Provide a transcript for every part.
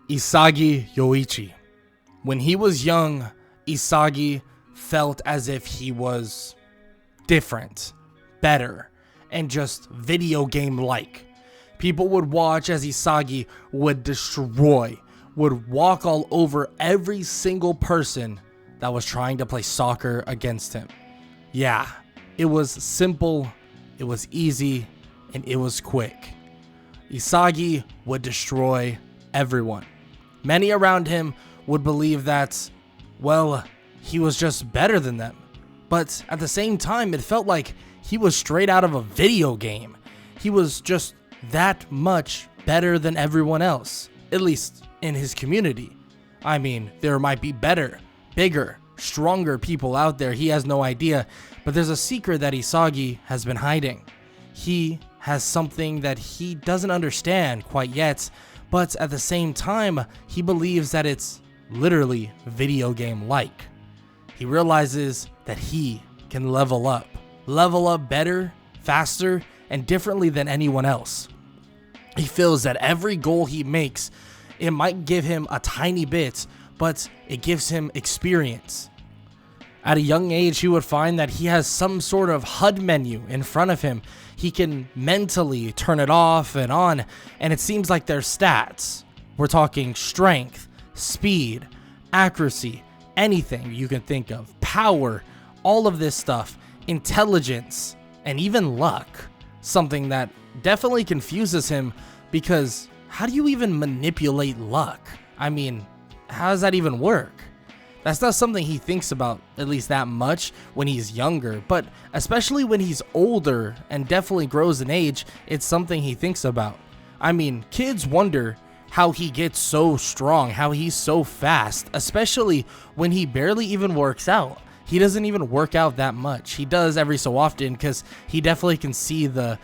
Isagi Yoichi. When he was young, Isagi felt as if he was different, better, and just video game-like. People would watch as Isagi would destroy, would walk all over every single person that was trying to play soccer against him. Yeah, it was simple, it was easy, and it was quick. Isagi would destroy everyone. Many around him would believe that, well, he was just better than them. But at the same time, it felt like he was straight out of a video game. He was just that much better than everyone else, at least in his community. I mean, there might be better, bigger, stronger people out there. He has no idea, but there's a secret that Isagi has been hiding. He has something that he doesn't understand quite yet, but at the same time, he believes that it's literally video game-like. He realizes that he can level up better, faster, and differently than anyone else. He feels that every goal he makes, it might give him a tiny bit, but it gives him experience. At a young age, he would find that he has some sort of HUD menu in front of him. He can mentally turn it off and on, and it seems like their stats. We're talking strength, speed, accuracy, anything you can think of, power, all of this stuff, intelligence, and even luck. Something that definitely confuses him, because how do you even manipulate luck? I mean, how does that even work? That's not something he thinks about, at least that much, when he's younger, but especially when he's older and definitely grows in age, it's something he thinks about. I mean, kids wonder how he gets so strong, how he's so fast, especially when he barely even works out. He doesn't even work out that much. He does every so often, because he definitely can see the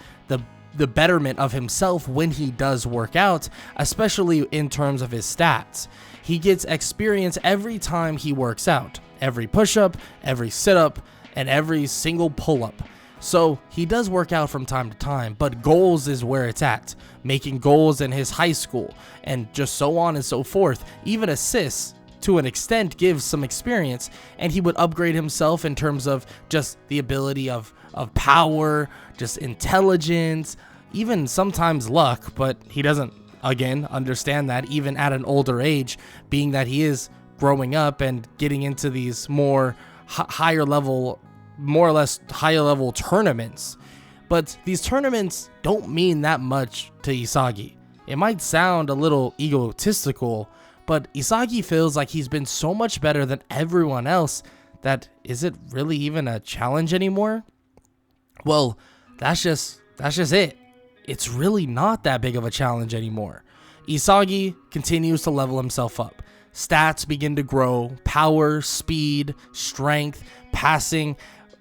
betterment of himself when he does work out, especially in terms of his stats. He gets experience every time he works out, every push-up, every sit-up, and every single pull-up. So he does work out from time to time, but goals is where it's at. Making goals in his high school, and just so on and so forth. Even assists, to an extent, gives some experience, and he would upgrade himself in terms of just the ability of power, just intelligence, even sometimes luck, but he doesn't, again, understand that even at an older age, being that he is growing up and getting into these more higher level, more or less higher level tournaments. But these tournaments don't mean that much to Isagi. It might sound a little egotistical, but Isagi feels like he's been so much better than everyone else that is it really even a challenge anymore? Well, that's just it. It's really not that big of a challenge anymore. Isagi continues to level himself up. Stats begin to grow, power, speed, strength, passing,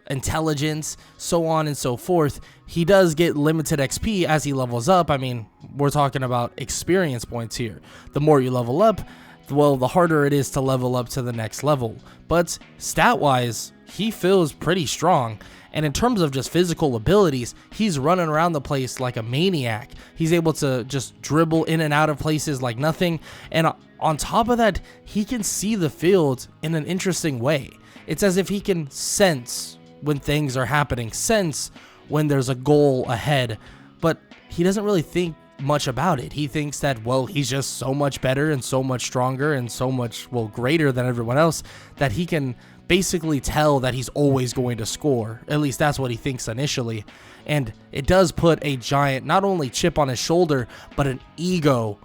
intelligence, so on and so forth. He does get limited XP as he levels up. I mean, we're talking about experience points here. The more you level up, well, the harder it is to level up to the next level. But stat-wise, he feels pretty strong. And in terms of just physical abilities, he's running around the place like a maniac. He's able to just dribble in and out of places like nothing. And on top of that, he can see the field in an interesting way. It's as if he can sense when things are happening, sense when there's a goal ahead. But he doesn't really think much about it. He thinks that, well, he's just so much better and so much stronger and so much, well, greater than everyone else that he can basically tell that he's always going to score. At least that's what he thinks initially. And it does put a giant, not only chip on his shoulder, but an ego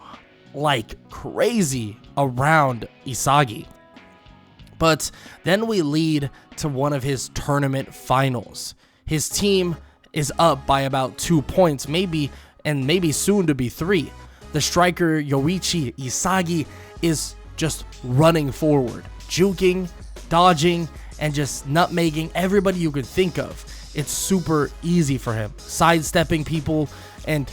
like crazy around Isagi. But then we lead to one of his tournament finals. His team is up by about 2 points, maybe soon to be 3. The striker Yoichi Isagi is just running forward, juking, dodging, and just nutmegging everybody you could think of. It's super easy for him, sidestepping people, and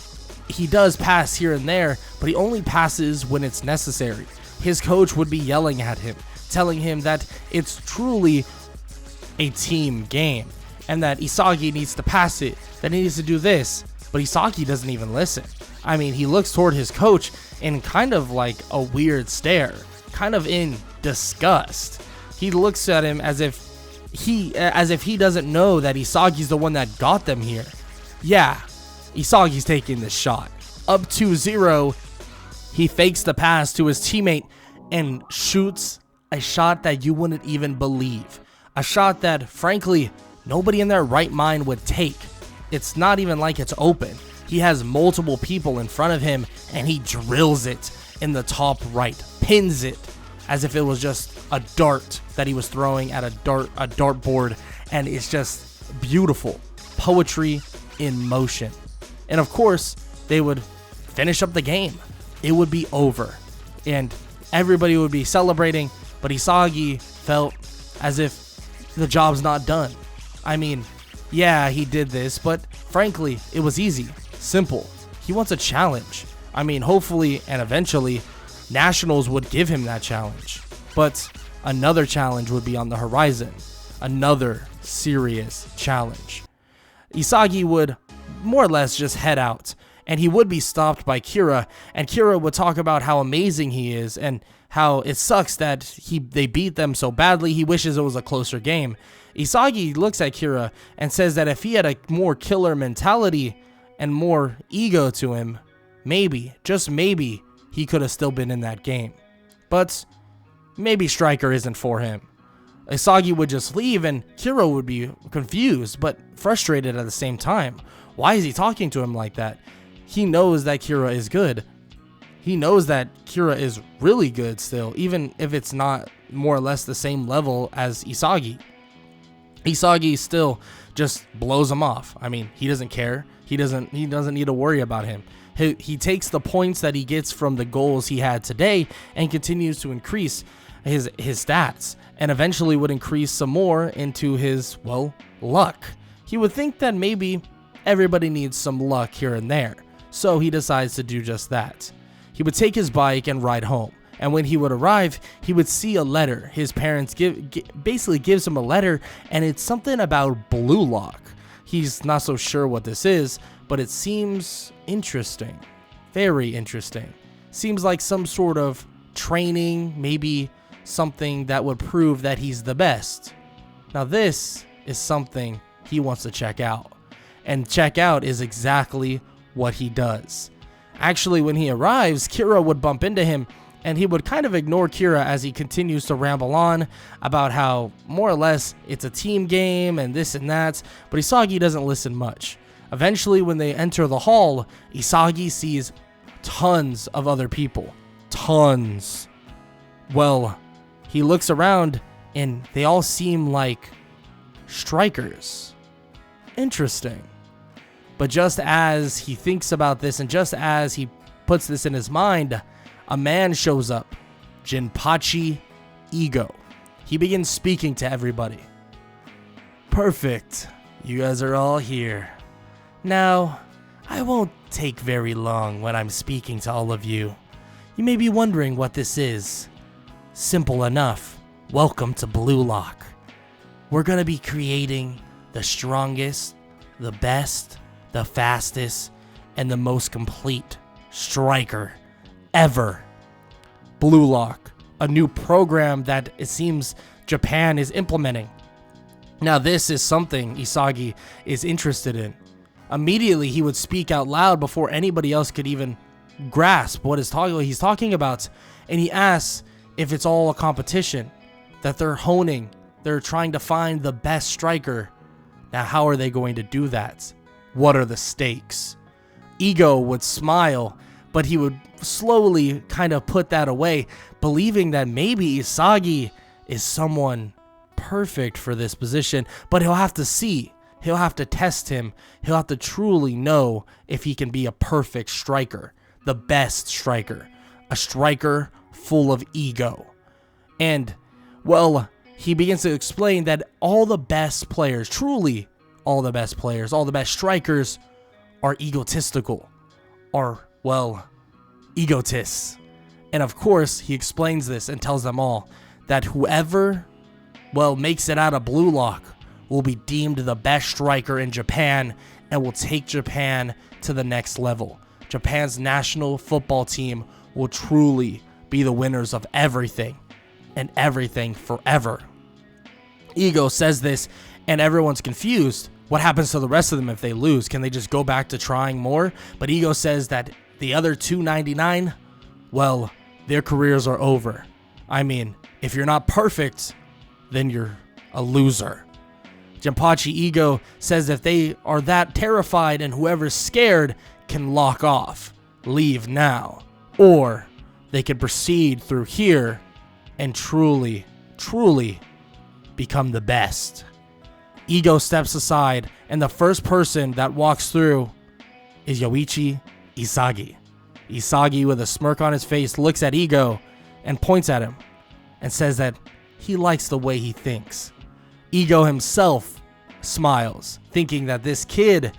he does pass here and there, but he only passes when it's necessary. His coach would be yelling at him, telling him that it's truly a team game, and that Isagi needs to pass it, that he needs to do this, but Isagi doesn't even listen. I mean, he looks toward his coach in kind of like a weird stare, kind of in disgust. He looks at him as if he doesn't know that Isagi's the one that got them here. Yeah, Isagi's taking this shot. Up 2-0, he fakes the pass to his teammate and shoots a shot that you wouldn't even believe. A shot that, frankly, nobody in their right mind would take. It's not even like it's open. He has multiple people in front of him, and he drills it in the top right, pins it as if it was just a dart that he was throwing at a dartboard, and it's just beautiful. Poetry in motion. And of course, they would finish up the game. It would be over, and everybody would be celebrating, but Isagi felt as if the job's not done. I mean, yeah, he did this, but frankly, it was easy, simple. He wants a challenge. I mean, hopefully and eventually, Nationals would give him that challenge. But another challenge would be on the horizon. Another serious challenge. Isagi would more or less just head out, and he would be stopped by Kira, and Kira would talk about how amazing he is and how it sucks that they beat them so badly. He wishes it was a closer game. Isagi looks at Kira and says that if he had a more killer mentality and more ego to him, maybe, just maybe, he could have still been in that game. But maybe Striker isn't for him. Isagi would just leave, and Kira would be confused but frustrated at the same time. Why is he talking to him like that? He knows that Kira is good. He knows that Kira is really good still, even if it's not more or less the same level as Isagi. Isagi still just blows him off. I mean, he doesn't care. He doesn't need to worry about him. He takes the points that he gets from the goals he had today and continues to increase his stats, and eventually would increase some more into his, well, luck. He would think that maybe everybody needs some luck here and there, so he decides to do just that. He would take his bike and ride home, and when he would arrive, he would see a letter. His parents basically gives him a letter, and it's something about Blue Lock. He's not so sure what this is, but it seems interesting. Very interesting. Seems like some sort of training, maybe something that would prove that he's the best. Now this is something he wants to check out. And check out is exactly what he does. Actually, when he arrives, Kira would bump into him, and he would kind of ignore Kira as he continues to ramble on about how, more or less, it's a team game and this and that, but Isagi doesn't listen much. Eventually, when they enter the hall, Isagi sees tons of other people. Tons. Well, he looks around, and they all seem like strikers. Interesting. But just as he thinks about this, and just as he puts this in his mind, a man shows up. Jinpachi Ego. He begins speaking to everybody. Perfect. You guys are all here. Now, I won't take very long when I'm speaking to all of you. You may be wondering what this is. Simple enough. Welcome to Blue Lock. We're going to be creating the strongest, the best, the fastest, and the most complete striker ever. Blue Lock, a new program that it seems Japan is implementing. Now this is something Isagi is interested in. Immediately he would speak out loud before anybody else could even grasp what he's talking about, and he asks if it's all a competition, that they're honing, they're trying to find the best striker. Now how are they going to do that? What are the stakes? Ego would smile, but he would slowly kind of put that away, believing that maybe Isagi is someone perfect for this position, but he'll have to see. He'll have to test him. He'll have to truly know if he can be a perfect striker, the best striker, a striker full of ego. And, well, he begins to explain that all the best players, truly all the best players, all the best strikers are egotistical, are, well, egotists. And of course, he explains this and tells them all that whoever, well, makes it out of Blue Lock will be deemed the best striker in Japan and will take Japan to the next level. Japan's national football team will truly be the winners of everything and everything forever. Ego says this, and everyone's confused. What happens to the rest of them if they lose? Can they just go back to trying more? But Ego says that the other 299, well, their careers are over. I mean, if you're not perfect, then you're a loser. Jinpachi Ego says if they are that terrified and whoever's scared can lock off, leave now, or they could proceed through here and truly become the best. Ego steps aside, and the first person that walks through is Yoichi Isagi. Isagi, with a smirk on his face, looks at Ego and points at him and says that he likes the way he thinks. Ego himself smiles, thinking that this kid,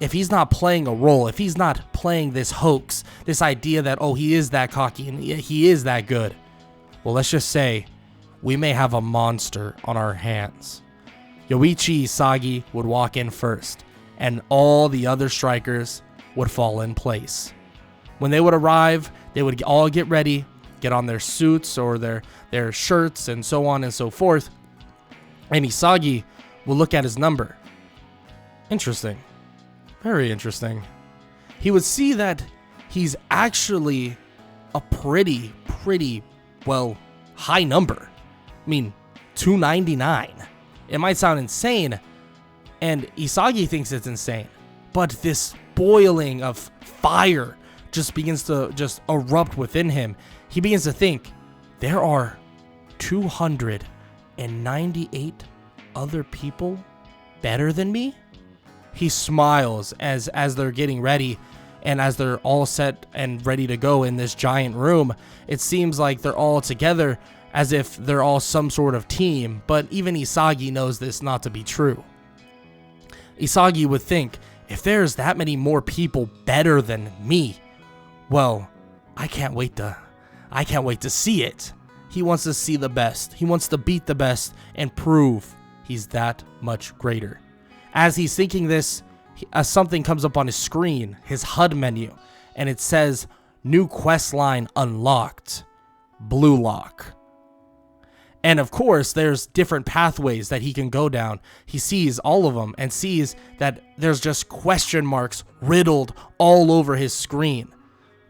if he's not playing a role, if he's not playing this hoax, this idea that, oh, he is that cocky and he is that good, well, let's just say we may have a monster on our hands. Yoichi Isagi would walk in first, and all the other strikers would fall in place. When they would arrive, they would all get ready, get on their suits or their shirts and so on and so forth, and Isagi will look at his number. Interesting. Very interesting. He would see that he's actually a pretty, well, high number. I mean, 299. It might sound insane, and Isagi thinks it's insane, but this boiling of fire just begins to just erupt within him. He begins to think, there are 298 other people better than me? He smiles as they're getting ready, and as they're all set and ready to go in this giant room. It seems like they're all together as if they're all some sort of team, but even Isagi knows this not to be true. Isagi would think, if there's that many more people better than me, well, I can't wait to see it. He wants to see the best. He wants to beat the best and prove he's that much greater. As he's thinking this, something comes up on his screen, his HUD menu, and it says, new quest line unlocked, Blue Lock. And of course, there's different pathways that he can go down. He sees all of them and sees that there's just question marks riddled all over his screen.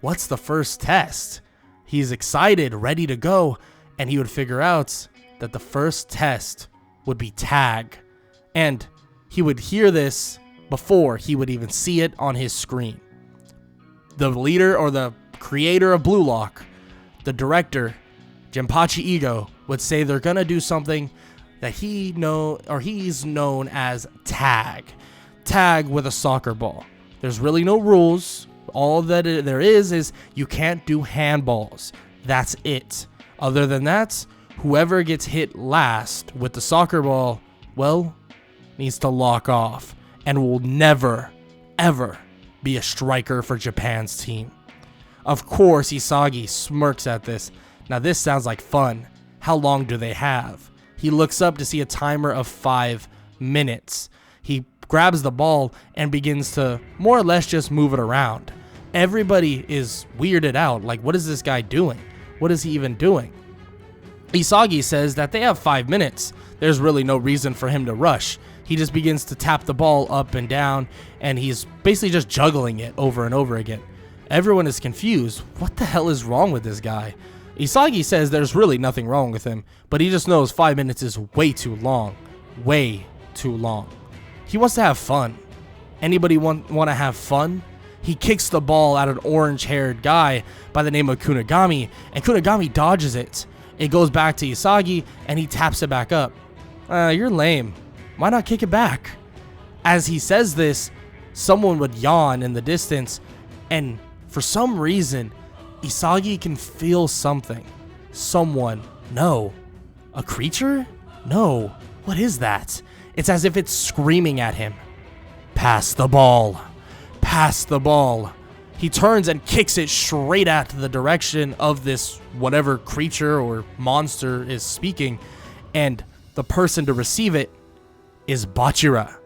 What's the first test? He's excited, ready to go, and he would figure out that the first test would be tag. And he would hear this before he would even see it on his screen. The leader or the creator of Blue Lock, the director, Jinpachi Ego, would say they're gonna do something that he's known as tag. Tag with a soccer ball. There's really no rules. All that there is you can't do handballs. That's it. Other than that, whoever gets hit last with the soccer ball, well, needs to lock off and will never, ever be a striker for Japan's team. Of course, Isagi smirks at this. Now this sounds like fun. How long do they have? He looks up to see a timer of 5 minutes. He grabs the ball and begins to more or less just move it around. Everybody is weirded out. Like, what is this guy doing? What is he even doing? Isagi says that they have 5 minutes. There's really no reason for him to rush. He just begins to tap the ball up and down, and he's basically just juggling it over and over again. Everyone is confused. What the hell is wrong with this guy? Isagi says there's really nothing wrong with him, but he just knows 5 minutes is way too long. Way too long. He wants to have fun. Anybody want to have fun? He kicks the ball at an orange-haired guy by the name of Kunigami, and Kunigami dodges it. It goes back to Isagi, and he taps it back up. You're lame. Why not kick it back? As he says this, someone would yawn in the distance, and for some reason, Isagi can feel something. Someone. No. A creature? No. What is that? It's as if it's screaming at him. Pass the ball. Pass the ball. He turns and kicks it straight at the direction of this whatever creature or monster is speaking, and the person to receive it is Bachira.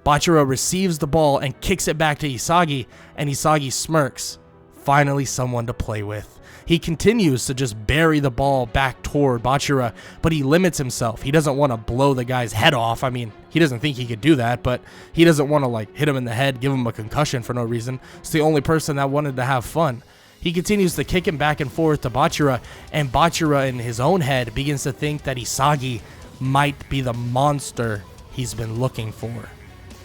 Bachira receives the ball and kicks it back to Isagi, and Isagi smirks. Finally someone to play with. He continues to just bury the ball back toward Bachira, but he limits himself. He doesn't want to blow the guy's head off. I mean, he doesn't think he could do that, but he doesn't want to like hit him in the head, give him a concussion for no reason. It's the only person that wanted to have fun. He continues to kick him back and forth to Bachira, and Bachira in his own head begins to think that Isagi might be the monster he's been looking for.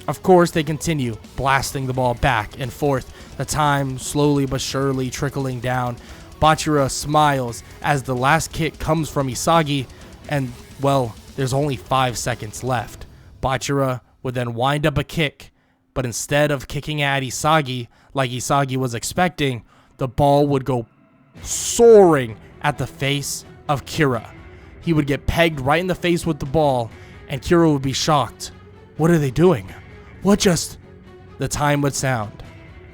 Of course, they continue blasting the ball back and forth, the time slowly but surely trickling down. Bachira smiles as the last kick comes from Isagi, and, well, there's only 5 seconds left. Bachira would then wind up a kick, but instead of kicking at Isagi like Isagi was expecting, the ball would go soaring at the face of Kira. He would get pegged right in the face with the ball, and Kira would be shocked. What are they doing? What just... The time would sound,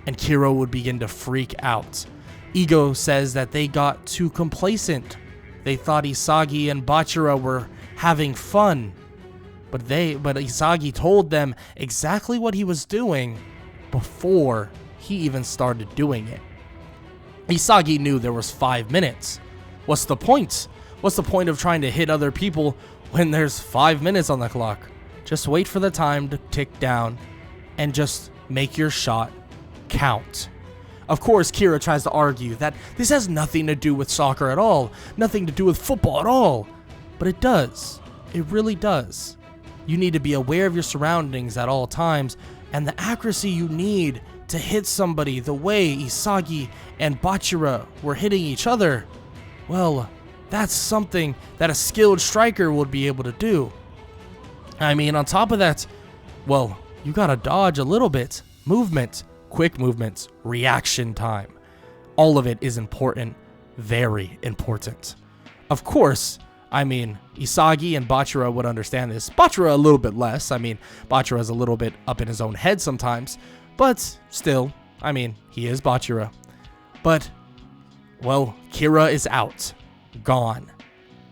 and Kira would begin to freak out. Ego says that they got too complacent. They thought Isagi and Bachira were having fun, but Isagi told them exactly what he was doing before he even started doing it. Isagi knew there was 5 minutes. What's the point? What's the point of trying to hit other people when there's 5 minutes on the clock? Just wait for the time to tick down and just make your shot count. Of course, Kira tries to argue that this has nothing to do with soccer at all, nothing to do with football at all. But it does. It really does. You need to be aware of your surroundings at all times, and the accuracy you need to hit somebody the way Isagi and Bachira were hitting each other, well, that's something that a skilled striker would be able to do. I mean, on top of that, well, you gotta dodge a little bit. Movement, quick movements, reaction time. All of it is important, very important. Of course, I mean, Isagi and Bachira would understand this. Bachira a little bit less. I mean, Bachira is a little bit up in his own head sometimes. But still, I mean, he is Bachira. But, well, Kira is out. Gone.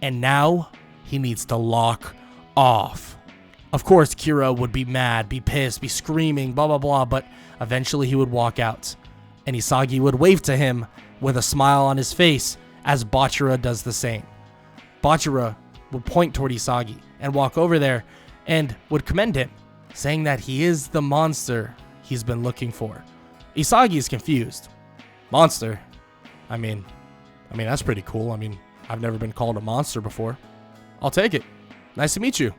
And now, he needs to lock off. Of course, Kira would be mad, be pissed, be screaming, blah, blah, blah. But eventually, he would walk out. And Isagi would wave to him with a smile on his face as Bachira does the same. Bachira would point toward Isagi and walk over there and would commend him, saying that he is the monster he's been looking for. Isagi is confused. Monster? I mean, that's pretty cool. I mean, I've never been called a monster before. I'll take it. Nice to meet you.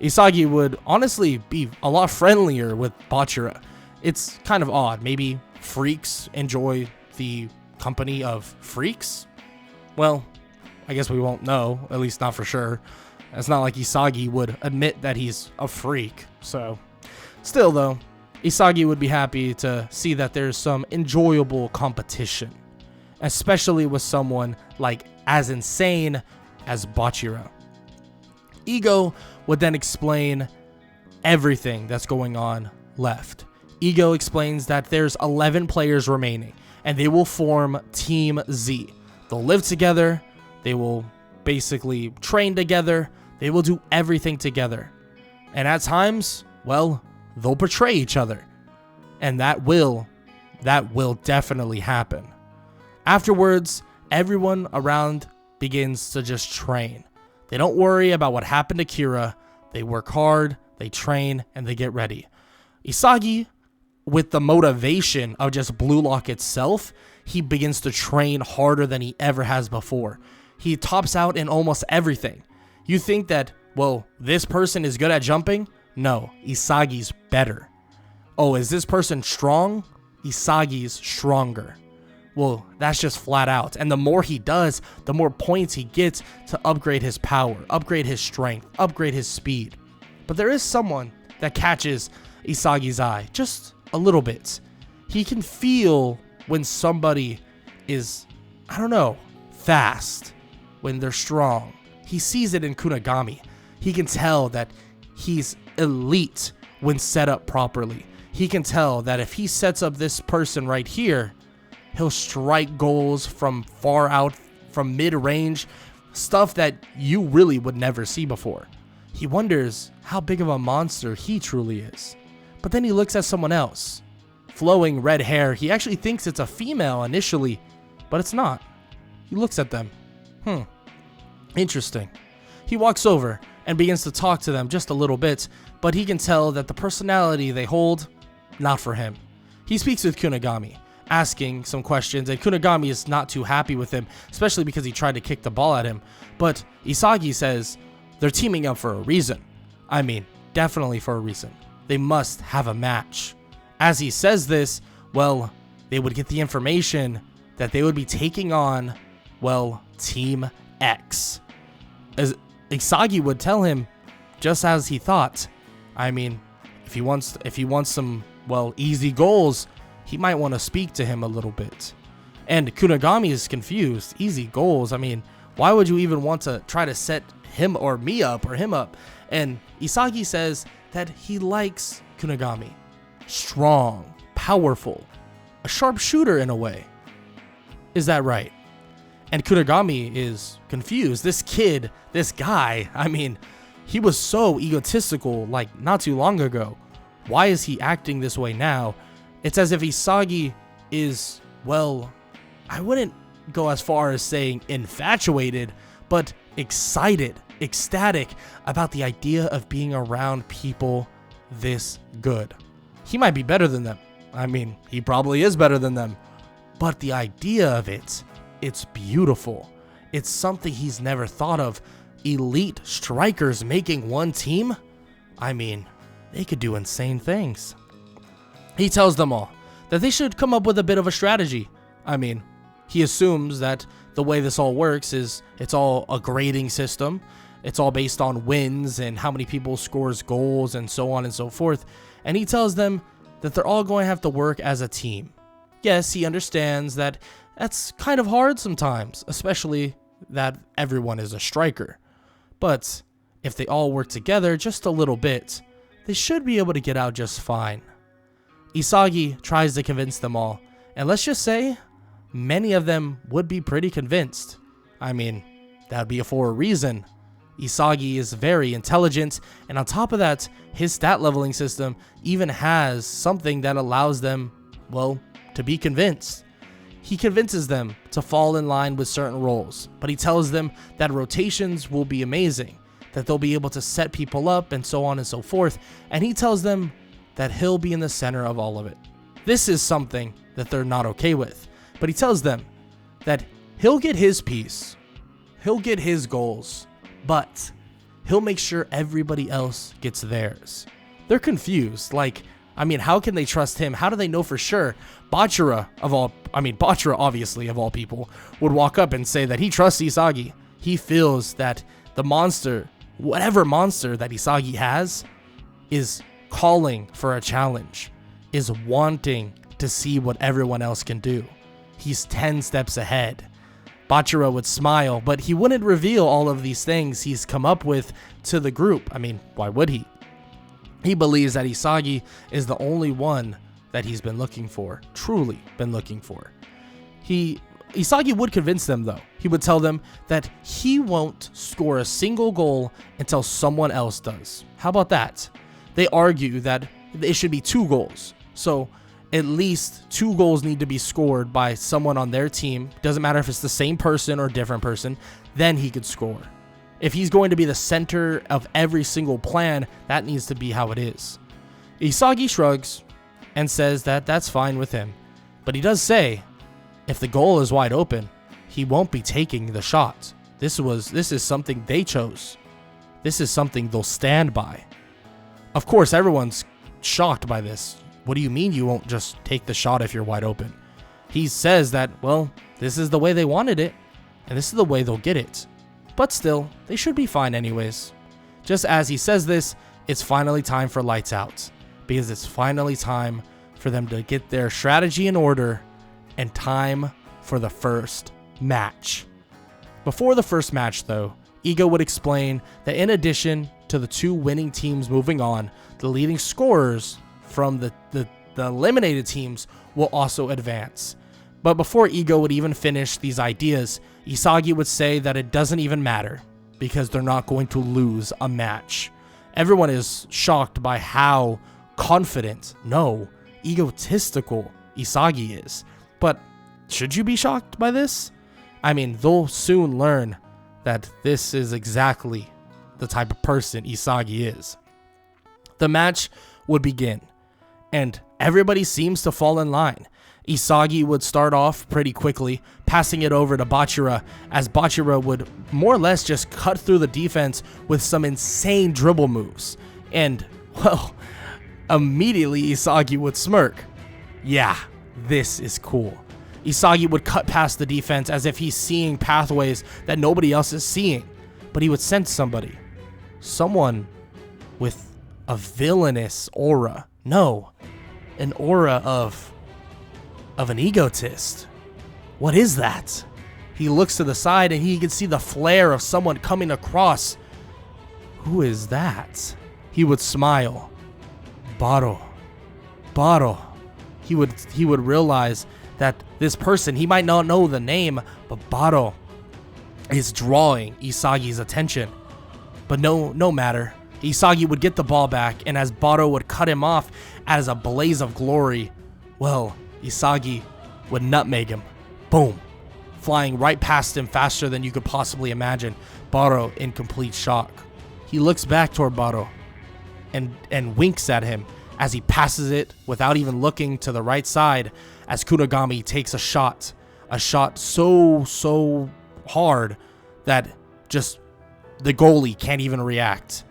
Isagi would honestly be a lot friendlier with Bachira. It's kind of odd. Maybe freaks enjoy the company of freaks? Well, I guess we won't know, at least not for sure. It's not like Isagi would admit that he's a freak. So, still though, Isagi would be happy to see that there's some enjoyable competition, especially with someone like as insane as Bachira. Ego would then explain everything that's going on left. Ego explains that there's 11 players remaining, and they will form Team Z. They'll live together, they will basically train together, they will do everything together. And at times, well, they'll betray each other. And that will definitely happen. Afterwards, everyone around begins to just train. They don't worry about what happened to Kira. They work hard, they train, and they get ready. Isagi, with the motivation of just Blue Lock itself, he begins to train harder than he ever has before. He tops out in almost everything. You think that, well, this person is good at jumping? No, Isagi's better. Oh, is this person strong? Isagi's stronger. Well, that's just flat out. And the more he does, the more points he gets to upgrade his power, upgrade his strength, upgrade his speed. But there is someone that catches Isagi's eye just a little bit. He can feel when somebody is, I don't know, fast, when they're strong. He sees it in Kunigami. He can tell that he's elite when set up properly. He can tell that if he sets up this person right here, he'll strike goals from far out, from mid-range, stuff that you really would never see before. He wonders how big of a monster he truly is. But then he looks at someone else. Flowing red hair, he actually thinks it's a female initially, but it's not. He looks at them. Interesting. He walks over and begins to talk to them just a little bit, but he can tell that the personality they hold, not for him. He speaks with Kunigami, asking some questions, and Kunigami is not too happy with him, especially because he tried to kick the ball at him. But Isagi says they're teaming up for a reason. I mean, definitely for a reason. They must have a match. As he says this, well, they would get the information that they would be taking on, well, Team X. As Isagi would tell him, just as he thought. I mean, if he wants some, well, easy goals, he might want to speak to him a little bit. And Kunigami is confused. Easy goals? I mean, why would you even want to try to set him or me up or him up? And Isagi says that he likes Kunigami. Strong, powerful, a sharpshooter in a way. Is that right? And Kunigami is confused. This kid, this guy, I mean, he was so egotistical like not too long ago. Why is he acting this way now? It's as if Isagi is, well, I wouldn't go as far as saying infatuated, but excited, ecstatic about the idea of being around people this good. He might be better than them. I mean, he probably is better than them. But the idea of it, it's beautiful. It's something he's never thought of. Elite strikers making one team? I mean, they could do insane things. He tells them all that they should come up with a bit of a strategy. I mean, he assumes that the way this all works is it's all a grading system. It's all based on wins and how many people scores goals and so on and so forth. And he tells them that they're all going to have to work as a team. Yes, he understands that that's kind of hard sometimes, especially that everyone is a striker. But if they all work together just a little bit, they should be able to get out just fine. Isagi tries to convince them all, and let's just say, many of them would be pretty convinced. I mean, that'd be for a reason. Isagi is very intelligent, and on top of that, his stat leveling system even has something that allows them, well, to be convinced. He convinces them to fall in line with certain roles, but he tells them that rotations will be amazing, that they'll be able to set people up and so on and so forth, and he tells them that he'll be in the center of all of it. This is something that they're not okay with, but he tells them that he'll get his piece, he'll get his goals, but he'll make sure everybody else gets theirs. They're confused, like, I mean, how can they trust him? How do they know for sure? Bachira, obviously, of all people, would walk up and say that he trusts Isagi. He feels that the monster, whatever monster that Isagi has, is calling for a challenge, is wanting to see what everyone else can do. He's 10 steps ahead. Bachira would smile, but he wouldn't reveal all of these things he's come up with to the group. I mean, why would he? He believes that Isagi is the only one that he's been looking for, truly been looking for. Isagi would convince them though. He would tell them that he won't score a single goal until someone else does. How about that? They argue that it should be 2 goals. So at least 2 goals need to be scored by someone on their team. Doesn't matter if it's the same person or a different person, then he could score. If he's going to be the center of every single plan, that needs to be how it is. Isagi shrugs and says that that's fine with him. But he does say, if the goal is wide open, he won't be taking the shot. This is something they chose. This is something they'll stand by. Of course, everyone's shocked by this. What do you mean you won't just take the shot if you're wide open? He says that, well, this is the way they wanted it, and this is the way they'll get it. But still, they should be fine anyways. Just as he says this, it's finally time for lights out, because it's finally time for them to get their strategy in order and time for the first match. Before the first match though, Iga would explain that in addition to the 2 winning teams moving on, the leading scorers from the eliminated teams will also advance. But before Iga would even finish these ideas, Isagi would say that it doesn't even matter, because they're not going to lose a match. Everyone is shocked by how confident, no, egotistical Isagi is. But should you be shocked by this? I mean, they'll soon learn that this is exactly the type of person Isagi is. The match would begin, and everybody seems to fall in line. Isagi would start off pretty quickly, passing it over to Bachira, as Bachira would more or less just cut through the defense with some insane dribble moves. And, well, immediately Isagi would smirk. Yeah, this is cool. Isagi would cut past the defense as if he's seeing pathways that nobody else is seeing. But he would sense somebody. Someone with a villainous aura. No, an aura of an egotist. What is that? He looks to the side and he can see the flare of someone coming across. Who is that? He would smile. Baro. He would realize that this person, he might not know the name, but Baro is drawing Isagi's attention. But no matter. Isagi would get the ball back, and as Baro would cut him off as a blaze of glory, well, Isagi would nutmeg him. Boom. Flying right past him faster than you could possibly imagine. Baro in complete shock. He looks back toward Baro and winks at him as he passes it without even looking to the right side, as Kunigami takes a shot so hard that just the goalie can't even react.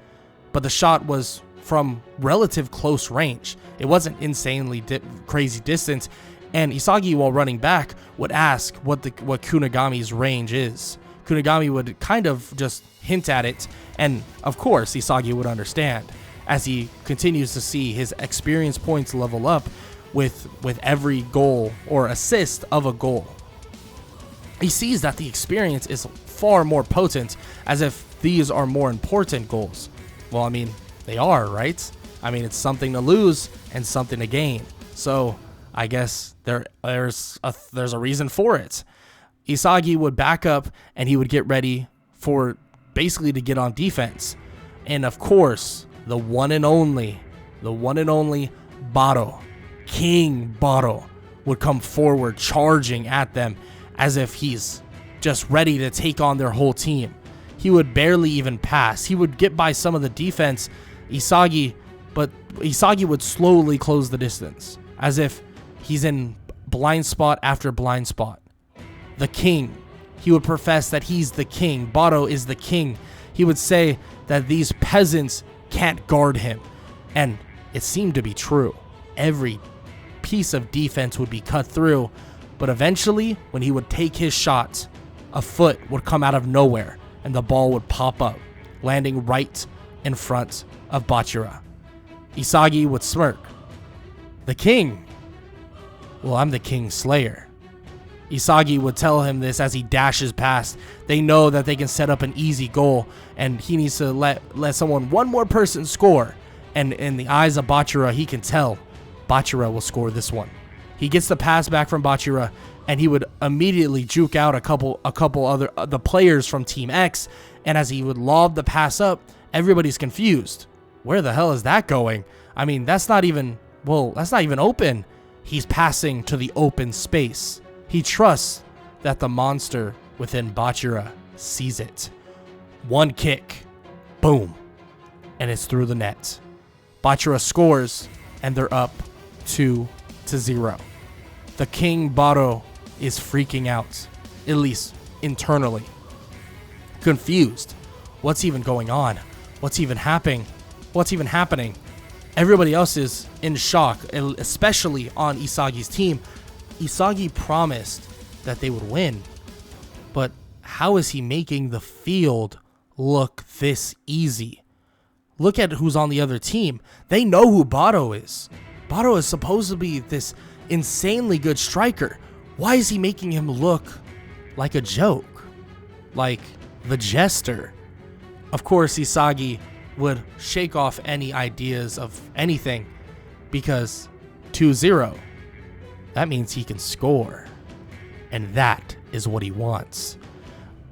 But the shot was from relative close range. It wasn't insanely crazy distance, and Isagi, while running back, would ask what Kunigami's range is. Kunigami would kind of just hint at it, and of course Isagi would understand, as he continues to see his experience points level up with every goal or assist of a goal. He sees that the experience is far more potent, as if these are more important goals. Well, I mean, they are, right? I mean, it's something to lose and something to gain. So I guess there's a reason for it. Isagi would back up and he would get ready for basically to get on defense. And of course, the one and only Baro, King Baro, would come forward charging at them as if he's just ready to take on their whole team. He would barely even pass. He would get by some of the defense, but Isagi would slowly close the distance, as if he's in blind spot after blind spot. The king. He would profess that he's the king. Baro is the king. He would say that these peasants can't guard him. And it seemed to be true. Every piece of defense would be cut through, but eventually, when he would take his shot, a foot would come out of nowhere, and the ball would pop up, landing right in front of Bachira. Isagi would smirk. The king? Well, I'm the king slayer. Isagi would tell him this as he dashes past. They know that they can set up an easy goal, and he needs to let one more person score. And in the eyes of Bachira, he can tell Bachira will score this one. He gets the pass back from Bachira, and he would immediately juke out a couple other the players from Team X. And as he would lob the pass up, everybody's confused. Where the hell is that going? I mean, that's not even open. He's passing to the open space. He trusts that the monster within Bachira sees it. One kick, boom, and it's through the net. Bachira scores, and they're up 2-0. The King Baro is freaking out, at least internally. Confused. What's even going on? What's even happening? Everybody else is in shock, especially on Isagi's team. Isagi promised that they would win, but how is he making the field look this easy? Look at who's on the other team. They know who Baro is. Baro is supposed to be this insanely good striker. Why is he making him look like a joke? Like the jester? Of course, Isagi would shake off any ideas of anything, because 2-0, that means he can score, and that is what he wants.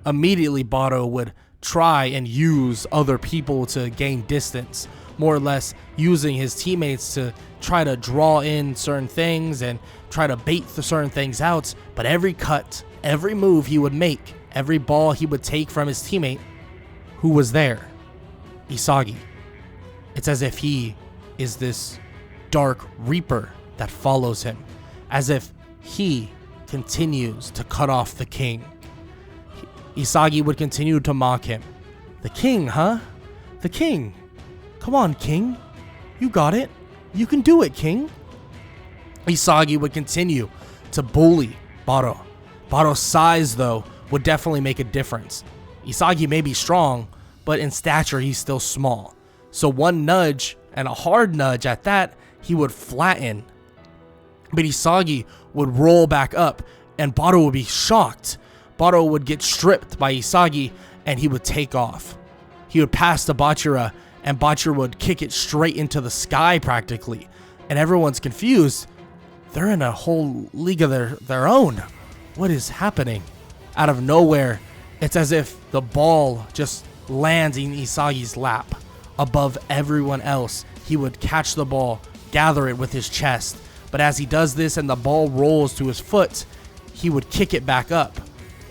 Immediately, Baro would try and use other people to gain distance, more or less using his teammates to try to draw in certain things and try to bait the certain things out. But every cut, every move he would make, every ball he would take from his teammate, who was there? Isagi. It's as if he is this dark reaper that follows him, as if he continues to cut off the king. Isagi would continue to mock him. The king, huh? The king. Come on, king. You got it. You can do it, king. Isagi would continue to bully Baro. Baro's size, though, would definitely make a difference. Isagi may be strong, but in stature, he's still small. So one nudge, and a hard nudge at that, he would flatten. But Isagi would roll back up, and Baro would be shocked. Baro would get stripped by Isagi, and he would take off. He would pass to Bachira, and Bachira would kick it straight into the sky practically. And everyone's confused. They're in a whole league of their own. What is happening? Out of nowhere, it's as if the ball just lands in Isagi's lap. Above everyone else, he would catch the ball, gather it with his chest. But as he does this and the ball rolls to his foot, he would kick it back up.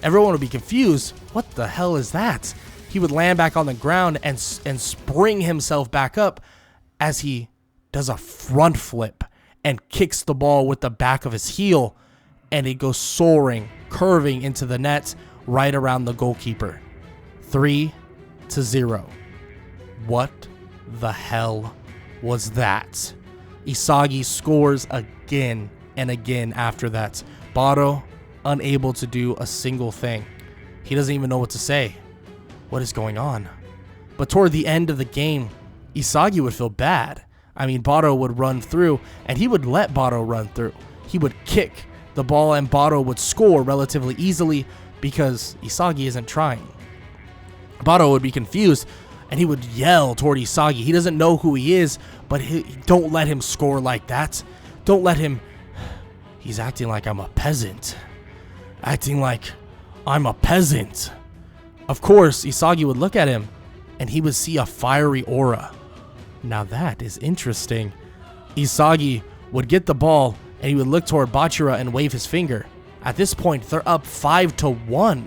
Everyone would be confused. What the hell is that? He would land back on the ground and spring himself back up as he does a front flip and kicks the ball with the back of his heel, and it goes soaring, curving into the net right around the goalkeeper. 3-0. What the hell was that? Isagi scores again and again after that. Baro unable to do a single thing. He doesn't even know what to say. What is going on? But toward the end of the game, Isagi would feel bad. I mean, Baro would run through, and he would let Baro run through. He would kick the ball, and Baro would score relatively easily because Isagi isn't trying. Baro would be confused, and he would yell toward Isagi. He doesn't know who he is, but don't let him score like that. Don't let him. He's acting like I'm a peasant. Acting like I'm a peasant. Of course, Isagi would look at him, and he would see a fiery aura. Now that is interesting. Isagi would get the ball, and he would look toward Bachira and wave his finger. At this point, they're up 5-1.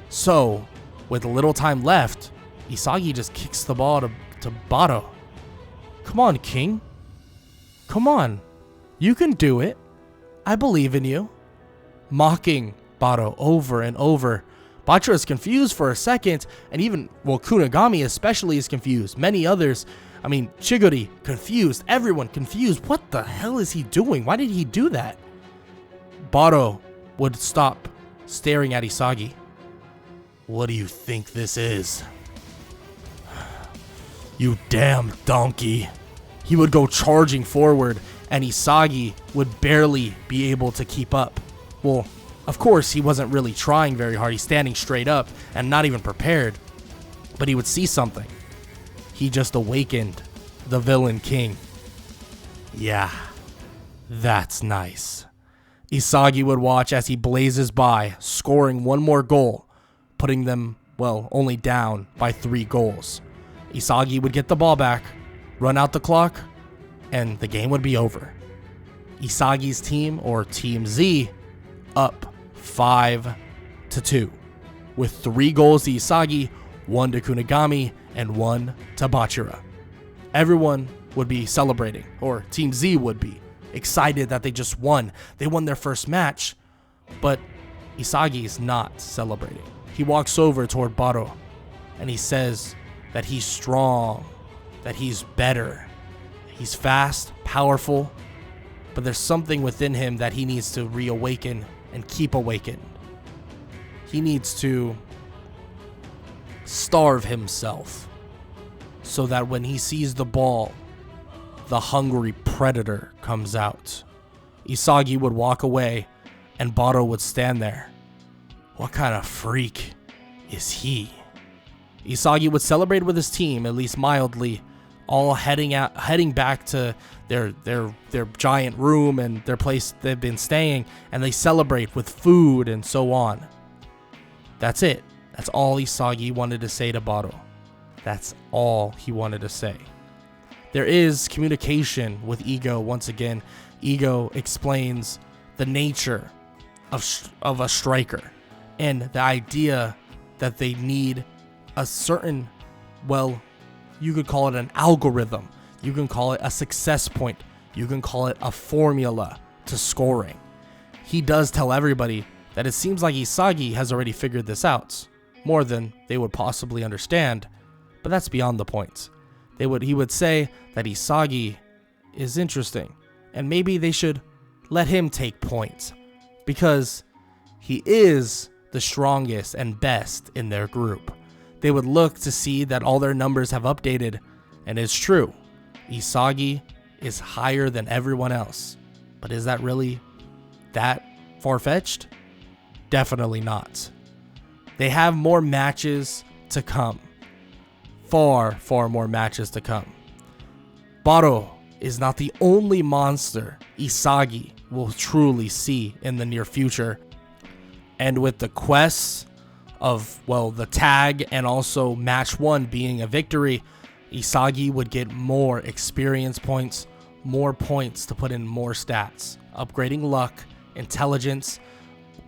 So, with little time left, Isagi just kicks the ball to Baro. Come on, king. Come on. You can do it. I believe in you. Mocking Baro over and over. Bachira is confused for a second, and even, Kunigami especially is confused. Many others, Chiguri, confused. Everyone confused. What the hell is he doing? Why did he do that? Baro would stop staring at Isagi. What do you think this is? You damn donkey. He would go charging forward, and Isagi would barely be able to keep up. Well, of course, he wasn't really trying very hard. He's standing straight up and not even prepared. But he would see something. He just awakened the villain king. Yeah, that's nice. Isagi would watch as he blazes by, scoring one more goal, putting them, only down by 3 goals. Isagi would get the ball back, run out the clock, and the game would be over. Isagi's team, or Team Z, up 5-2, with 3 goals to Isagi, 1 to Kunigami, and 1 to Bachira. Everyone would be celebrating, or Team Z would be, excited that they just won. They won their first match, but Isagi is not celebrating. He walks over toward Baro, and he says that he's strong, that he's better. He's fast, powerful, but there's something within him that he needs to reawaken and keep awakened. He needs to starve himself so that when he sees the ball, the hungry predator comes out. Isagi would walk away, and Baro would stand there. What kind of freak is he? Isagi would celebrate with his team, at least mildly, all heading back to their giant room and their place they've been staying, and they celebrate with food and so on. That's it. That's all Isagi wanted to say to Baro. That's all he wanted to say. There is communication with Ego. Once again, Ego explains the nature of a striker and the idea that they need a certain, well, you could call it an algorithm. You can call it a success point. You can call it a formula to scoring. He does tell everybody that it seems like Isagi has already figured this out, more than they would possibly understand, but that's beyond the point. He would say that Isagi is interesting, and maybe they should let him take points, because he is the strongest and best in their group. They would look to see that all their numbers have updated, and it's true. Isagi is higher than everyone else. But is that really that far-fetched? Definitely not. They have more matches to come. Far, far more matches to come. Baro is not the only monster Isagi will truly see in the near future. And with the quests of, well, the tag and also match 1 being a victory, Isagi would get more experience points, more points to put in more stats, upgrading luck, intelligence,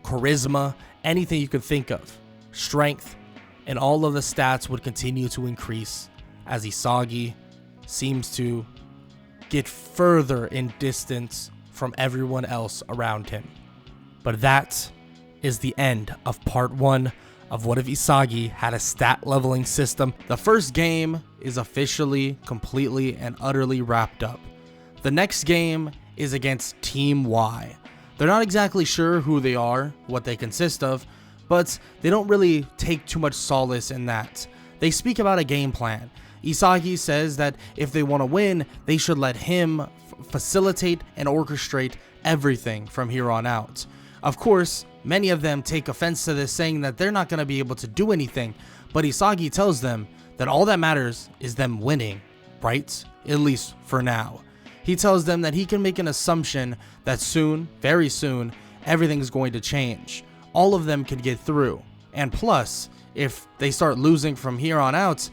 charisma, anything you could think of, strength, and all of the stats would continue to increase as Isagi seems to get further in distance from everyone else around him. But that is the end of part 1 of What If Isagi Had a Stat Leveling System. The first game is officially, completely, and utterly wrapped up. The next game is against Team Y. They're not exactly sure who they are, what they consist of, but they don't really take too much solace in that. They speak about a game plan. Isagi says that if they want to win, they should let him facilitate and orchestrate everything from here on out. Of course, many of them take offense to this, saying that they're not going to be able to do anything, but Isagi tells them that all that matters is them winning, right? At least for now. He tells them that he can make an assumption that soon, very soon, everything's going to change. All of them can get through. And plus, if they start losing from here on out,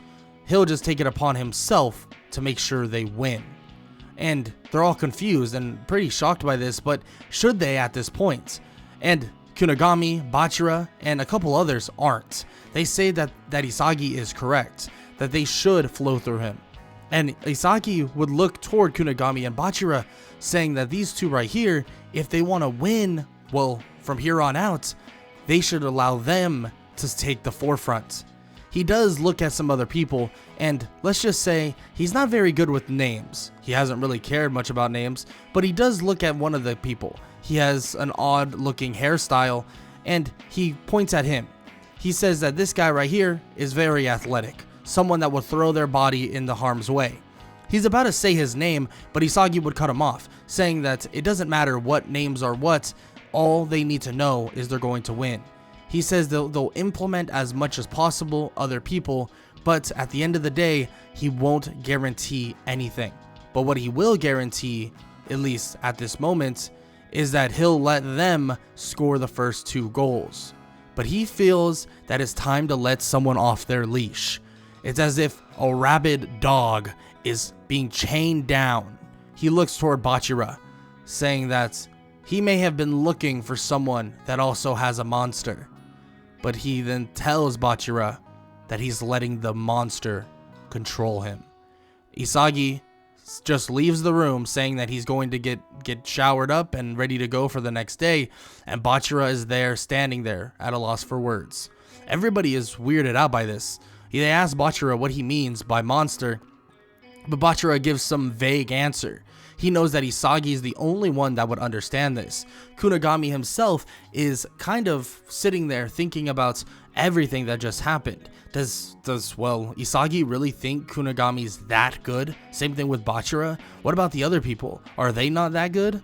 he'll just take it upon himself to make sure they win. And they're all confused and pretty shocked by this, but should they at this point? And Kunigami, Bachira, and a couple others aren't. They say that Isagi is correct, that they should flow through him. And Isagi would look toward Kunigami and Bachira, saying that these two right here, if they want to win, well, from here on out, they should allow them to take the forefront. He does look at some other people, and let's just say he's not very good with names. He hasn't really cared much about names, but he does look at one of the people. He has an odd looking hairstyle, and he points at him. He says that this guy right here is very athletic, someone that would throw their body into harm's way. He's about to say his name, but Isagi would cut him off, saying that it doesn't matter what names are what, all they need to know is they're going to win. He says they'll implement as much as possible other people, but at the end of the day, he won't guarantee anything. But what he will guarantee, at least at this moment, is that he'll let them score the first 2 goals. But he feels that it's time to let someone off their leash. It's as if a rabid dog is being chained down. He looks toward Bachira, saying that he may have been looking for someone that also has a monster. But he then tells Bachira that he's letting the monster control him. Isagi just leaves the room, saying that he's going to get showered up and ready to go for the next day, and Bachira is there, standing there at a loss for words. Everybody is weirded out by this. They ask Bachira what he means by monster, but Bachira gives some vague answer. He knows that Isagi is the only one that would understand this. Kunigami himself is kind of sitting there thinking about everything that just happened. Does Isagi really think Kunigami's that good? Same thing with Bachira. What about the other people? Are they not that good?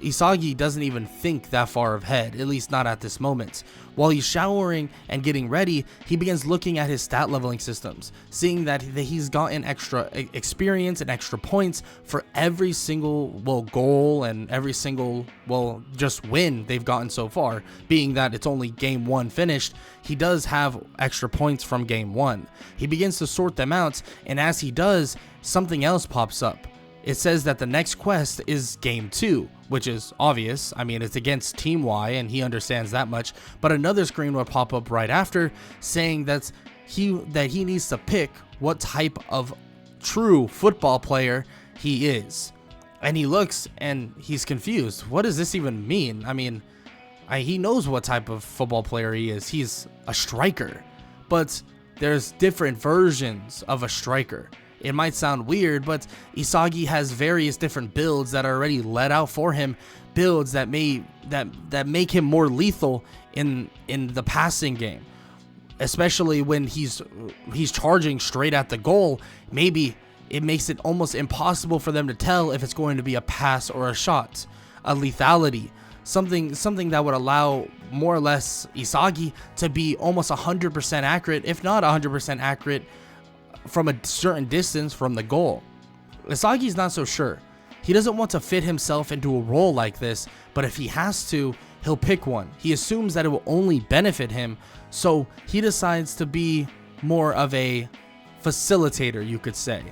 Isagi doesn't even think that far ahead, at least not at this moment. While he's showering and getting ready, he begins looking at his stat leveling systems, seeing that he's gotten extra experience and extra points for every single, goal and every single, just win they've gotten so far. Being that it's only game 1 finished, he does have extra points from game 1. He begins to sort them out, and as he does, something else pops up. It says that the next quest is game 2, which is obvious. I mean, it's against Team Y, and he understands that much. But another screen will pop up right after, saying that he needs to pick what type of true football player he is. And he looks and he's confused. What does this even mean? I mean, he knows what type of football player he is. He's a striker, but there's different versions of a striker. It might sound weird, but Isagi has various different builds that are already let out for him, builds that make him more lethal in the passing game, especially when he's charging straight at the goal. Maybe it makes it almost impossible for them to tell if it's going to be a pass or a shot, a lethality, something that would allow more or less Isagi to be almost 100% accurate, if not 100% accurate, from a certain distance from the goal. Isagi's not so sure. He doesn't want to fit himself into a role like this, but if he has to, he'll pick one. He assumes that it will only benefit him, so he decides to be more of a facilitator, you could say.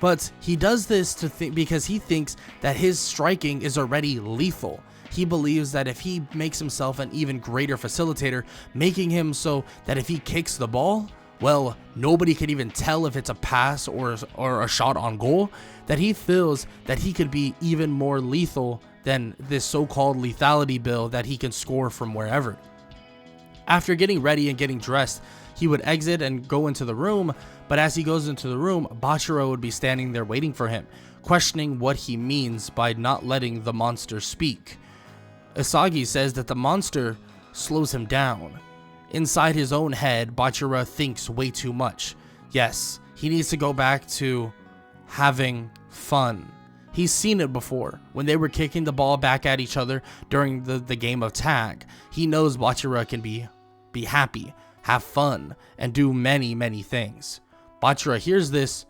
But he does this because he thinks that his striking is already lethal. He believes that if he makes himself an even greater facilitator, making him so that if he kicks the ball, well, nobody can even tell if it's a pass or a shot on goal, that he feels that he could be even more lethal than this so-called lethality build that he can score from wherever. After getting ready and getting dressed, he would exit and go into the room, but as he goes into the room, Bachira would be standing there waiting for him, questioning what he means by not letting the monster speak. Isagi says that the monster slows him down. Inside his own head, Bachira thinks way too much. Yes, he needs to go back to having fun. He's seen it before, when they were kicking the ball back at each other during the game of tag. He knows Bachira can be happy, have fun, and do many, many things. Bachira hears this,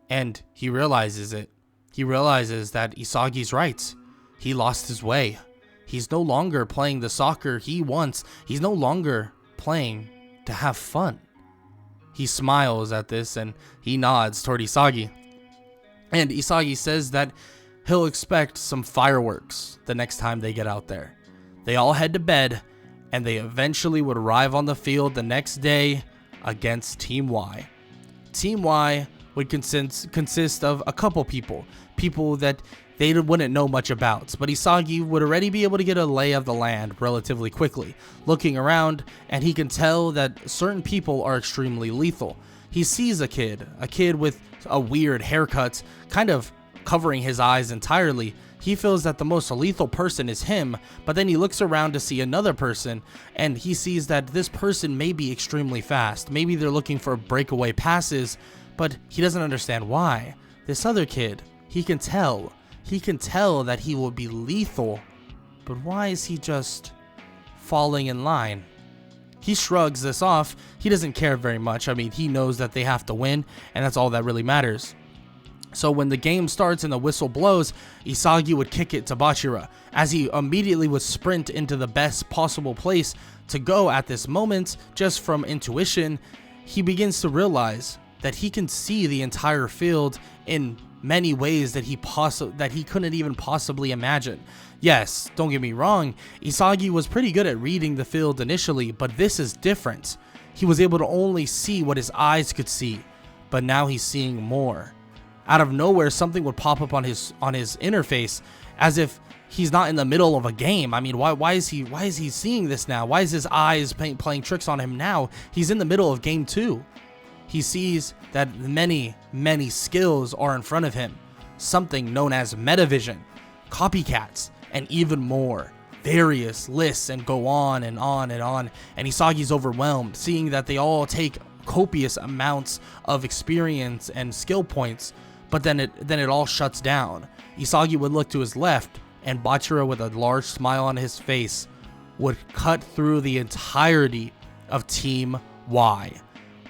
and he realizes it. He realizes that Isagi's right. He lost his way. He's no longer playing the soccer he wants. He's no longer playing to have fun. He smiles at this and he nods toward Isagi. And Isagi says that he'll expect some fireworks the next time they get out there. They all head to bed and they eventually would arrive on the field the next day against Team Y. Team Y would consist of a couple people that they wouldn't know much about, but Isagi would already be able to get a lay of the land relatively quickly, looking around, and he can tell that certain people are extremely lethal. He sees a kid with a weird haircut, kind of covering his eyes entirely. He feels that the most lethal person is him, but then he looks around to see another person, and he sees that this person may be extremely fast. Maybe they're looking for breakaway passes, but he doesn't understand why. This other kid, he can tell that he will be lethal, but why is he just falling in line? He shrugs this off. He doesn't care very much. I mean, he knows that they have to win, and that's all that really matters. So when the game starts and the whistle blows, Isagi would kick it to Bachira, as he immediately would sprint into the best possible place to go at this moment. Just from intuition, he begins to realize that he can see the entire field in many ways that he couldn't even possibly imagine. Yes, don't get me wrong, Isagi was pretty good at reading the field initially, but this is different. He was able to only see what his eyes could see, but now he's seeing more. Out of nowhere, something would pop up on his interface, as if he's not in the middle of a game. I mean, why is he seeing this now? Why is his eyes playing tricks on him now? He's in the middle of game 2. He sees that many, many skills are in front of him. Something known as metavision, copycats, and even more. Various lists and go on and on and on. And Isagi's overwhelmed, seeing that they all take copious amounts of experience and skill points, but then it all shuts down. Isagi would look to his left, and Bachira, with a large smile on his face, would cut through the entirety of Team Y.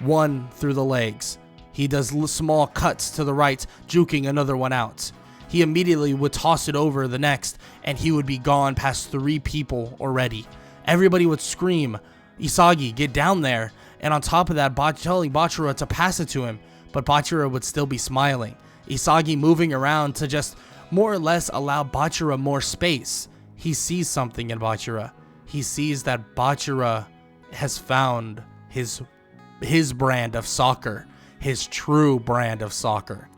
One through the legs. He does small cuts to the right, juking another one out. He immediately would toss it over the next, and he would be gone past 3 people already. Everybody would scream, "Isagi, get down there!" And on top of that, telling Bachira to pass it to him, but Bachira would still be smiling. Isagi moving around to just more or less allow Bachira more space. He sees something in Bachira. He sees that Bachira has found his brand of soccer, his true brand of soccer.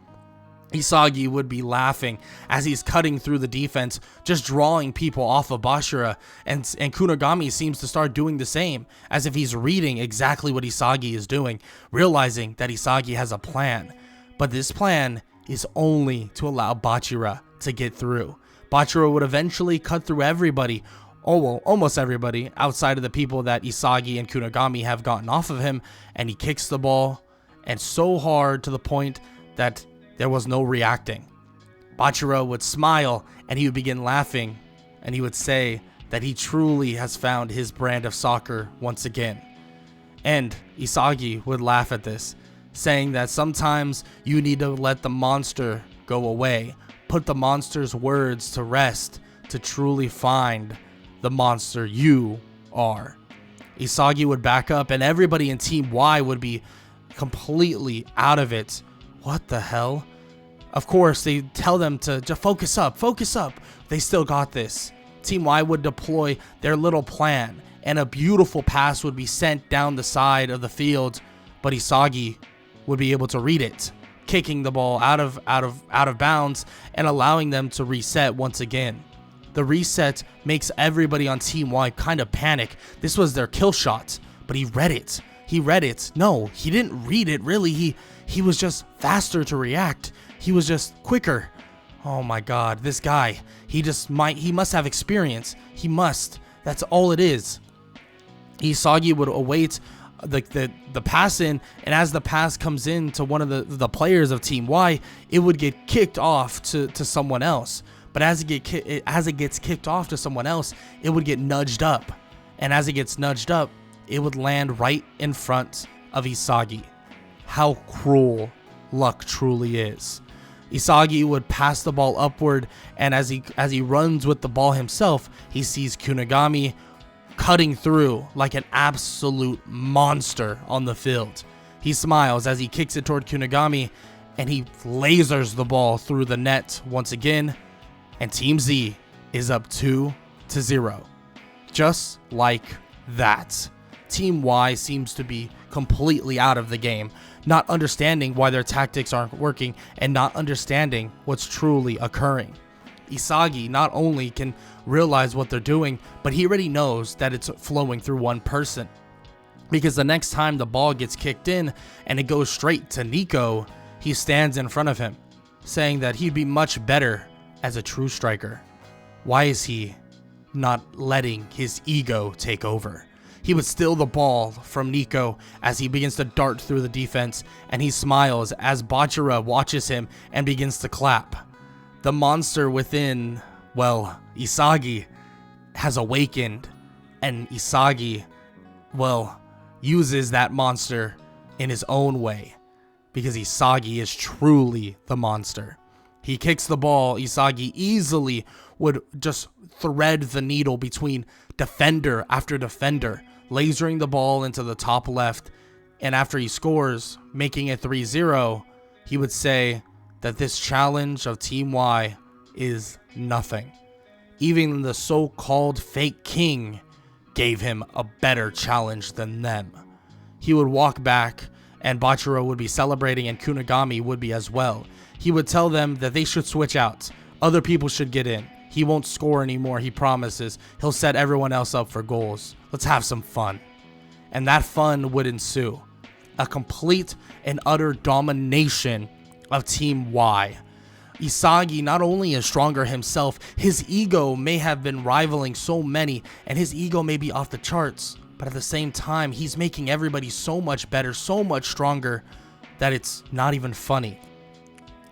Isagi would be laughing as he's cutting through the defense, just drawing people off of Bachira, and Kunigami seems to start doing the same, as if he's reading exactly what Isagi is doing, realizing that Isagi has a plan. But this plan is only to allow Bachira to get through. Bachira would eventually cut through everybody, almost everybody, outside of the people that Isagi and Kunigami have gotten off of him, and he kicks the ball, and so hard to the point that there was no reacting. Bachira would smile, and he would begin laughing, and he would say that he truly has found his brand of soccer once again. And Isagi would laugh at this, saying that sometimes you need to let the monster go away, put the monster's words to rest to truly find the monster you are. Isagi would back up, and everybody in Team Y would be completely out of it. What the hell? Of course, they tell them to focus up, focus up. They still got this. Team Y would deploy their little plan, and a beautiful pass would be sent down the side of the field, but Isagi would be able to read it, kicking the ball out of bounds and allowing them to reset once again. The reset makes everybody on Team Y kind of panic. This was their kill shot, but he read it. He read it. No, he didn't read it, really. He was just faster to react. He was just quicker. Oh my god, this guy. He must have experience. He must. That's all it is. Isagi would await the pass in, and as the pass comes in to one of the players of Team Y, it would get kicked off to someone else. But as it gets kicked off to someone else, it would get nudged up. And as it gets nudged up, it would land right in front of Isagi. How cruel luck truly is. Isagi would pass the ball upward, and as he runs with the ball himself, he sees Kunigami cutting through like an absolute monster on the field. He smiles as he kicks it toward Kunigami, and he lasers the ball through the net once again, and Team Z is up 2-0. Just like that. Team Y seems to be completely out of the game, not understanding why their tactics aren't working and not understanding what's truly occurring. Isagi not only can realize what they're doing, but he already knows that it's flowing through one person. Because the next time the ball gets kicked in and it goes straight to Nico, he stands in front of him, saying that he'd be much better as a true striker. Why is he not letting his ego take over? He would steal the ball from Nico as he begins to dart through the defense, and he smiles as Bachira watches him and begins to clap. The monster within, well, Isagi, has awakened, and Isagi, well, uses that monster in his own way, because Isagi is truly the monster. He kicks the ball. Isagi easily would just thread the needle between defender after defender, lasering the ball into the top left, and after he scores, making it 3-0, he would say that this challenge of Team Y is nothing. Even the so-called fake king gave him a better challenge than them. He would walk back, and Bachira would be celebrating, and Kunigami would be as well. He would tell them that they should switch out. Other people should get in. He won't score anymore, he promises. He'll set everyone else up for goals. Let's have some fun. And that fun would ensue. A complete and utter domination of Team Y. Isagi not only is stronger himself, his ego may have been rivaling so many, and his ego may be off the charts, but at the same time, he's making everybody so much better, so much stronger, that it's not even funny.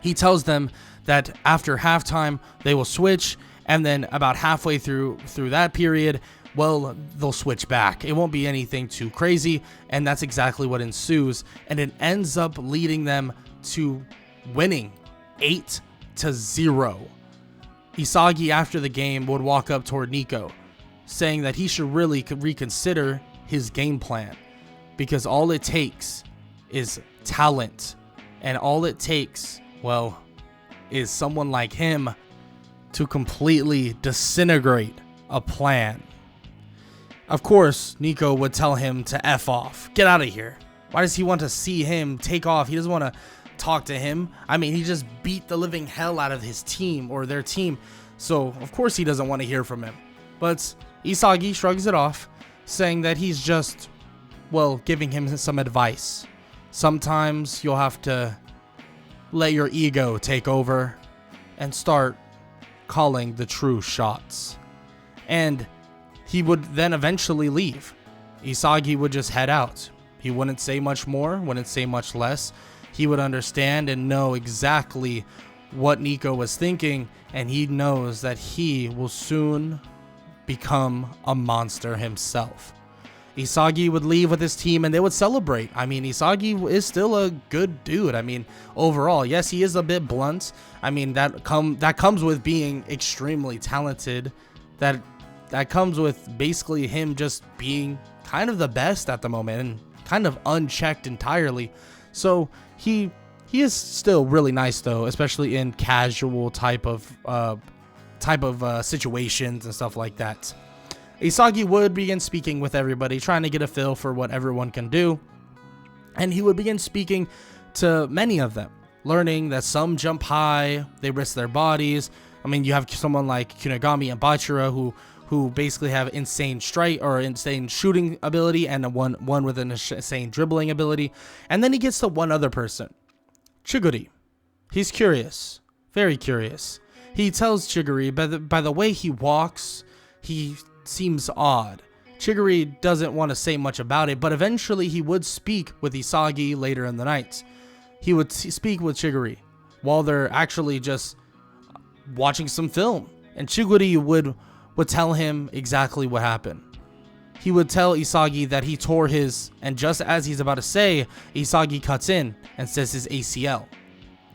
He tells them that after halftime, they will switch, And then about halfway through that period, well, they'll switch back. It won't be anything too crazy, and that's exactly what ensues. And it ends up leading them to winning 8-0. Isagi, after the game, would walk up toward Nico, saying that he should really reconsider his game plan, because all it takes is talent, and all it takes, well, is someone like him to completely disintegrate a plan. Of course, Nico would tell him to F off. Get out of here. Why does he want to see him take off? He doesn't want to talk to him. I mean, he just beat the living hell out of his team, or their team. So, of course he doesn't want to hear from him. But Isagi shrugs it off, saying that he's just, well, giving him some advice. Sometimes you'll have to let your ego take over and start calling the true shots. And he would then eventually leave. Isagi would just head out. He wouldn't say much more, wouldn't say much less. He would understand and know exactly what Nico was thinking, and he knows that he will soon become a monster himself. Isagi would leave with his team and they would celebrate. I mean, Isagi is still a good dude. I mean, overall, yes, he is a bit blunt. I mean, that comes with being extremely talented. That comes with basically him just being kind of the best at the moment and kind of unchecked entirely. So he is still really nice though, especially in casual type of situations and stuff like that. Isagi would begin speaking with everybody, trying to get a feel for what everyone can do, and he would begin speaking to many of them, learning that some jump high, they risk their bodies. I mean, you have someone like Kunigami and Bachira who basically have insane strike or insane shooting ability, and one with an insane dribbling ability. And then he gets to one other person, Chiguri. He's curious, very curious. He tells Chiguri by the way he walks, he seems odd. Chiguri doesn't want to say much about it, but eventually he would speak with Isagi later in the night. He would speak with Chiguri while they're actually just watching some film, and Chiguri would tell him exactly what happened. He would tell Isagi that he tore his, and just as he's about to say, Isagi cuts in and says his ACL.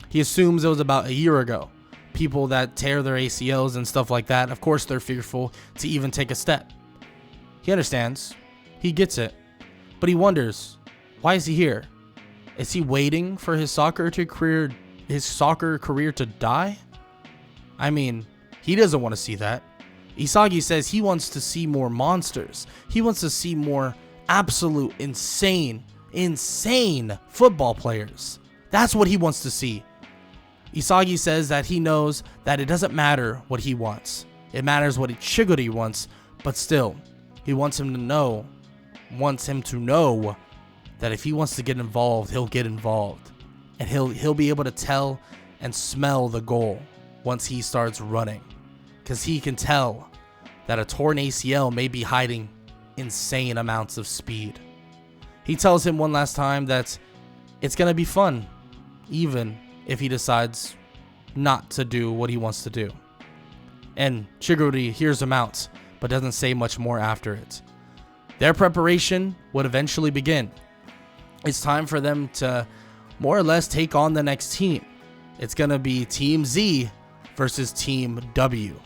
He assumes it was about a year ago. People that tear their ACLs and stuff like that, of course they're fearful to even take a step. He understands. He gets it. But he wonders, why is he here? Is he waiting for his soccer career to die? I mean, he doesn't want to see that. Isagi says he wants to see more monsters. He wants to see more absolute insane football players. That's what he wants to see. Isagi says that he knows that it doesn't matter what he wants. It matters what Chiguri wants, but still, he wants him to know that if he wants to get involved, he'll get involved. And he'll be able to tell and smell the goal once he starts running. Because he can tell that a torn ACL may be hiding insane amounts of speed. He tells him one last time that it's going to be fun, even if he decides not to do what he wants to do. And Chiguri hears him out, but doesn't say much more after it. Their preparation would eventually begin. It's time for them to more or less take on the next team. It's going to be Team Z versus Team W.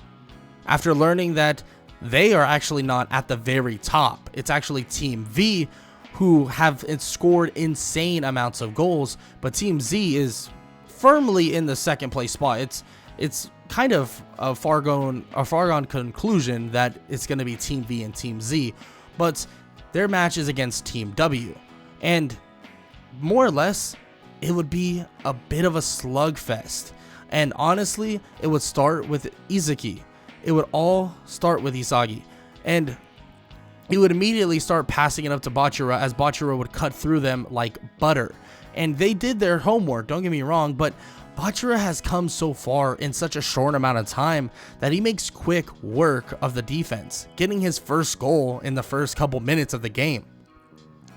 After learning that they are actually not at the very top, it's actually Team V who have scored insane amounts of goals, but Team Z is firmly in the second place spot. It's kind of a foregone conclusion that it's going to be Team V and Team Z, but their match is against Team W, and more or less it would be a bit of a slugfest. And honestly, it would start with Isagi. It would all start with Isagi, and he would immediately start passing it up to Bachira, as Bachira would cut through them like butter. And they did their homework, don't get me wrong, but Bachira has come so far in such a short amount of time that he makes quick work of the defense, getting his first goal in the first couple minutes of the game.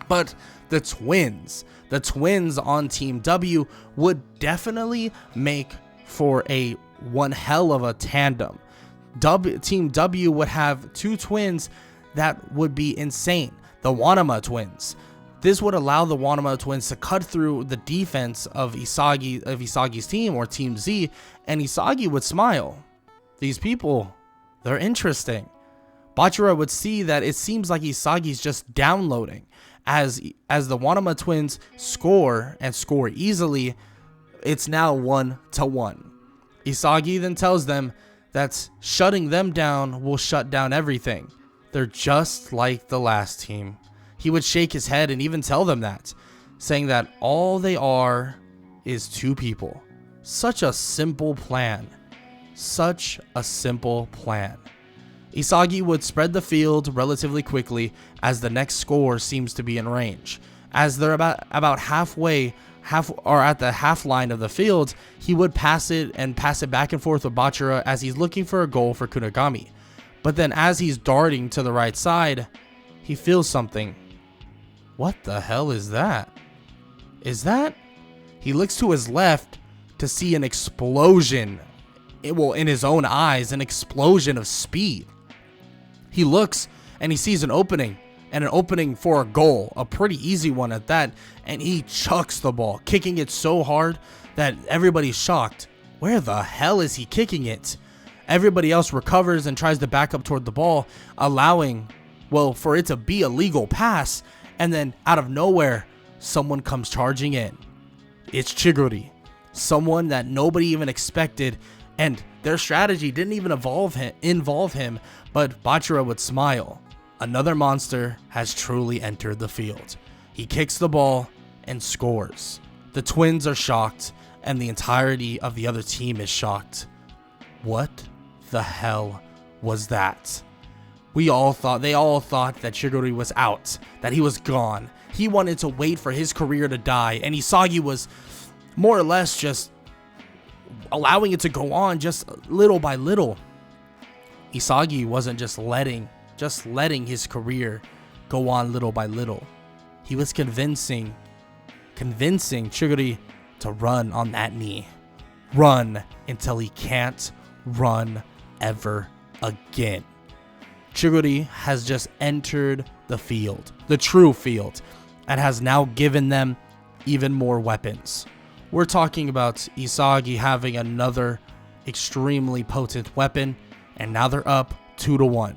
But the twins on Team W would definitely make for one hell of a tandem. Team W would have two twins that would be insane. The Wanama twins. This would allow the Wanama twins to cut through the defense of Isagi's team, or Team Z, and Isagi would smile. These people, they're interesting. Bachira would see that it seems like Isagi's just downloading. As the Wanama twins score, and score easily, it's now 1-1. Isagi then tells them that shutting them down will shut down everything. They're just like the last team. He would shake his head and even tell them that, saying that all they are is two people. Such a simple plan. Such a simple plan. Isagi would spread the field relatively quickly as the next score seems to be in range. As they're about halfway, at the half line of the field, he would pass it back and forth with Bachira as he's looking for a goal for Kunigami. But then as he's darting to the right side, he feels something. What the hell is that? He looks to his left to see an explosion. In his own eyes, an explosion of speed. He looks and he sees an opening for a goal, a pretty easy one at that, and he chucks the ball, kicking it so hard that everybody's shocked. Where the hell is he kicking it? Everybody else recovers and tries to back up toward the ball, allowing, for it to be a legal pass, and then out of nowhere, someone comes charging in. It's Chiguri, someone that nobody even expected, and their strategy didn't even involve him, but Bachira would smile. Another monster has truly entered the field. He kicks the ball and scores. The twins are shocked, and the entirety of the other team is shocked. What the hell was that? They all thought that Chiguri was out, that he was gone. He wanted to wait for his career to die, and Isagi was more or less just allowing it to go on just little by little. Isagi wasn't just letting his career go on little by little. He was convincing Chiguri to run on that knee. Run until he can't run ever again. Chiguri has just entered the field, the true field, and has now given them even more weapons. We're talking about Isagi having another extremely potent weapon, and now they're up 2-1.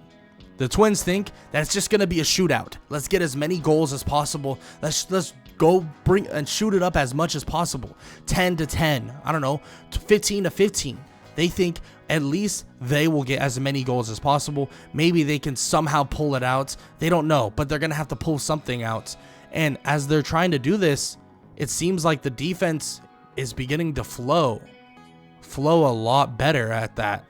The twins think that it's just going to be a shootout. Let's get as many goals as possible. Let's go bring and shoot it up as much as possible. 10-10, I don't know, 15-15. They think at least they will get as many goals as possible. Maybe they can somehow pull it out. They don't know, but they're going to have to pull something out. And as they're trying to do this, it seems like the defense is beginning to flow a lot better at that.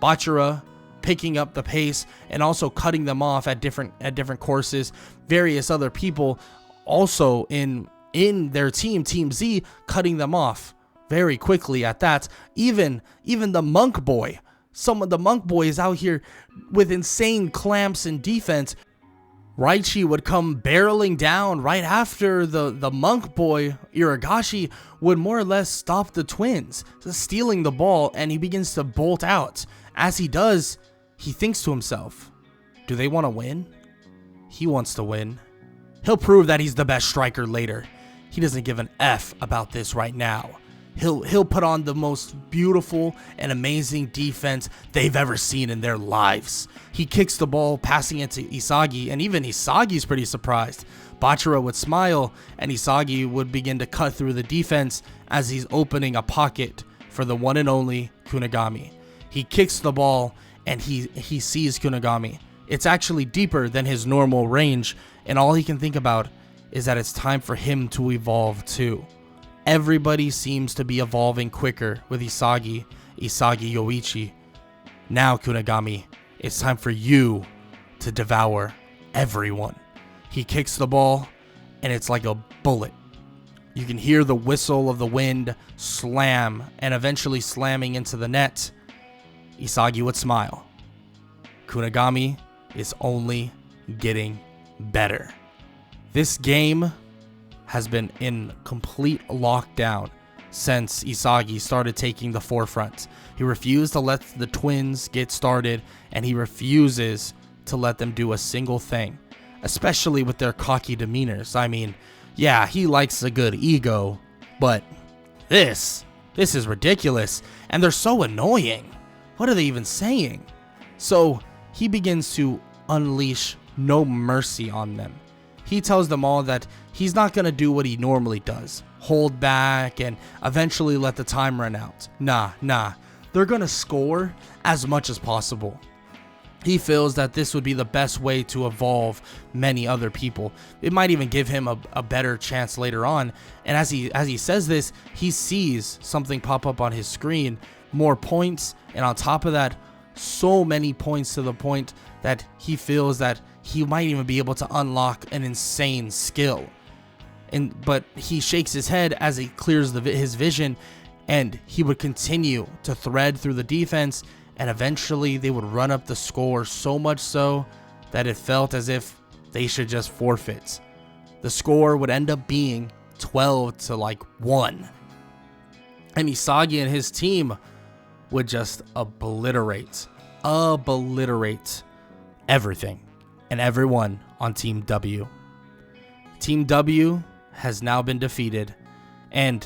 Bachira picking up the pace and also cutting them off at different courses. Various other people also in their team Z, cutting them off very quickly at that. Even the Monk Boy. The Monk Boy is out here with insane clamps and defense. Raichi would come barreling down right after the Monk Boy. Iragashi would more or less stop the twins, stealing the ball, and he begins to bolt out. As he does, he thinks to himself, do they want to win? He wants to win. He'll prove that he's the best striker later. He doesn't give an F about this right now. He'll put on the most beautiful and amazing defense they've ever seen in their lives. He kicks the ball, passing it to Isagi, and even Isagi's pretty surprised. Bachira would smile, and Isagi would begin to cut through the defense as he's opening a pocket for the one and only Kunigami. He kicks the ball, and he sees Kunigami. It's actually deeper than his normal range, and all he can think about is that it's time for him to evolve too. Everybody seems to be evolving quicker with Isagi Yoichi. Now, Kunigami, it's time for you to devour everyone. He kicks the ball, and it's like a bullet. You can hear the whistle of the wind slam, and eventually slamming into the net. Isagi would smile. Kunigami is only getting better. This game has been in complete lockdown since Isagi started taking the forefront. He refused to let the twins get started, and he refuses to let them do a single thing, especially with their cocky demeanors. I mean, yeah, he likes a good ego, but this is ridiculous, and they're so annoying. What are they even saying? So he begins to unleash no mercy on them. He tells them all that he's not going to do what he normally does, hold back and eventually let the time run out. Nah, they're going to score as much as possible. He feels that this would be the best way to evolve many other people. It might even give him a better chance later on. And as he says this, he sees something pop up on his screen, more points, and on top of that, so many points to the point that he feels that he might even be able to unlock an insane skill. But he shakes his head as he clears his vision, and he would continue to thread through the defense, and eventually they would run up the score so much so that it felt as if they should just forfeit. The score would end up being 12-1. And Isagi and his team would just obliterate everything and everyone on Team W. Team W has now been defeated, and,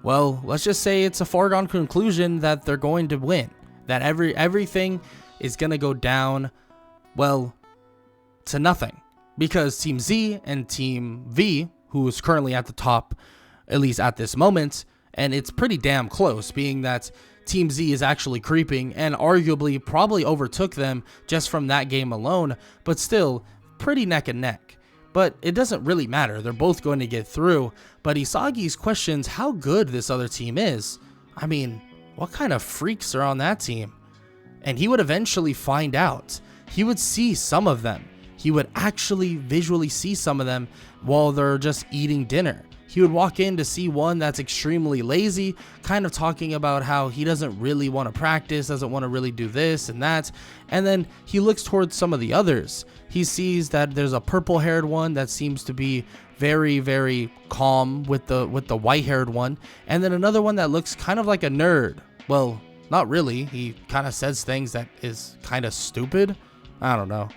well, let's just say it's a foregone conclusion that they're going to win. That everything is going to go down, well, to nothing. Because Team Z and Team V, who is currently at the top, at least at this moment, and it's pretty damn close, being that Team Z is actually creeping and arguably probably overtook them just from that game alone, but still pretty neck and neck. But it doesn't really matter. They're both going to get through. But Isagi's questions how good this other team is. I mean, what kind of freaks are on that team? And he would eventually find out. He would see some of them. He would actually visually see some of them while they're just eating dinner. He would walk in to see one that's extremely lazy, kind of talking about how he doesn't really want to practice, doesn't want to really do this and that. And then he looks towards some of the others. He sees that there's a purple-haired one that seems to be very, very calm with the white-haired one. And then another one that looks kind of like a nerd. Well, not really. He kind of says things that is kind of stupid. I don't know.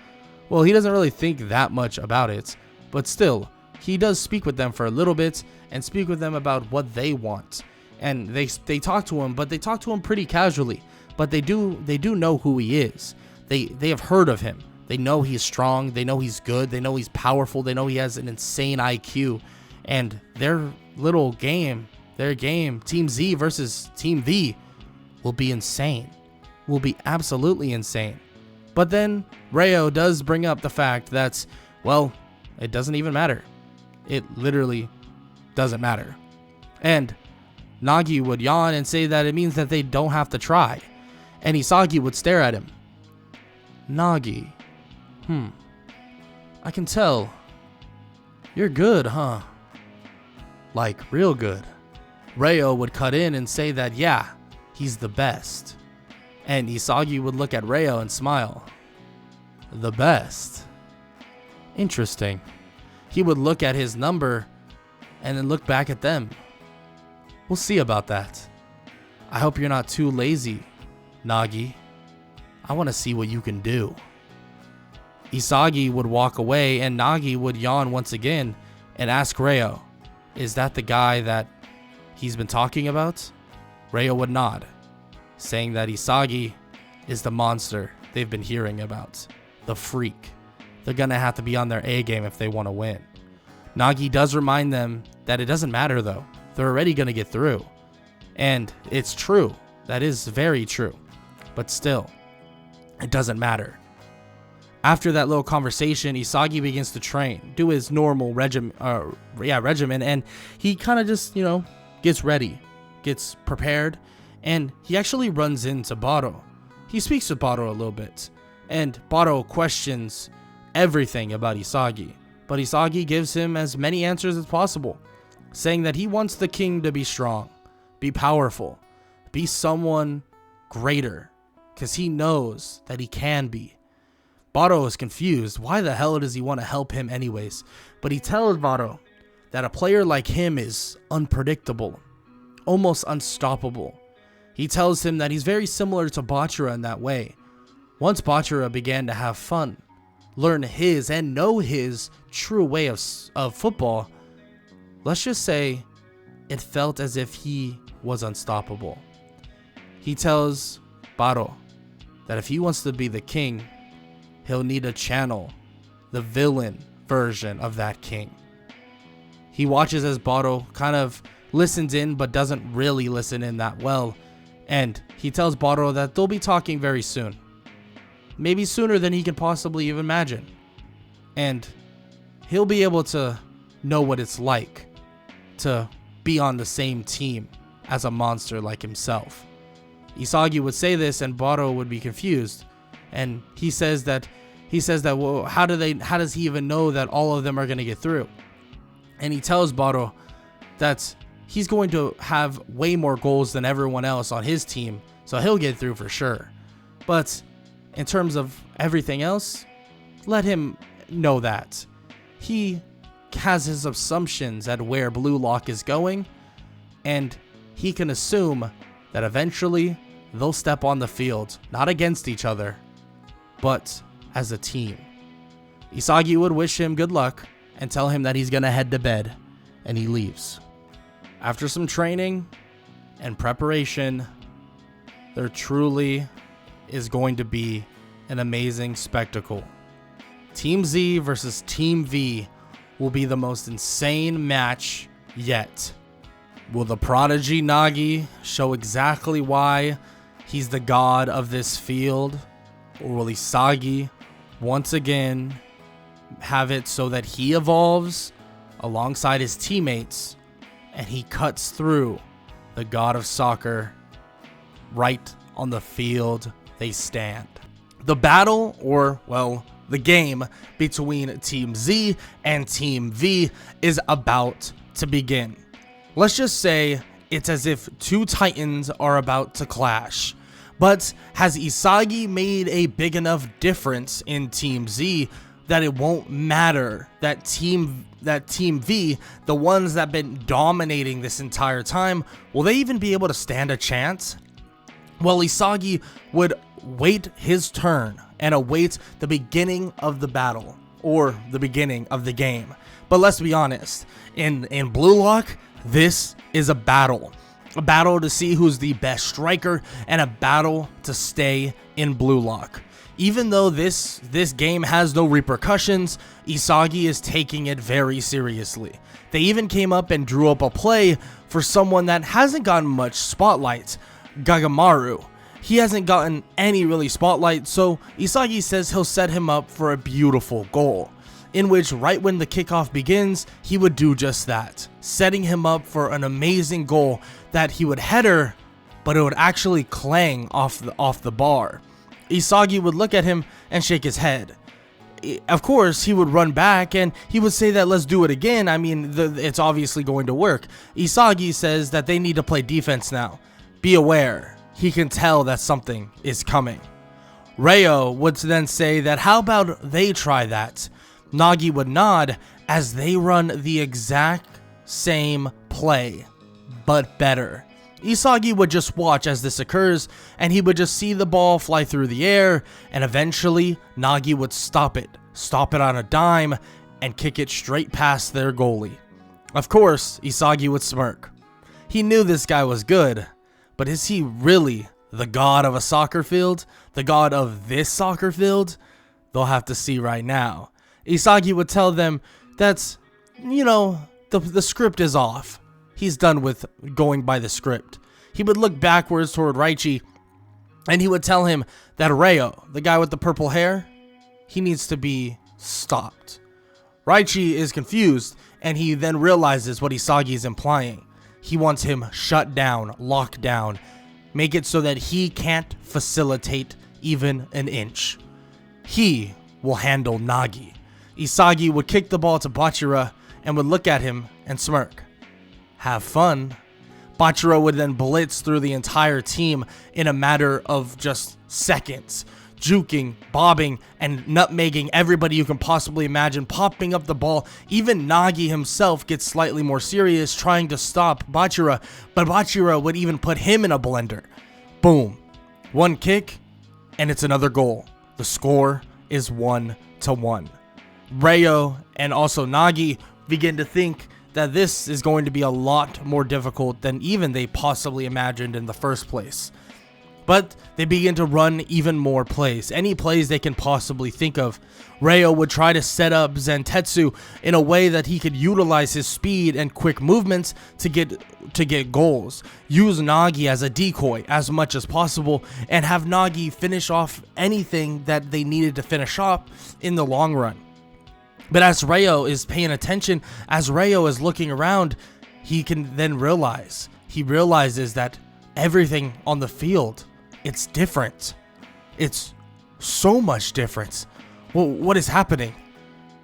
Well, he doesn't really think that much about it, but still, he does speak with them for a little bit and speak with them about what they want. And they talk to him, but they talk to him pretty casually. But they do know who he is. They have heard of him. They know he's strong. They know he's good. They know he's powerful. They know he has an insane IQ. And their little game, Team Z versus Team V, will be insane. Will be absolutely insane. But then Reo does bring up the fact that, well, it doesn't even matter. It literally doesn't matter. And Nagi would yawn and say that it means that they don't have to try. And Isagi would stare at him. Nagi. I can tell. You're good, huh? Like, real good. Reo would cut in and say that, yeah, he's the best. And Isagi would look at Reo and smile. The best? Interesting. He would look at his number and then look back at them. We'll see about that. I hope you're not too lazy, Nagi. I want to see what you can do. Isagi would walk away and Nagi would yawn once again and ask Reo, is that the guy that he's been talking about? Reo would nod, saying that Isagi is the monster they've been hearing about. The freak. They're going to have to be on their A game if they want to win. Nagi does remind them that it doesn't matter though. They're already going to get through. And it's true. That is very true. But still, it doesn't matter. After that little conversation, Isagi begins to train, do his normal regimen, and he kind of just, gets ready, gets prepared, and he actually runs into Baro. He speaks with Baro a little bit, and Baro questions everything about Isagi, but Isagi gives him as many answers as possible, saying that he wants the king to be strong, be powerful, be someone greater, because he knows that he can be. Baro is confused. Why the hell does he want to help him anyways? But he tells Baro that a player like him is unpredictable, almost unstoppable. He tells him that he's very similar to Bachira in that way. Once Bachira began to have fun, learn his and know his true way of football, let's just say it felt as if he was unstoppable. He tells Baro that if he wants to be the king, he'll need to channel the villain version of that king. He watches as Baro kind of listens in but doesn't really listen in that well, and he tells Baro that they'll be talking very soon. Maybe sooner than he can possibly even imagine. And he'll be able to know what it's like to be on the same team as a monster like himself. Isagi would say this and Baro would be confused. And he says that well, how does he even know that all of them are going to get through? And he tells Baro that he's going to have way more goals than everyone else on his team, so he'll get through for sure. But in terms of everything else, let him know that he has his assumptions at where Blue Lock is going, and he can assume that eventually they'll step on the field, not against each other, but as a team. Isagi would wish him good luck and tell him that he's gonna head to bed, and he leaves. After some training and preparation, there truly is going to be an amazing spectacle. Team Z versus Team V will be the most insane match yet. Will the prodigy Nagi show exactly why he's the god of this field? Or will Isagi once again have it so that he evolves alongside his teammates and he cuts through the god of soccer right on the field they stand? The battle, or well, the game between Team Z and Team V is about to begin. Let's just say it's as if two titans are about to clash. But has Isagi made a big enough difference in Team Z that it won't matter that Team V, the ones that have been dominating this entire time, will they even be able to stand a chance? Well, Isagi would wait his turn and await the beginning of the battle, or the beginning of the game. But let's be honest, in Blue Lock, this is a battle. A battle to see who's the best striker, and a battle to stay in Blue Lock. Even though this game has no repercussions, Isagi is taking it very seriously. They even came up and drew up a play for someone that hasn't gotten much spotlight, Gagamaru. He hasn't gotten any really spotlight, so Isagi says he'll set him up for a beautiful goal, in which right when the kickoff begins, he would do just that, setting him up for an amazing goal that he would header, but it would actually clang off the bar. Isagi would look at him and shake his head. Of course, he would run back and he would say that let's do it again. I mean, it's obviously going to work. Isagi says that they need to play defense now. Be aware. He can tell that something is coming. Reo would then say that how about they try that? Nagi would nod as they run the exact same play, but better. Isagi would just watch as this occurs, and he would just see the ball fly through the air, and eventually Nagi would stop it on a dime, and kick it straight past their goalie. Of course, Isagi would smirk. He knew this guy was good, but is he really the god of a soccer field? The god of this soccer field? They'll have to see right now. Isagi would tell them that, the script is off. He's done with going by the script. He would look backwards toward Raichi, and he would tell him that Reo, the guy with the purple hair, he needs to be stopped. Raichi is confused, and he then realizes what Isagi is implying. He wants him shut down, locked down, make it so that he can't facilitate even an inch. He will handle Nagi. Isagi would kick the ball to Bachira and would look at him and smirk. Have fun. Bachira would then blitz through the entire team in a matter of just seconds juking, bobbing, and nutmegging everybody you can possibly imagine, popping up the ball. Even Nagi himself gets slightly more serious, trying to stop Bachira, but Bachira would even put him in a blender. Boom. One kick, and it's another goal. The score is 1-1. Rayo and also Nagi begin to think that this is going to be a lot more difficult than even they possibly imagined in the first place. But they begin to run even more plays, any plays they can possibly think of. Rayo would try to set up Zantetsu in a way that he could utilize his speed and quick movements to get goals. Use Nagi as a decoy as much as possible and have Nagi finish off anything that they needed to finish off in the long run. But as Rayo is paying attention, as Rayo is looking around, he can then realizes that everything on the field, it's different. It's so much different. Well, what is happening?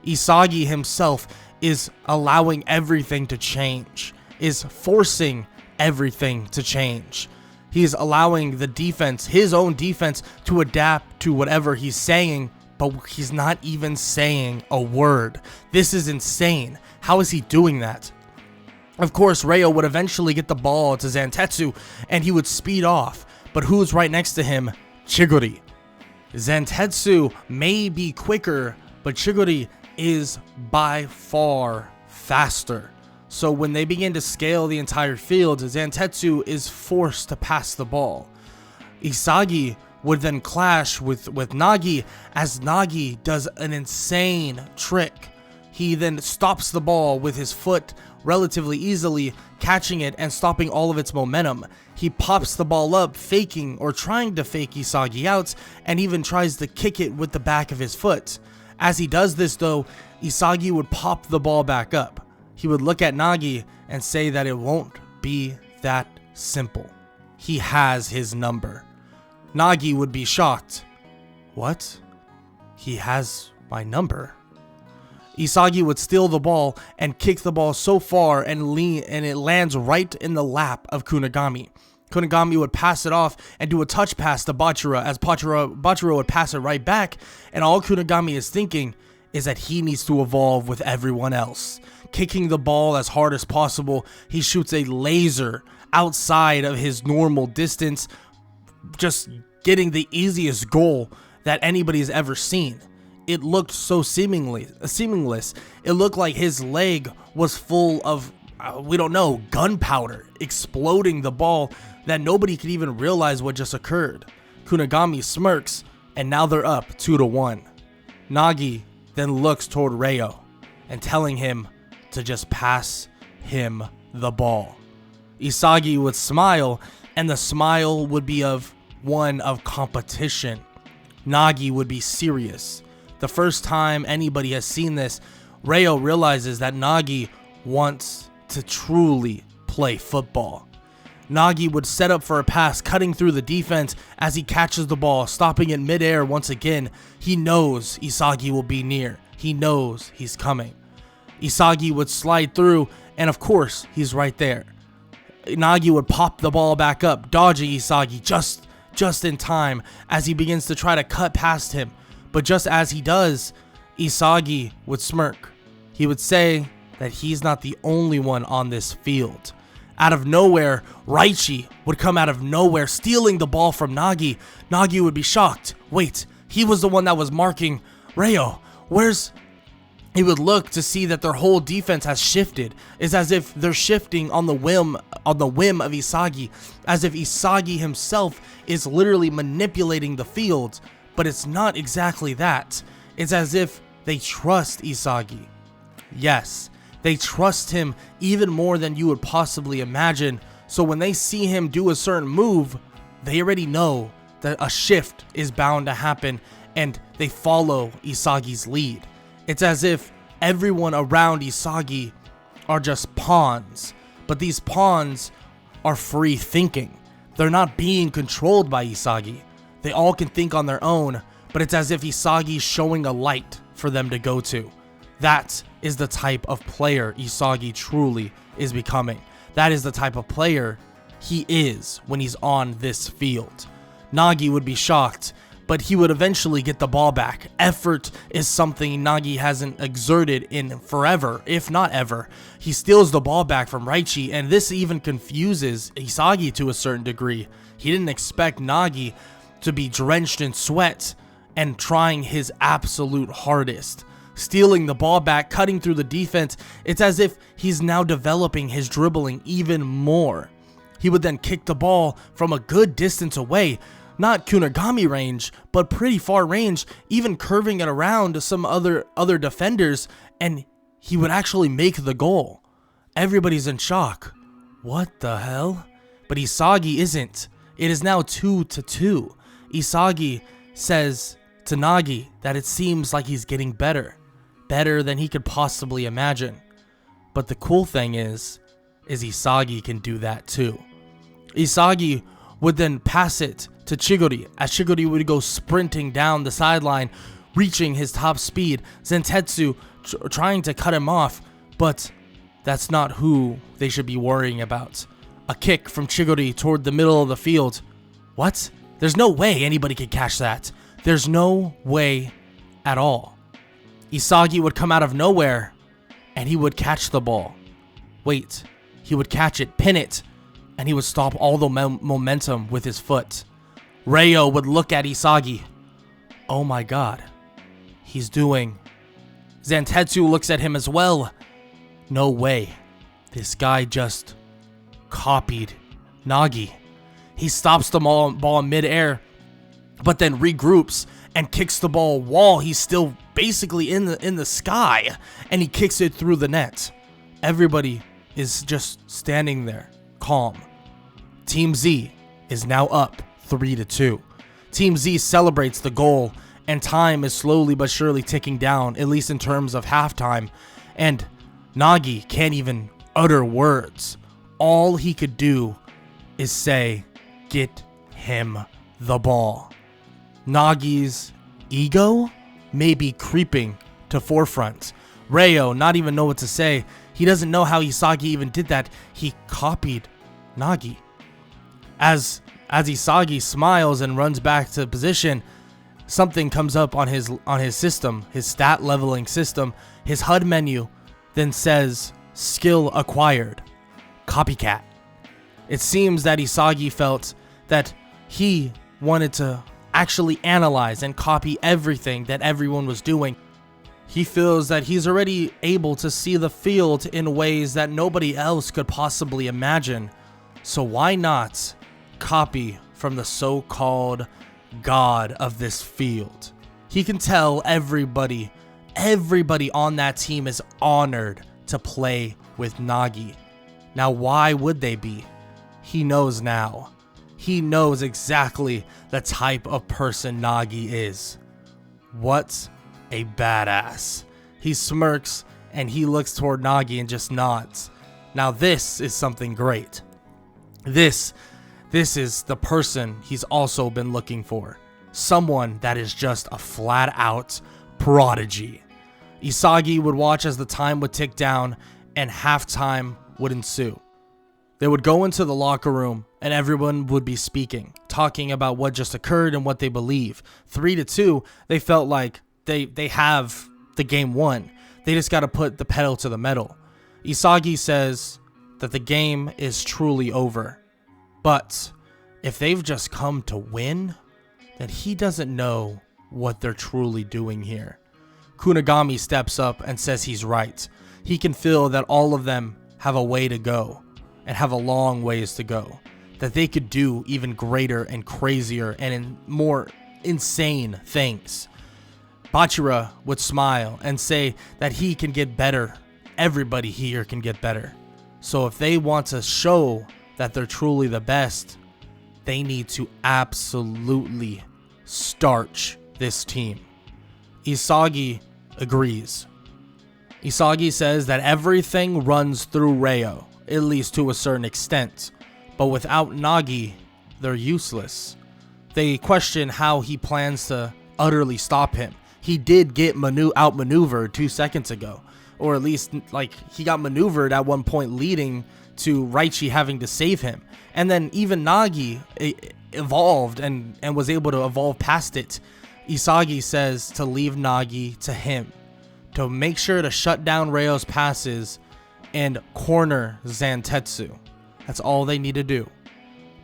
Isagi himself is allowing everything to change, is forcing everything to change. He's allowing the defense, his own defense, to adapt to whatever he's saying, but he's not even saying a word. This is insane. How is he doing that? Of course, Rayo would eventually get the ball to Zantetsu, and he would speed off. But who's right next to him? Chiguri. Zantetsu may be quicker, but Chiguri is by far faster. So when they begin to scale the entire field, Zantetsu is forced to pass the ball. Isagi would then clash with Nagi, as Nagi does an insane trick. He then stops the ball with his foot relatively easily, catching it and stopping all of its momentum. He pops the ball up, faking or trying to fake Isagi out, and even tries to kick it with the back of his foot. As he does this though, Isagi would pop the ball back up. He would look at Nagi and say that it won't be that simple. He has his number. Nagi would be shocked. What? He has my number? Isagi would steal the ball and kick the ball so far and it lands right in the lap of Kunigami. Kunigami would pass it off and do a touch pass to Bachira, as Bachira would pass it right back, and all Kunigami is thinking is that he needs to evolve with everyone else. Kicking the ball as hard as possible, he shoots a laser outside of his normal distance, just getting the easiest goal that anybody's ever seen. It looked so seamless. It looked like his leg was full of, we don't know, gunpowder, exploding the ball that nobody could even realize what just occurred. Kunigami smirks, and now they're up 2-1. Nagi then looks toward Rayo and telling him to just pass him the ball. Isagi would smile, and the smile would be one of competition. Nagi would be serious. The first time anybody has seen this, Rayo realizes that Nagi wants to truly play football. Nagi would set up for a pass, cutting through the defense as he catches the ball, stopping in midair once again. He knows Isagi will be near. He knows he's coming. Isagi would slide through, and of course, he's right there. Nagi would pop the ball back up, dodging Isagi just in time as he begins to try to cut past him. But just as he does, Isagi would smirk. He would say that he's not the only one on this field. Out of nowhere, Raichi would come out of nowhere, stealing the ball from Nagi. Nagi would be shocked. Wait, he was the one that was marking Rayo. He would look to see that their whole defense has shifted. It's as if they're shifting on the whim of Isagi, as if Isagi himself is literally manipulating the field. But it's not exactly that. It's as if they trust Isagi. Yes, they trust him even more than you would possibly imagine. So when they see him do a certain move, they already know that a shift is bound to happen, and they follow Isagi's lead. It's as if everyone around Isagi are just pawns, but these pawns are free thinking. They're not being controlled by Isagi. They all can think on their own, but it's as if Isagi's showing a light for them to go to. That is the type of player Isagi truly is becoming. That is the type of player he is when he's on this field. Nagi would be shocked, but he would eventually get the ball back. Effort is something Nagi hasn't exerted in forever, if not ever. He steals the ball back from Raichi, and this even confuses Isagi to a certain degree. He didn't expect Nagi to be drenched in sweat and trying his absolute hardest. Stealing the ball back, cutting through the defense, it's as if he's now developing his dribbling even more. He would then kick the ball from a good distance away, not Kunigami range, but pretty far range, even curving it around to some other defenders, and he would actually make the goal. Everybody's in shock. What the hell? But Isagi isn't. It is now 2-2. Isagi says to Nagi that it seems like he's getting better than he could possibly imagine. But the cool thing is Isagi can do that too. Isagi would then pass it to Chigori, as Chigori would go sprinting down the sideline, reaching his top speed. Zentetsu trying to cut him off, but that's not who they should be worrying about. A kick from Chigori toward the middle of the field. What? There's no way anybody could catch that. There's no way at all. Isagi would come out of nowhere, and he would catch the ball. Wait, he would catch it, pin it, and he would stop all the momentum with his foot. Ryo would look at Isagi. Oh my god, he's doing. Zentetsu looks at him as well. No way, this guy just copied Nagi. He stops the ball in midair, but then regroups and kicks the ball while he's still basically in the sky, and he kicks it through the net. Everybody is just standing there, calm. Team Z is now up 3-2. Team Z celebrates the goal, and time is slowly but surely ticking down, at least in terms of halftime, and Nagi can't even utter words. All he could do is say, "Get him the ball." Nagi's ego may be creeping to forefront. Ryo not even know what to say. He doesn't know how Isagi even did that. He copied Nagi. As Isagi smiles and runs back to position, something comes up on his system, his stat leveling system. His HUD menu then says, "Skill acquired. Copycat." It seems that Isagi felt that he wanted to actually analyze and copy everything that everyone was doing. He feels that he's already able to see the field in ways that nobody else could possibly imagine. So why not copy from the so-called god of this field? He can tell everybody on that team is honored to play with Nagi. Now, why would they be? He knows now. He knows exactly the type of person Nagi is. What a badass. He smirks and he looks toward Nagi and just nods. Now this is something great. This is the person he's also been looking for. Someone that is just a flat out prodigy. Isagi would watch as the time would tick down and halftime would ensue. They would go into the locker room and everyone would be speaking, talking about what just occurred and what they believe. 3-2, they felt like they have the game won. They just got to put the pedal to the metal. Isagi says that the game is truly over. But if they've just come to win, then he doesn't know what they're truly doing here. Kunigami steps up and says he's right. He can feel that all of them have a way to go and have a long ways to go, that they could do even greater and crazier and more insane things. Bachira would smile and say that he can get better. Everybody here can get better. So if they want to show that they're truly the best, they need to absolutely starch this team. Isagi agrees. Isagi says that everything runs through Ryo, at least to a certain extent, but without Nagi, they're useless. They question how he plans to utterly stop him. He did get outmaneuvered 2 seconds ago, or at least like he got maneuvered at one point, leading to Raichi having to save him. And then even Nagi, evolved and was able to evolve past it, Isagi says to leave Nagi to him, to make sure to shut down Ryo's passes and corner Zantetsu. That's all they need to do.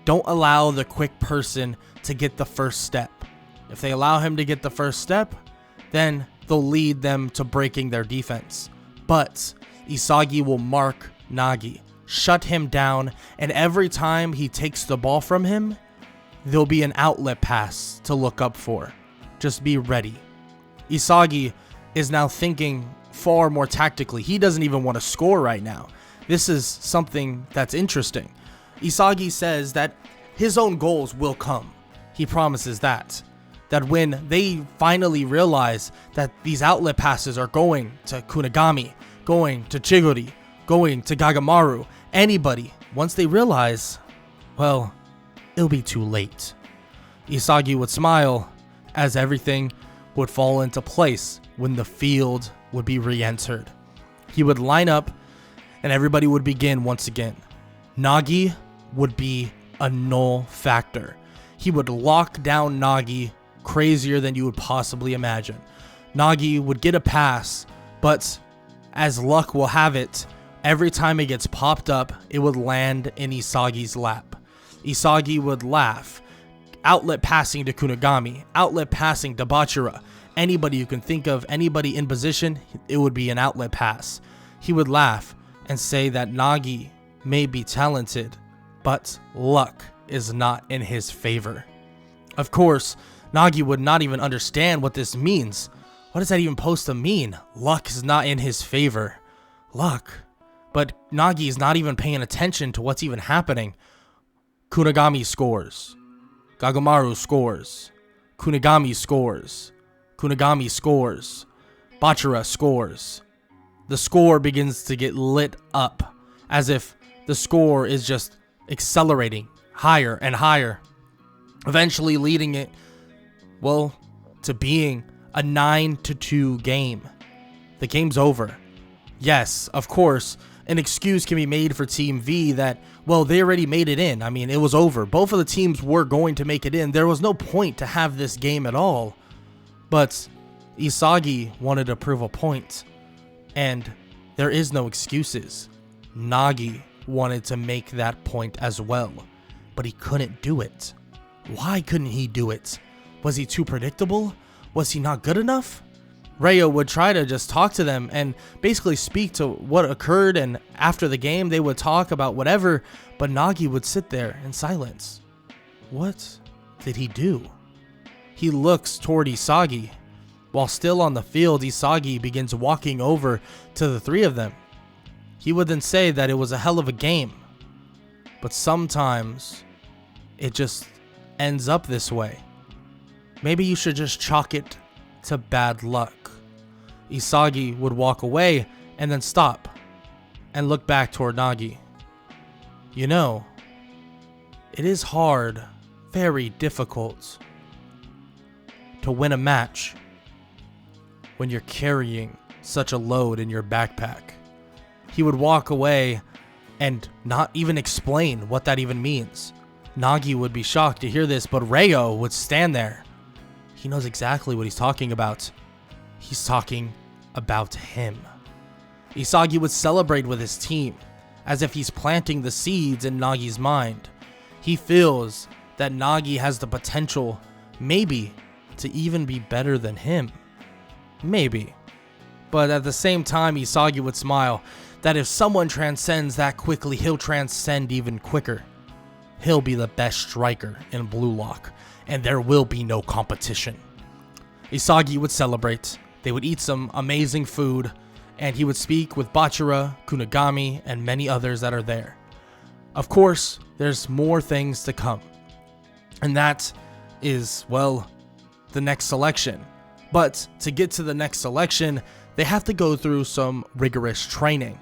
Don't allow the quick person to get the first step. If they allow him to get the first step, then they'll lead them to breaking their defense. But Isagi will mark Nagi, shut him down, and every time he takes the ball from him, there'll be an outlet pass to look up for. Just be ready. Isagi is now thinking far more tactically. He doesn't even want to score right now. This is something that's interesting. Isagi says that his own goals will come. He promises that when they finally realize that these outlet passes are going to Kunigami, going to Chigori, going to Gagamaru, anybody, once they realize, well, it'll be too late. Isagi would smile as everything would fall into place when the field would be re-entered. He would line up and everybody would begin once again. Nagi would be a null factor. He would lock down Nagi crazier than you would possibly imagine. Nagi would get a pass, but as luck will have it, every time it gets popped up, it would land in Isagi's lap. Isagi would laugh. Outlet passing to Kunigami, outlet passing to Bachira. Anybody you can think of, anybody in position, it would be an outlet pass. He would laugh and say that Nagi may be talented, but luck is not in his favor. Of course, Nagi would not even understand what this means. What is that even supposed to mean? Luck is not in his favor. Luck. But Nagi is not even paying attention to what's even happening. Kunigami scores. Gagamaru scores. Kunigami scores. Kunigami scores. Bachira scores. The score begins to get lit up, as if the score is just accelerating higher and higher, eventually leading it, well, to being a 9-2 game. The game's over. Yes, of course, an excuse can be made for Team V that, well, they already made it in. I mean, it was over. Both of the teams were going to make it in. There was no point to have this game at all. But Isagi wanted to prove a point, and there is no excuses. Nagi wanted to make that point as well, but he couldn't do it. Why couldn't he do it? Was he too predictable? Was he not good enough? Ryo would try to just talk to them and basically speak to what occurred, and after the game they would talk about whatever, but Nagi would sit there in silence. What did he do? He looks toward Isagi. While still on the field, Isagi begins walking over to the three of them. He would then say that it was a hell of a game, but sometimes it just ends up this way. Maybe you should just chalk it to bad luck. Isagi would walk away and then stop and look back toward Nagi. You know, it is hard, very difficult, to win a match when you're carrying such a load in your backpack. He would walk away and not even explain what that even means. Nagi would be shocked to hear this, but Ryo would stand there. He knows exactly what he's talking about. He's talking about him. Isagi would celebrate with his team, as if he's planting the seeds in Nagi's mind. He feels that Nagi has the potential, maybe, to even be better than him. Maybe. But at the same time, Isagi would smile that if someone transcends that quickly, he'll transcend even quicker. He'll be the best striker in Blue Lock, and there will be no competition. Isagi would celebrate. They would eat some amazing food, and he would speak with Bachira, Kunigami, and many others that are there. Of course, there's more things to come, and that is, well, the next selection. But to get to the next selection, they have to go through some rigorous training.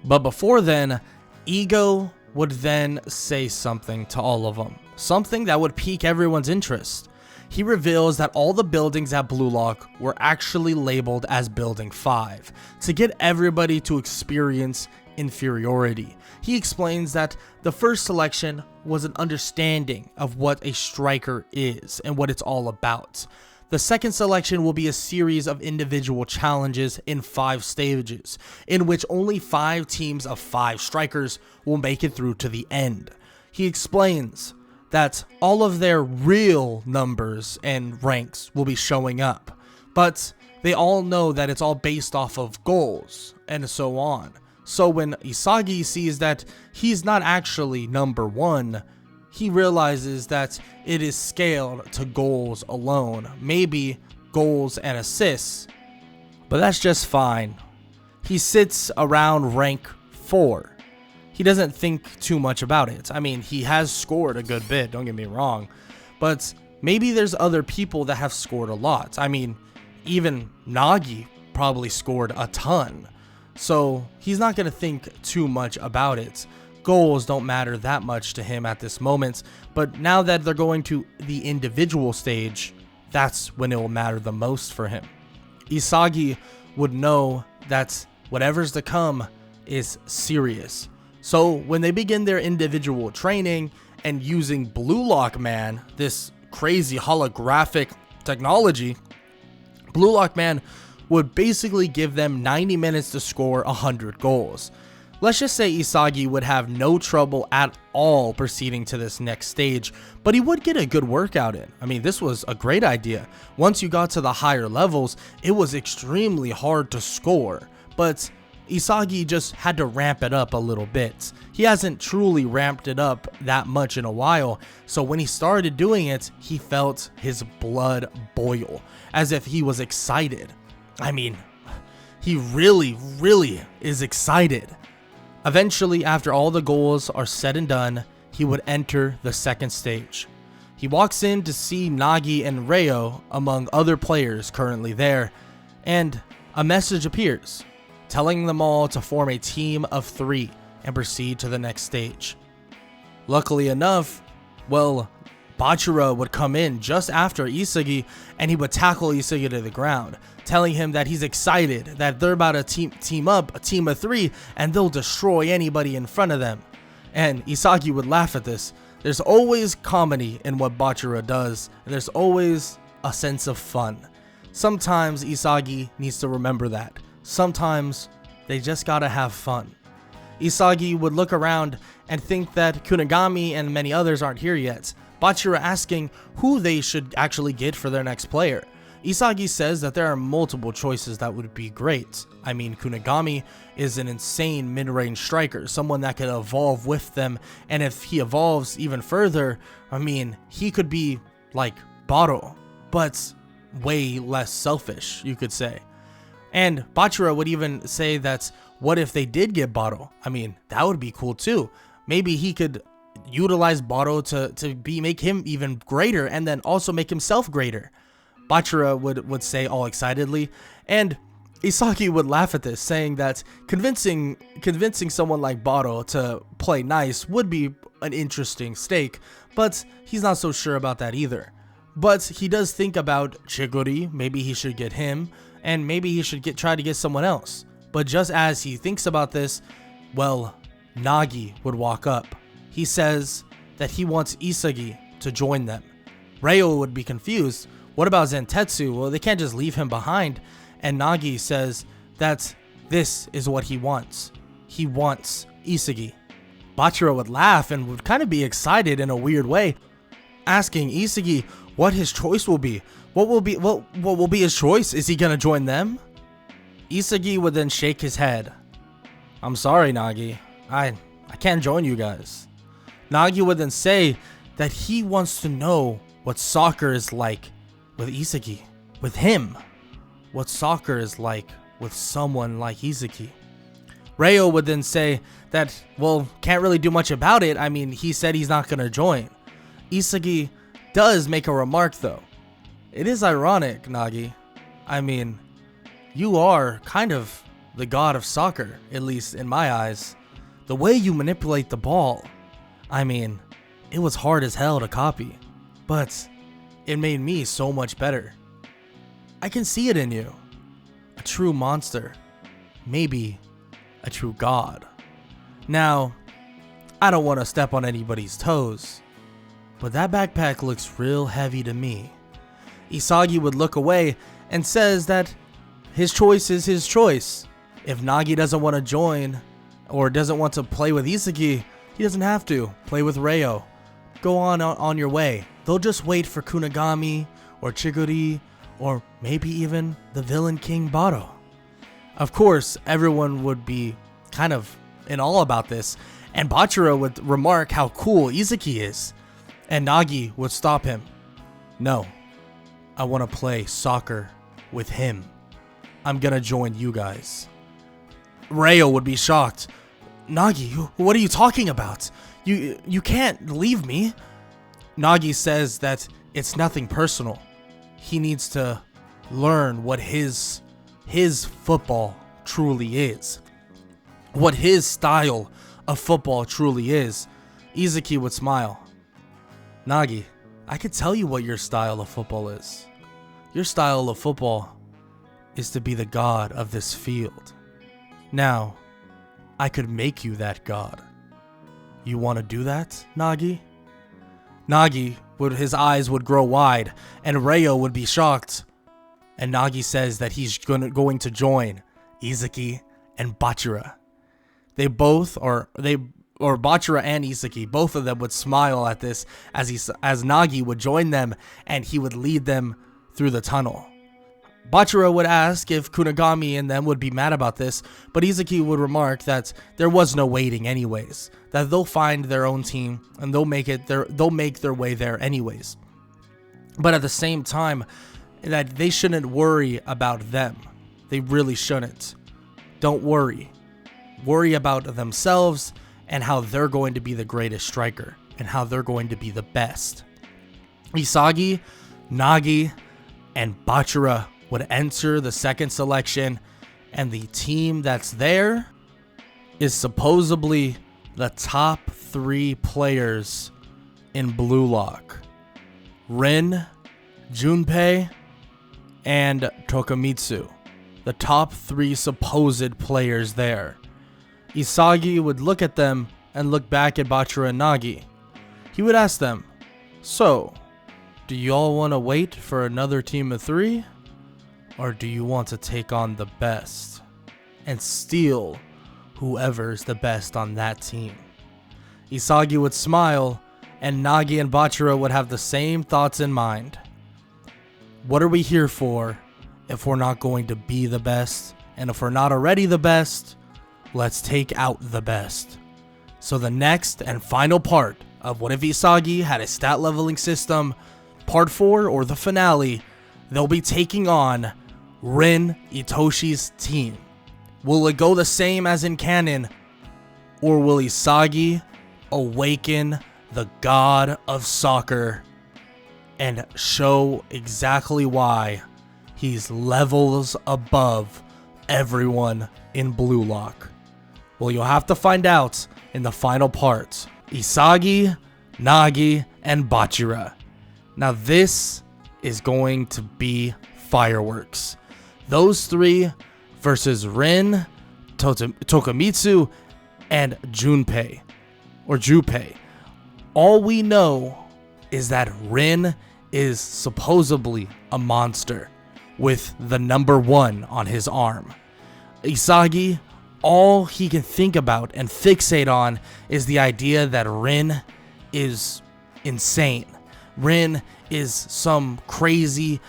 But before then, Ego would then say something to all of them, something that would pique everyone's interest. He reveals that all the buildings at Blue Lock were actually labeled as Building 5 to get everybody to experience inferiority. He explains that the first selection was an understanding of what a striker is and what it's all about. The second selection will be a series of individual challenges in 5 stages, in which only 5 teams of 5 strikers will make it through to the end. He explains that all of their real numbers and ranks will be showing up, but they all know that it's all based off of goals and so on. So when Isagi sees that he's not actually number 1, he realizes that it is scaled to goals alone, maybe goals and assists, but that's just fine. He sits around rank 4. He doesn't think too much about it. I mean, he has scored a good bit, don't get me wrong, but maybe there's other people that have scored a lot. I mean, even Nagi probably scored a ton, so he's not going to think too much about it. Goals don't matter that much to him at this moment, but now that they're going to the individual stage, that's when it will matter the most for him. Isagi would know that whatever's to come is serious. So when they begin their individual training and using Blue Lock Man, this crazy holographic technology, Blue Lock Man would basically give them 90 minutes to score 100 goals. Let's just say Isagi would have no trouble at all proceeding to this next stage, but he would get a good workout in. I mean, this was a great idea. Once you got to the higher levels, it was extremely hard to score, but Isagi just had to ramp it up a little bit. He hasn't truly ramped it up that much in a while, so when he started doing it, he felt his blood boil, as if he was excited. I mean, he really is excited. Eventually, after all the goals are said and done, he would enter the second stage. He walks in to see Nagi and Ryo among other players currently there, and a message appears, telling them all to form a team of 3 and proceed to the next stage. Luckily enough, well, Bachira would come in just after Isagi, and he would tackle Isagi to the ground, telling him that he's excited, that they're about to team up, a team of 3, and they'll destroy anybody in front of them. And Isagi would laugh at this. There's always comedy in what Bachira does, and there's always a sense of fun. Sometimes Isagi needs to remember that. Sometimes they just gotta have fun. Isagi would look around and think that Kunigami and many others aren't here yet, Bachira asking who they should actually get for their next player. Isagi says that there are multiple choices that would be great. I mean, Kunigami is an insane mid-range striker, someone that could evolve with them, and if he evolves even further, I mean, he could be like Baro, but way less selfish, you could say. And Bachira would even say that what if they did get Baro? I mean, that would be cool too. Maybe he could utilize Baro to make him even greater and then also make himself greater. Bachira would say all excitedly, and Isagi would laugh at this, saying that convincing someone like Baro to play nice would be an interesting stake, but he's not so sure about that either. But he does think about Chiguri, maybe he should get him, and maybe he should try to get someone else. But just as he thinks about this, well, Nagi would walk up. He says that he wants Isagi to join them. Ryo would be confused. What about Zentetsu? Well, they can't just leave him behind. And Nagi says that this is what he wants. He wants Isagi. Bachira would laugh and would kind of be excited in a weird way, asking Isagi what his choice will be. What will be his choice? Is he gonna join them? Isagi would then shake his head. I'm sorry, Nagi. I can't join you guys. Nagi would then say that he wants to know what soccer is like with Isagi, with him. What soccer is like with someone like Isagi. Ryo would then say that, well, can't really do much about it. I mean, he said he's not gonna join. Isagi does make a remark though. It is ironic, Nagi. I mean, you are kind of the god of soccer, at least in my eyes. The way you manipulate the ball, I mean, it was hard as hell to copy, but it made me so much better. I can see it in you. A true monster. Maybe a true god. Now, I don't want to step on anybody's toes, but that backpack looks real heavy to me. Isagi would look away and says that his choice is his choice. If Nagi doesn't want to join or doesn't want to play with Isagi, he doesn't have to. Play with Ryo. Go on your way. They'll just wait for Kunigami or Chiguri or maybe even the villain King Baro. Of course, everyone would be kind of in awe about this, and Bachira would remark how cool Isagi is, and Nagi would stop him. No, I want to play soccer with him. I'm gonna join you guys. Ryo would be shocked. Nagi, what are you talking about? You can't leave me. Nagi says that it's nothing personal. He needs to learn what his football truly is. What his style of football truly is. Isagi would smile. Nagi, I could tell you what your style of football is. Your style of football is to be the god of this field. Now, I could make you that god. You want to do that, Nagi? Nagi, his eyes would grow wide, and Ryo would be shocked. And Nagi says that he's going to join Isagi and Bachira. Bachira and Isagi, both of them would smile at this as Nagi would join them and he would lead them through the tunnel. Bachira would ask if Kunigami and them would be mad about this, but Isagi would remark that there was no waiting anyways, that they'll find their own team and they'll make their way there anyways. But at the same time, that they shouldn't worry about them. They really shouldn't. Don't worry. Worry about themselves and how they're going to be the greatest striker and how they're going to be the best. Isagi, Nagi, and Bachira would enter the second selection, and the team that's there is supposedly the top 3 players in Blue Lock. Rin, Junpei, and Tokumitsu. The top 3 supposed players there. Isagi would look at them and look back at Bachira and Nagi. He would ask them, so, do you all want to wait for another team of 3? Or do you want to take on the best and steal whoever's the best on that team? Isagi would smile, and Nagi and Bachira would have the same thoughts in mind. What are we here for if we're not going to be the best? And if we're not already the best, let's take out the best. So the next and final part of What If Isagi Had a Stat Leveling System, part 4 or the finale, they'll be taking on Rin Itoshi's team. Will it go the same as in canon, or will Isagi awaken the god of soccer and show exactly why he's levels above everyone in Blue Lock? Well, you'll have to find out in the final part. Isagi, Nagi, and Bachira. Now this is going to be fireworks. Those 3 versus Rin, Tokumitsu, and Junpei. All we know is that Rin is supposedly a monster with the number 1 on his arm. Isagi, all he can think about and fixate on is the idea that Rin is insane. Rin is some crazy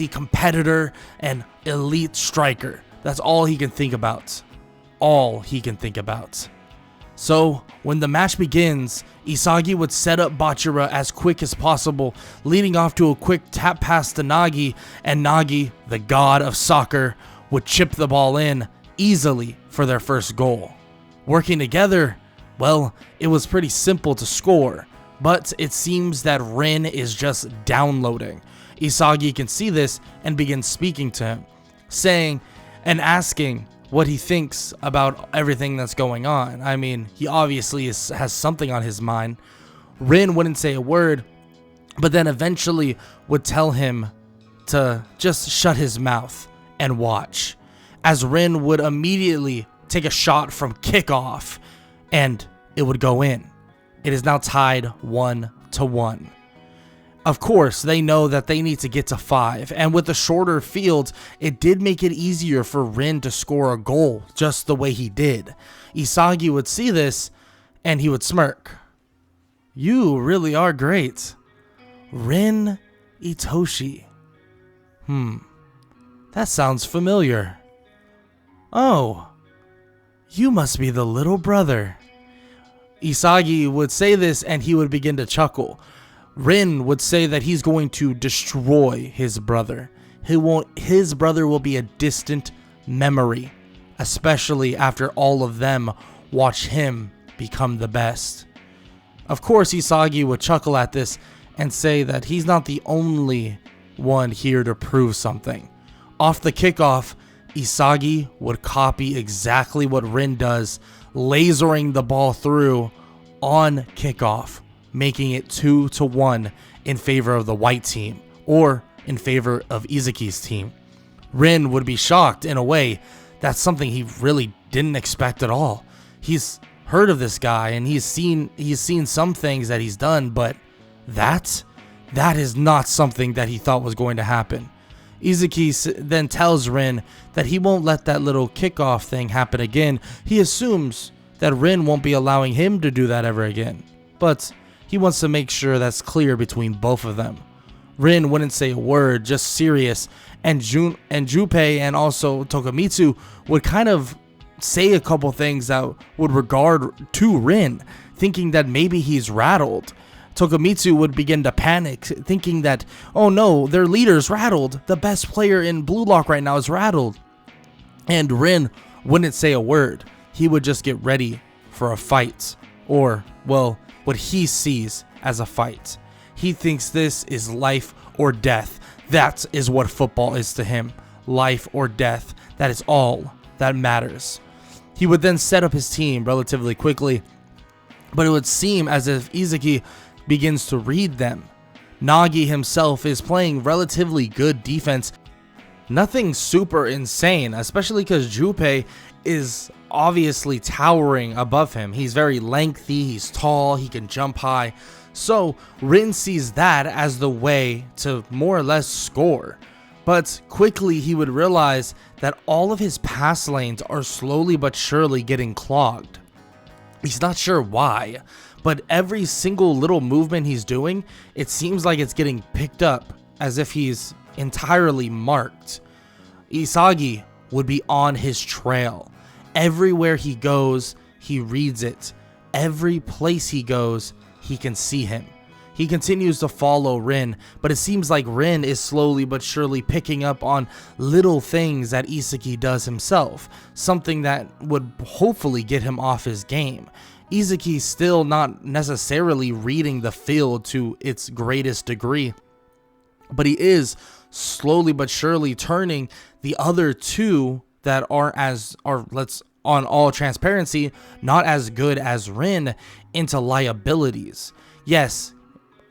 competitor and elite striker. That's all he can think about. All he can think about. So, when the match begins, Isagi would set up Bachira as quick as possible, leading off to a quick tap pass to Nagi, and Nagi, the god of soccer, would chip the ball in easily for their first goal. Working together, well, it was pretty simple to score, but it seems that Rin is just downloading. Isagi can see this and begins speaking to him, saying and asking what he thinks about everything that's going on. I mean, he obviously has something on his mind. Rin wouldn't say a word, but then eventually would tell him to just shut his mouth and watch, as Rin would immediately take a shot from kickoff, and it would go in. It is now tied 1-1. Of course, they know that they need to get to 5, and with the shorter field, it did make it easier for Rin to score a goal just the way he did. Isagi would see this, and he would smirk. "You really are great. Rin Itoshi. That sounds familiar. Oh, you must be the little brother." Isagi would say this, and he would begin to chuckle. Rin would say that he's going to destroy his brother. His brother will be a distant memory, especially after all of them watch him become the best. Of course, Isagi would chuckle at this and say that he's not the only one here to prove something. Off the kickoff, Isagi would copy exactly what Rin does, lasering the ball through on kickoff, making it 2-1 in favor of the white team, or in favor of Izaki's team. Rin would be shocked in a way. That's something he really didn't expect at all. He's heard of this guy and he's seen some things that he's done, but that is not something that he thought was going to happen. Izaki then tells Rin that he won't let that little kickoff thing happen again. He assumes that Rin won't be allowing him to do that ever again, but he wants to make sure that's clear between both of them. Rin wouldn't say a word, just serious, and Junpei and also Tokimitsu would kind of say a couple things that would regard to Rin, thinking that maybe he's rattled. Tokimitsu would begin to panic, thinking that, oh no, their leader's rattled. The best player in Blue Lock right now is rattled. And Rin wouldn't say a word. He would just get ready for a fight, or, well, what he sees as a fight. He thinks this is life or death. That is what football is to him. Life or death. That is all that matters. He would then set up his team relatively quickly, but it would seem as if Izaki begins to read them. Nagi himself is playing relatively good defense. Nothing super insane, especially because Junpei is obviously towering above him. He's very lengthy, he's tall, he can jump high. So Rin sees that as the way to more or less score. But quickly he would realize that all of his pass lanes are slowly but surely getting clogged. He's not sure why, but every single little movement he's doing, it seems like it's getting picked up as if he's entirely marked. Isagi would be on his trail. Everywhere he goes, he reads it. Every place he goes, he can see him. He continues to follow Rin, but it seems like Rin is slowly but surely picking up on little things that Isagi does himself, something that would hopefully get him off his game. Izaki's still not necessarily reading the field to its greatest degree, but he is slowly but surely turning the other two that are let's on all transparency, not as good as Rin into liabilities. Yes,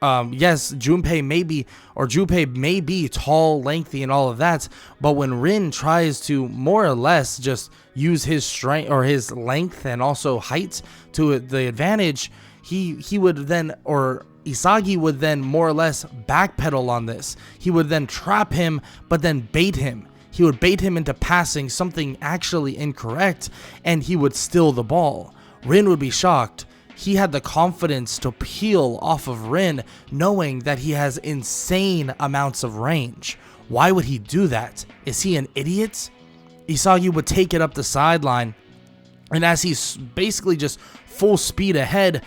Junpei may be tall, lengthy, and all of that, but when Rin tries to more or less just use his strength or his length and also height to the advantage, he would then, or Isagi would then more or less backpedal on this. He would then trap him, but then bait him. He would bait him into passing something actually incorrect, and he would steal the ball. Rin would be shocked. He had the confidence to peel off of Rin, knowing that he has insane amounts of range. Why would he do that? Is he an idiot? Isagi would take it up the sideline, and as he's basically just full speed ahead,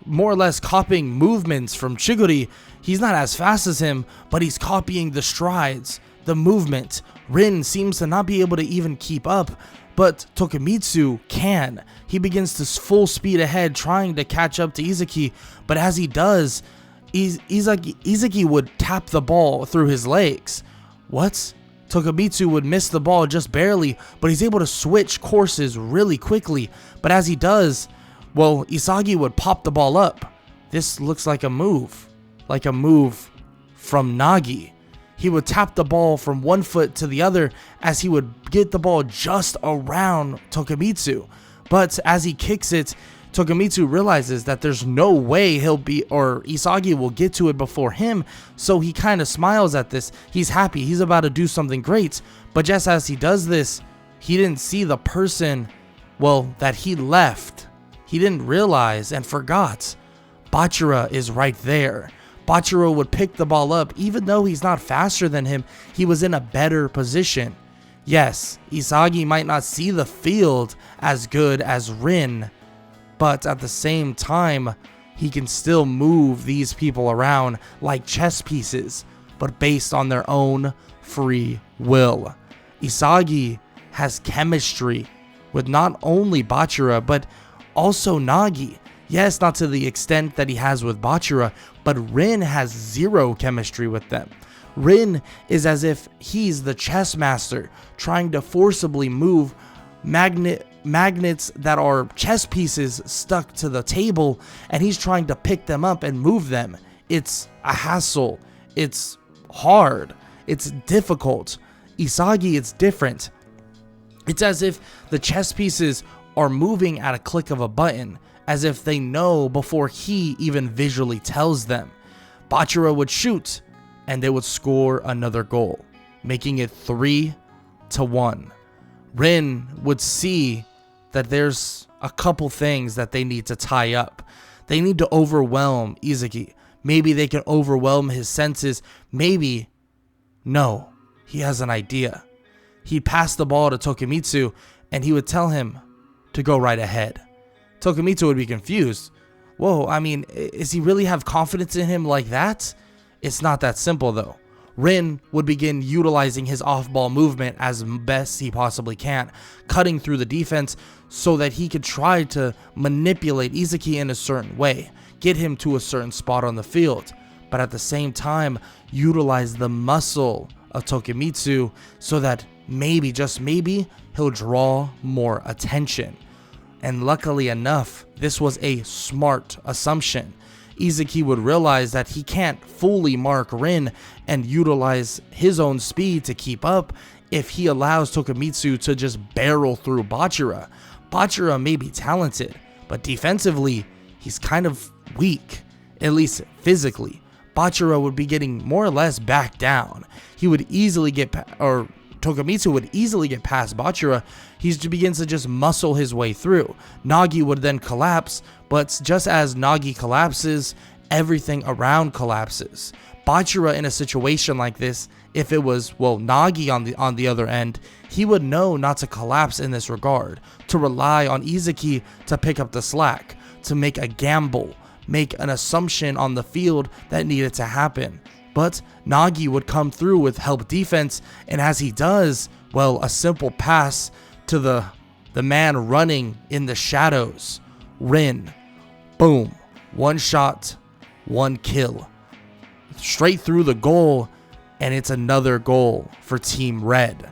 more or less copying movements from Chiguri, he's not as fast as him, but he's copying the strides, the movement. Rin seems to not be able to even keep up, but Tokimitsu can. He begins to full speed ahead, trying to catch up to Izaki, but as he does, Izaki would tap the ball through his legs. What? Tokimitsu would miss the ball just barely, but he's able to switch courses really quickly. But as he does, well, Isagi would pop the ball up. This looks like a move from Nagi. he would tap the ball from one foot to the other as he would get the ball just around Tokimitsu. But as he kicks it, Tokimitsu realizes that there's no way Isagi will get to it before him, so he kind of smiles at this. He's happy, he's about to do something great, but just as he does this, he didn't see the person, that he left. He didn't realize and forgot. Bachira is right there. Bachira would pick the ball up. Even though he's not faster than him, he was in a better position. Yes, Isagi might not see the field as good as Rin, but at the same time, he can still move these people around like chess pieces, but based on their own free will. Isagi has chemistry with not only Bachira, but also Nagi. Yes, not to the extent that he has with Bachira, but Rin has zero chemistry with them. Rin is as if he's the chess master trying to forcibly move magnets that are chess pieces stuck to the table, and he's trying to pick them up and move them. It's a hassle. It's hard. It's difficult. Isagi, it's different. It's as if the chess pieces are moving at a click of a button, as if they know before he even visually tells them. Bachira would shoot, and they would score another goal, making it 3-1. Rin would see that there's a couple things that they need to tie up. They need to overwhelm Isagi. Maybe they can overwhelm his senses. Maybe, no, he has an idea. He'd pass the ball to Tokimitsu, and he would tell him to go right ahead. Tokimitsu would be confused. Whoa, I mean, does he really have confidence in him like that? It's not that simple though. Rin would begin utilizing his off-ball movement as best he possibly can, cutting through the defense so that he could try to manipulate Isagi in a certain way, get him to a certain spot on the field, but at the same time utilize the muscle of Tokimitsu so that maybe, just maybe, he'll draw more attention. And luckily enough, this was a smart assumption. Isagi would realize that he can't fully mark Rin and utilize his own speed to keep up if he allows Tokimitsu to just barrel through Bachira. Bachira may be talented, but defensively, he's kind of weak, at least physically. Bachira would be getting more or less back down. He would easily Tokimitsu would easily get past Bachira. He begins to just muscle his way through. Nagi would then collapse, but just as Nagi collapses, everything around collapses. Bachira in a situation like this, if it was, Nagi on the other end, he would know not to collapse in this regard, to rely on Isagi to pick up the slack, to make a gamble, make an assumption on the field that needed to happen. But Nagi would come through with help defense, and as he does, a simple pass to the man running in the shadows, Rin. Boom. One shot, one kill. Straight through the goal, and it's another goal for Team Red.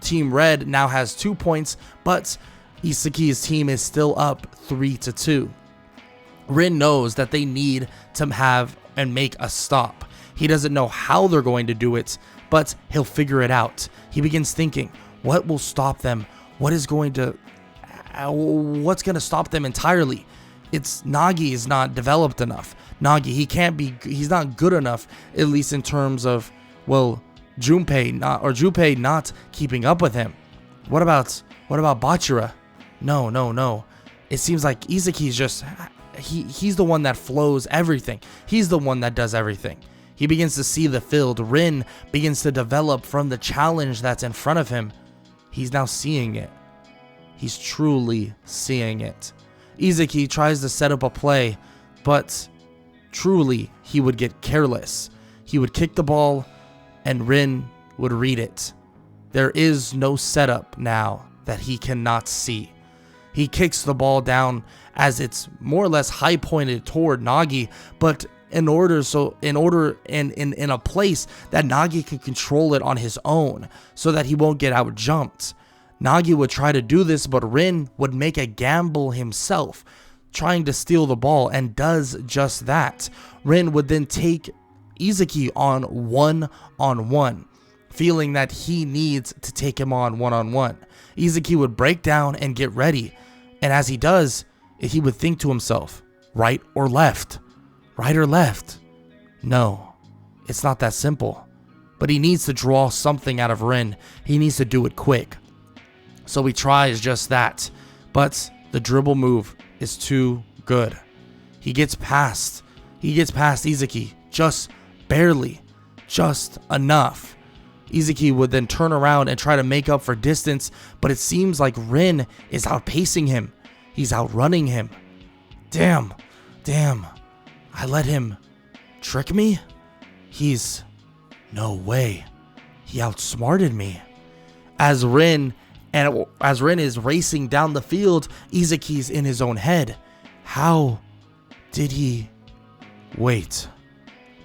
Team Red now has 2 points, but Isagi's team is still up 3-2. Rin knows that they need to have and make a stop. He doesn't know how they're going to do it, but he'll figure it out. He begins thinking, what will stop them? What's going to stop them entirely? It's Nagi is not developed enough. Nagi, he's not good enough, at least in terms of, Junpei not keeping up with him. What about Bachira? No. It seems like Isagi's just, he's the one that flows everything. He's the one that does everything. He begins to see the field. Rin begins to develop from the challenge that's in front of him. He's now seeing it. He's truly seeing it. Isagi tries to set up a play, but truly he would get careless. He would kick the ball, and Rin would read it. There is no setup now that he cannot see. He kicks the ball down as it's more or less high pointed toward Nagi, but in a place that Nagi can control it on his own so that he won't get out jumped. Nagi would try to do this, but Rin would make a gamble himself, trying to steal the ball, and does just that. Rin would then take Isagi on one-on-one, feeling that he needs to take him on one-on-one. Isagi would break down and get ready, and as he does, he would think to himself, right or left? Right or left? No, it's not that simple. But he needs to draw something out of Rin. He needs to do it quick. So he tries just that, but the dribble move is too good. He gets past Isagi, just barely, just enough. Isagi would then turn around and try to make up for distance, but it seems like Rin is outpacing him. He's outrunning him. Damn, I let him trick me? No way. He outsmarted me. As Rin is racing down the field, Izaki's in his own head. How did he... Wait.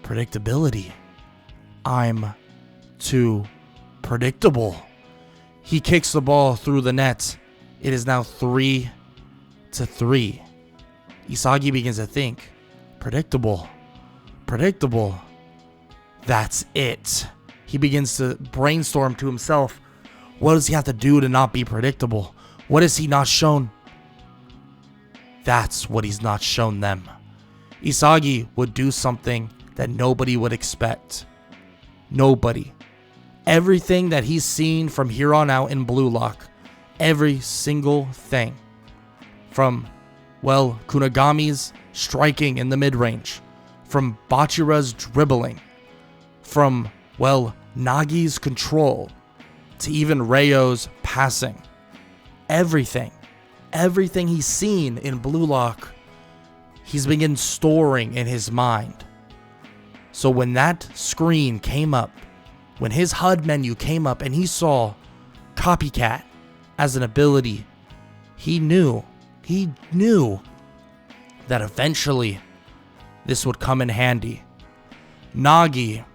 Predictability. I'm too predictable. He kicks the ball through the net. It is now 3-3. Isagi begins to think. Predictable. That's it. He begins to brainstorm to himself. What does he have to do to not be predictable? What is he not shown? That's what he's not shown them. Isagi would do something that nobody would expect. Nobody. Everything that he's seen from here on out in Blue Lock, every single thing. From, Kunagami's striking in the mid-range. From Bachira's dribbling. From, Nagi's control. To even Rayo's passing. Everything he's seen in Blue Lock, he's been storing in his mind. So when that screen came up, when his HUD menu came up and he saw Copycat as an ability, he knew that eventually this would come in handy. Nagi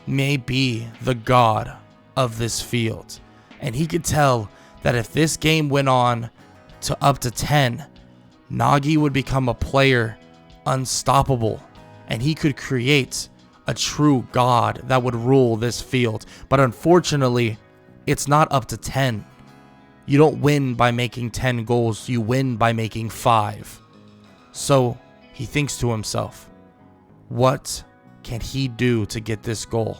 may be the god of this field, and he could tell that if this game went on to up to 10, Nagi would become a player unstoppable, and he could create a true god that would rule this field. But unfortunately, it's not up to 10. You don't win by making 10 goals, you win by making 5. So he thinks to himself, what can he do to get this goal?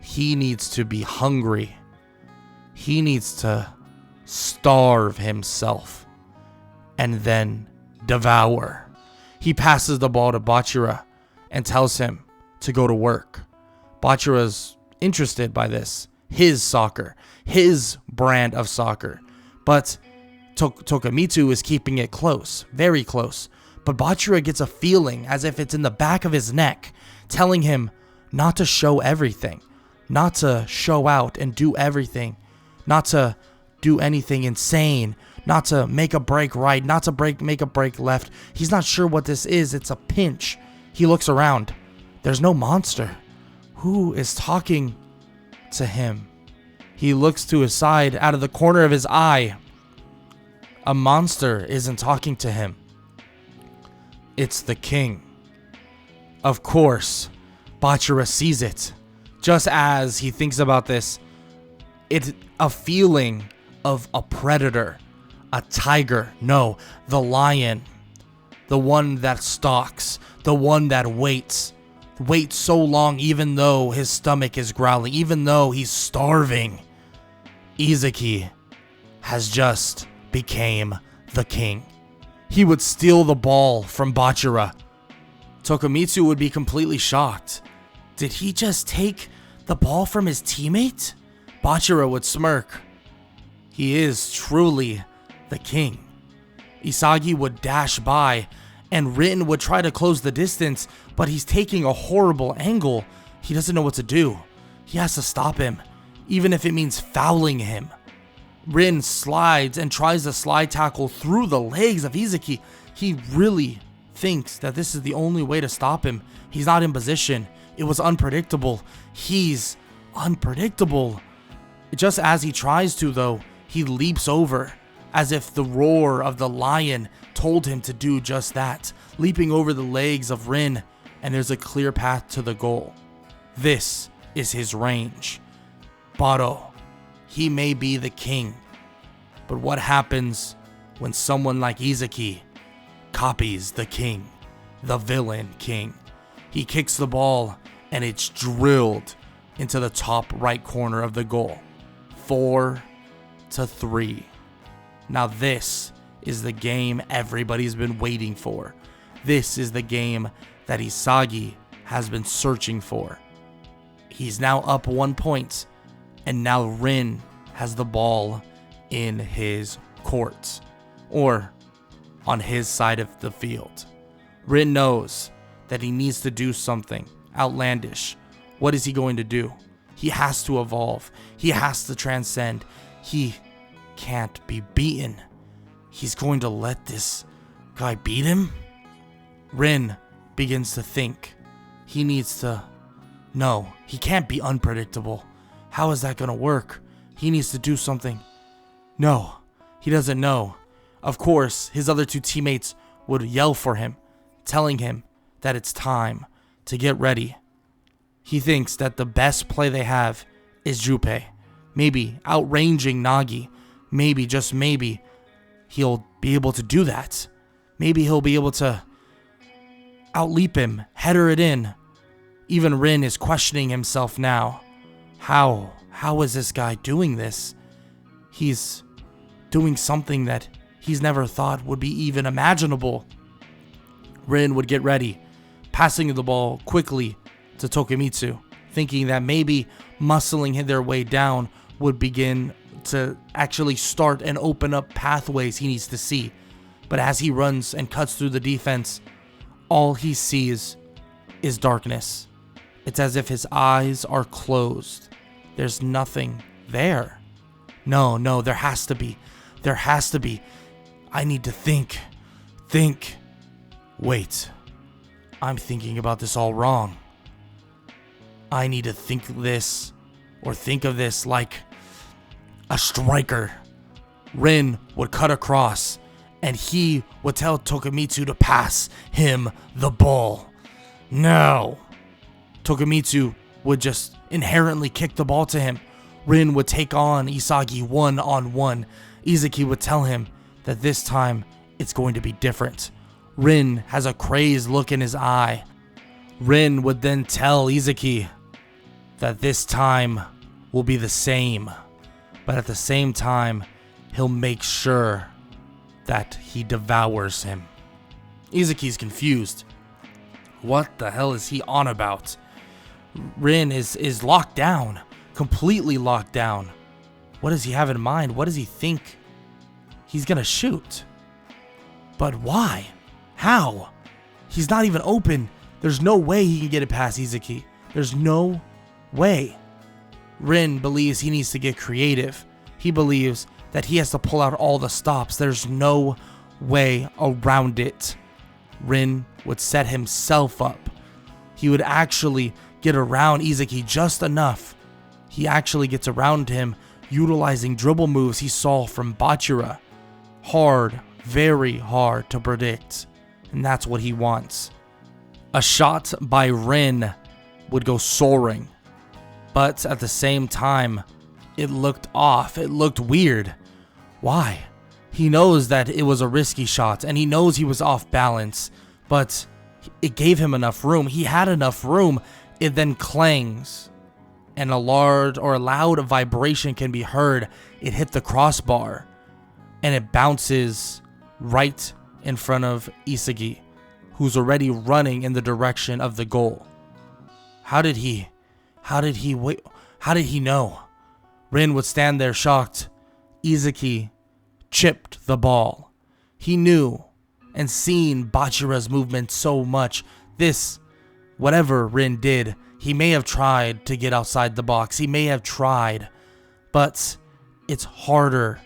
He needs to be hungry. He needs to starve himself and then devour. He passes the ball to Bachira and tells him to go to work. Bachira's interested by this. His soccer. His brand of soccer. But Tokumitsu is keeping it close. Very close. But Bachira gets a feeling as if it's in the back of his neck, telling him not to show everything. Not to show out and do everything. Not to do anything insane. Not to make a break right. Not to make a break left. He's not sure what this is. It's a pinch. He looks around. There's no monster. Who is talking to him? He looks to his side out of the corner of his eye. A monster isn't talking to him. It's the king. Of course, Bachira sees it. Just as he thinks about this, it's a feeling of a predator, a tiger. No, the lion. The one that stalks, the one that waits so long even though his stomach is growling, even though he's starving. Isagi has just became the king. He would steal the ball from Bachira. Tokumitsu would be completely shocked. Did he just take the ball from his teammate? Bachira would smirk. He is truly the king. Isagi would dash by, and Rin would try to close the distance, but he's taking a horrible angle. He doesn't know what to do. He has to stop him, even if it means fouling him. Rin slides and tries to slide tackle through the legs of Isagi. He really thinks that this is the only way to stop him. He's not in position. It was unpredictable. He's unpredictable. Just as he tries to, though, he leaps over, as if the roar of the lion told him to do just that. Leaping over the legs of Rin, and there's a clear path to the goal. This is his range. Baro, he may be the king, but what happens when someone like Isagi copies the king, the villain king? He kicks the ball and it's drilled into the top right corner of the goal. 4-3. Now this is the game everybody's been waiting for. This is the game that Isagi has been searching for. He's now up 1 point, and now Rin has the ball in his court, or on his side of the field. Rin knows that he needs to do something outlandish. What is he going to do? He has to evolve. He has to transcend. He can't be beaten. He's going to let this guy beat him? Rin begins to think. He needs to... No, he can't be unpredictable. How is that going to work? He needs to do something. No, he doesn't know. Of course, his other two teammates would yell for him, telling him that it's time to get ready. He thinks that the best play they have is Junpei. Maybe outranging Nagi. Maybe, just maybe, he'll be able to do that. Maybe he'll be able to outleap him, header it in. Even Rin is questioning himself now. How is this guy doing this? He's doing something that he's never thought would be even imaginable. Rin would get ready, passing the ball quickly to Tokimitsu, thinking that maybe muscling their way down would begin to actually start and open up pathways he needs to see. But as he runs and cuts through the defense, all he sees is darkness. It's as if his eyes are closed. There's nothing there. No, there has to be. There has to be. I need to think. Wait. I'm thinking about this all wrong. I need to think of this like a striker. Rin would cut across, and he would tell Tokimitsu to pass him the ball. No. Tokimitsu would just inherently kick the ball to him. Rin would take on Isagi one-on-one. Isagi would tell him that this time it's going to be different. Rin has a crazed look in his eye. Rin would then tell Isagi that this time will be the same. But at the same time, he'll make sure that he devours him. Izaki's confused. What the hell is he on about? Rin is locked down. Completely locked down. What does he have in mind? What does he think he's gonna shoot? But why? How? He's not even open. There's no way he can get it past Isagi. There's no way. Rin believes he needs to get creative. He believes that he has to pull out all the stops. There's no way around it. Rin would set himself up. He would actually get around Isagi just enough. He actually gets around him utilizing dribble moves he saw from Bachira. Hard, very hard to predict. And that's what he wants. A shot by Rin would go soaring. But at the same time, it looked off. It looked weird. Why? He knows that it was a risky shot, and he knows he was off balance, but it gave him enough room. He had enough room. It then clangs, and a loud vibration can be heard. It hit the crossbar, and it bounces right in front of Isagi, who's already running in the direction of the goal. How did he wait? How did he know? Rin would stand there shocked. Isagi chipped the ball. He knew and seen Bachira's movement so much. Whatever Rin did, he may have tried to get outside the box. He may have tried, but it's harder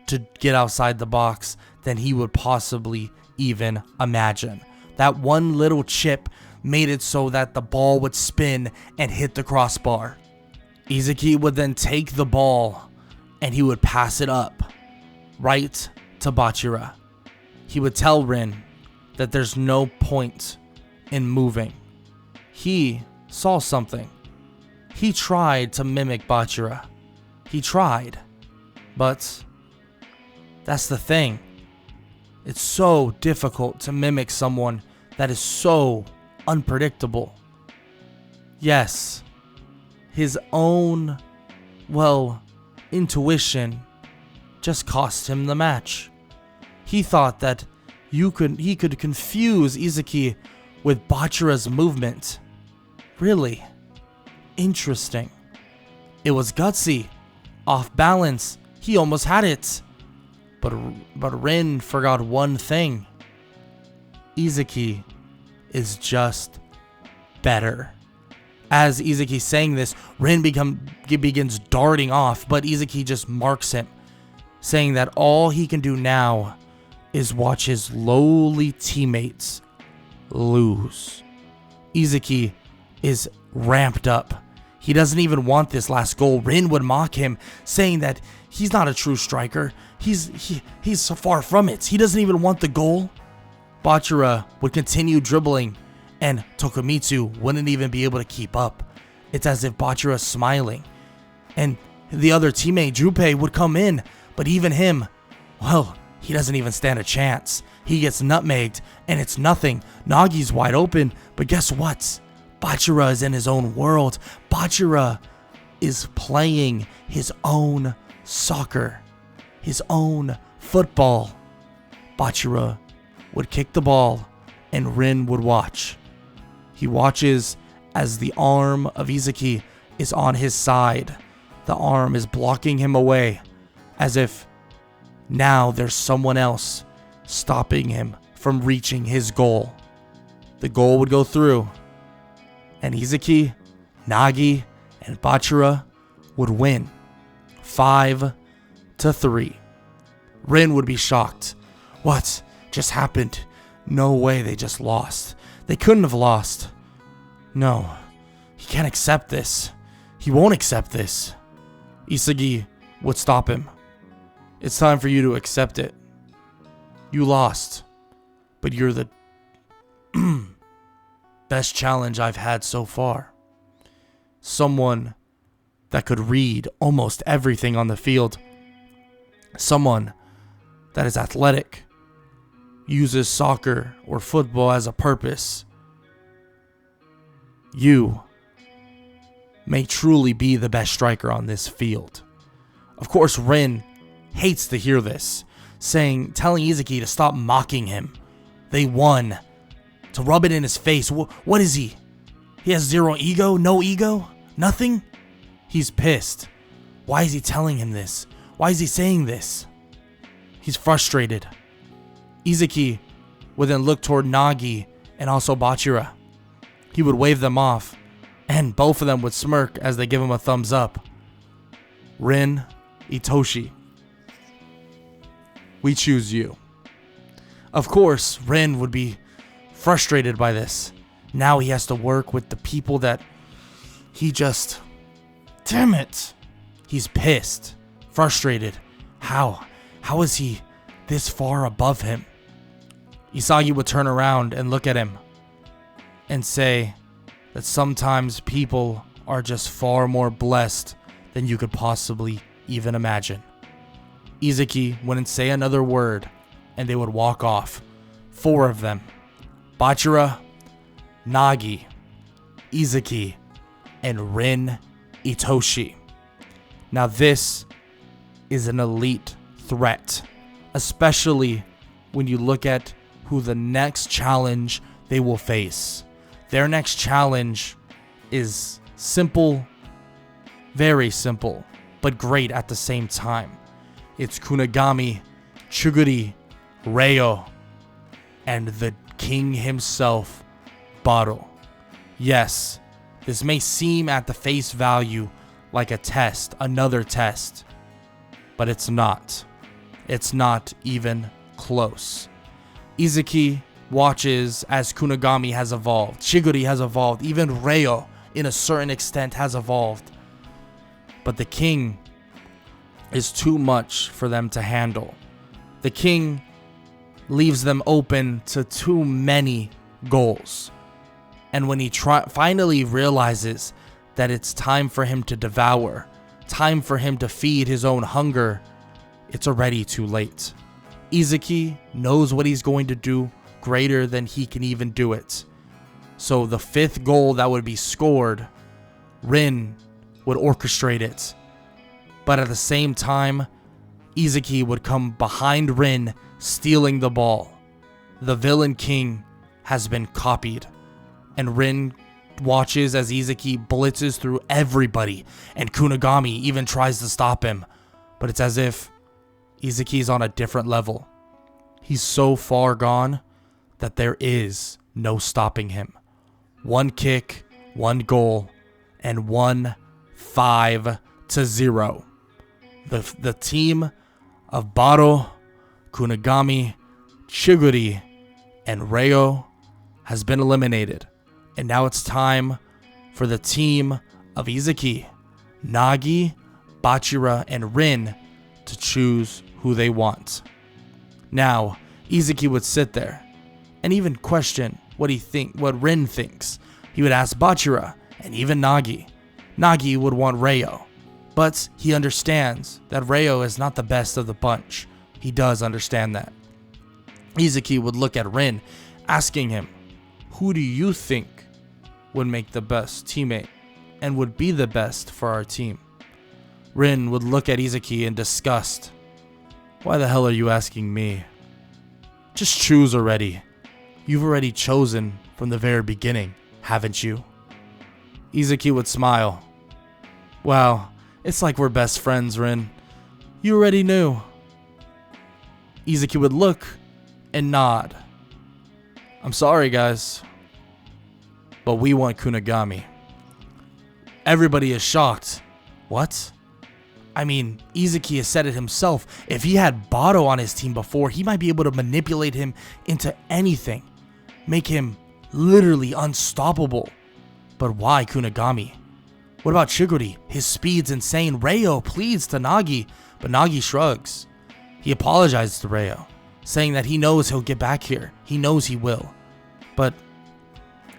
to get outside the box than he would possibly even imagine. That one little chip made it so that the ball would spin and hit the crossbar. Isagi would then take the ball and he would pass it up right to Bachira. He would tell Rin that there's no point in moving. he saw something. He tried to mimic Bachira. He tried. But that's the thing. It's so difficult to mimic someone that is so unpredictable. Yes, his own, intuition just cost him the match. He thought that he could confuse Isagi with Bachira's movement. Really interesting. It was gutsy, off balance. He almost had it. But Rin forgot one thing. Isagi is just better. As Isagi's saying this, Rin begins darting off, but Isagi just marks him, saying that all he can do now is watch his lowly teammates lose. Isagi is ramped up. He doesn't even want this last goal. Rin would mock him, saying that he's not a true striker. He's so far from it. He doesn't even want the goal. Bachira would continue dribbling, and Tokumitsu wouldn't even be able to keep up. It's as if Bachira is smiling. And the other teammate, Junpei, would come in, but even him, he doesn't even stand a chance. He gets nutmegged, and it's nothing. Nagi's wide open, but guess what? Bachira is in his own world. Bachira is playing his own soccer, his own football. Bachira would kick the ball, and Rin would watch. He watches as the arm of Isagi is on his side. The arm is blocking him away, as if now there's someone else stopping him from reaching his goal. The goal would go through, and Isagi, Nagi, and Bachira would win 5-3. Rin would be shocked. What just happened? No way, they just lost. They couldn't have lost. No, he can't accept this. He won't accept this. Isagi would stop him. It's time for you to accept it. You lost, but you're the best challenge I've had so far. Someone that could read almost everything on the field. Someone that is athletic, uses soccer or football as a purpose. You may truly be the best striker on this field. Of course, Rin hates to hear this, telling Isagi to stop mocking him. They won. To rub it in his face. What is he? He has zero ego? No ego? Nothing? He's pissed. Why is he telling him this? Why is he saying this? He's frustrated. Isagi would then look toward Nagi and also Bachira. He would wave them off, and both of them would smirk as they give him a thumbs up. Rin, Itoshi, we choose you. Of course, Rin would be frustrated by this. Now he has to work with the people that he just... Damn it! He's pissed, frustrated. How is he this far above him? Isagi would turn around and look at him and say that sometimes people are just far more blessed than you could possibly even imagine. Isagi wouldn't say another word, and they would walk off. 4 of them. Bachira, Nagi, Isagi, and Rin Itoshi. Now this is an elite threat, especially when you look at who the next challenge they will face. Their next challenge is simple, very simple, but great at the same time. It's Kunigami, Chuguri, Reo, and the king himself, Baro. Yes, this may seem at the face value like a test, another test, but it's not. It's not even close. Isagi watches as Kunigami has evolved, Chiguri has evolved, even Reo, in a certain extent, has evolved. But the king is too much for them to handle. The king leaves them open to too many goals. And when he finally realizes that it's time for him to devour, time for him to feed his own hunger, it's already too late. Isagi knows what he's going to do greater than he can even do it. So the 5th goal that would be scored, Rin would orchestrate it. But at the same time, Isagi would come behind Rin, stealing the ball. The villain king has been copied, and Rin watches as Isagi blitzes through everybody, and Kunigami even tries to stop him. But it's as if Izaki's on a different level. He's so far gone that there is no stopping him. 1 kick, 1 goal, and 5-0. The team of Baro, Kunigami, Chiguri, and Ryo has been eliminated. And now it's time for the team of Isagi, Nagi, Bachira, and Rin to choose who they want. Now, Isagi would sit there and even question what Rin thinks. He would ask Bachira and even Nagi. Nagi would want Ryo, but he understands that Ryo is not the best of the bunch. He does understand that. Isagi would look at Rin, asking him, who do you think would make the best teammate and would be the best for our team? Rin would look at Isagi in disgust. Why the hell are you asking me? Just choose already. You've already chosen from the very beginning, haven't you? Isagi would smile. Wow, it's like we're best friends, Rin. You already knew. Isagi would look and nod. I'm sorry, guys, but we want Kunigami. Everybody is shocked. What? I mean, Isagi has said it himself. If he had Bado on his team before, he might be able to manipulate him into anything. Make him literally unstoppable. But why Kunigami? What about Chiguri? His speed's insane. Ryo pleads to Nagi, but Nagi shrugs. He apologizes to Ryo, saying that he knows he'll get back here. He knows he will. But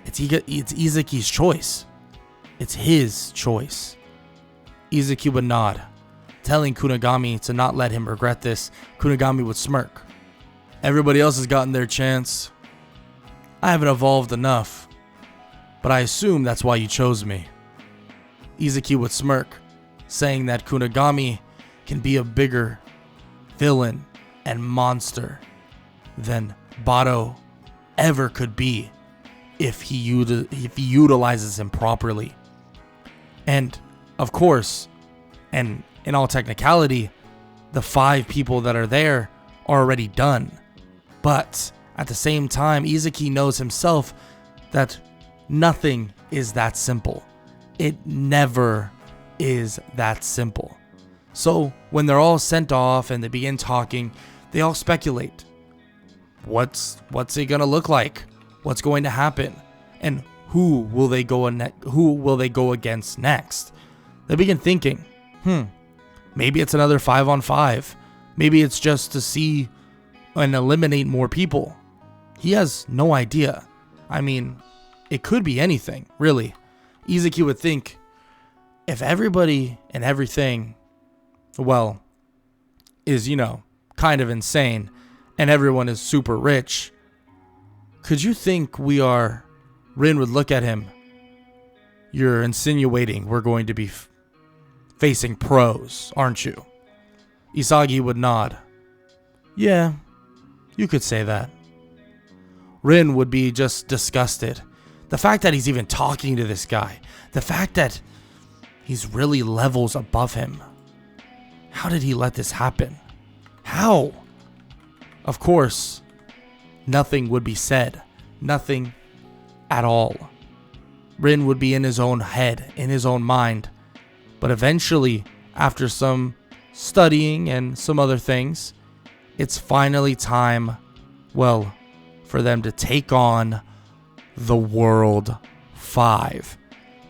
it's Izaki's choice. It's his choice. Isagi would nod, telling Kunigami to not let him regret this. Kunigami would smirk. Everybody else has gotten their chance. I haven't evolved enough, but I assume that's why you chose me. Isagi would smirk, saying that Kunigami can be a bigger villain and monster than Bado ever could be if he utilizes him properly. And of course, and in all technicality, the 5 people that are there are already done. But at the same time, Isagi knows himself that nothing is that simple. It never is that simple. So when they're all sent off and they begin talking, they all speculate. What's it gonna look like? What's going to happen? And who will they go against next? They begin thinking, maybe it's another 5-on-5. Maybe it's just to see and eliminate more people. He has no idea. I mean, it could be anything, really. Isagi would think, if everybody and everything, well, is, kind of insane, and everyone is super rich, could you think we are... Rin would look at him. You're insinuating we're going to be facing pros, aren't you? Isagi would nod. Yeah, you could say that. Rin would be just disgusted. The fact that he's even talking to this guy. The fact that he's really levels above him. How did he let this happen? How? Of course, nothing would be said. Nothing at all. Rin would be in his own head, in his own mind. But eventually, after some studying and some other things, it's finally time, well, for them to take on the World 5.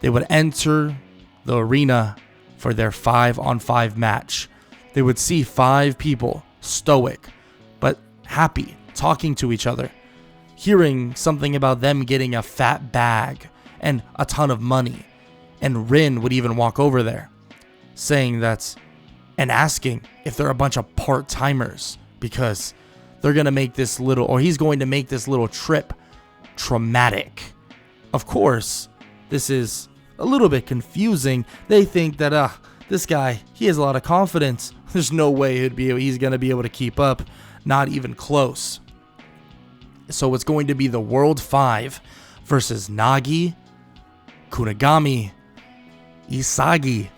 They would enter the arena for their 5-on-5 match. They would see 5 people, stoic, but happy, talking to each other. hearing something about them getting a fat bag and a ton of money. And Rin would even walk over there, saying that, and asking if they're a bunch of part-timers, because they're going to make this little, or he's going to make this little trip traumatic. Of course, this is a little bit confusing. They think that, this guy, he has a lot of confidence. There's no way he's going to be able to keep up. Not even close. So it's going to be the World 5 versus Nagi, Kunigami, Isagi,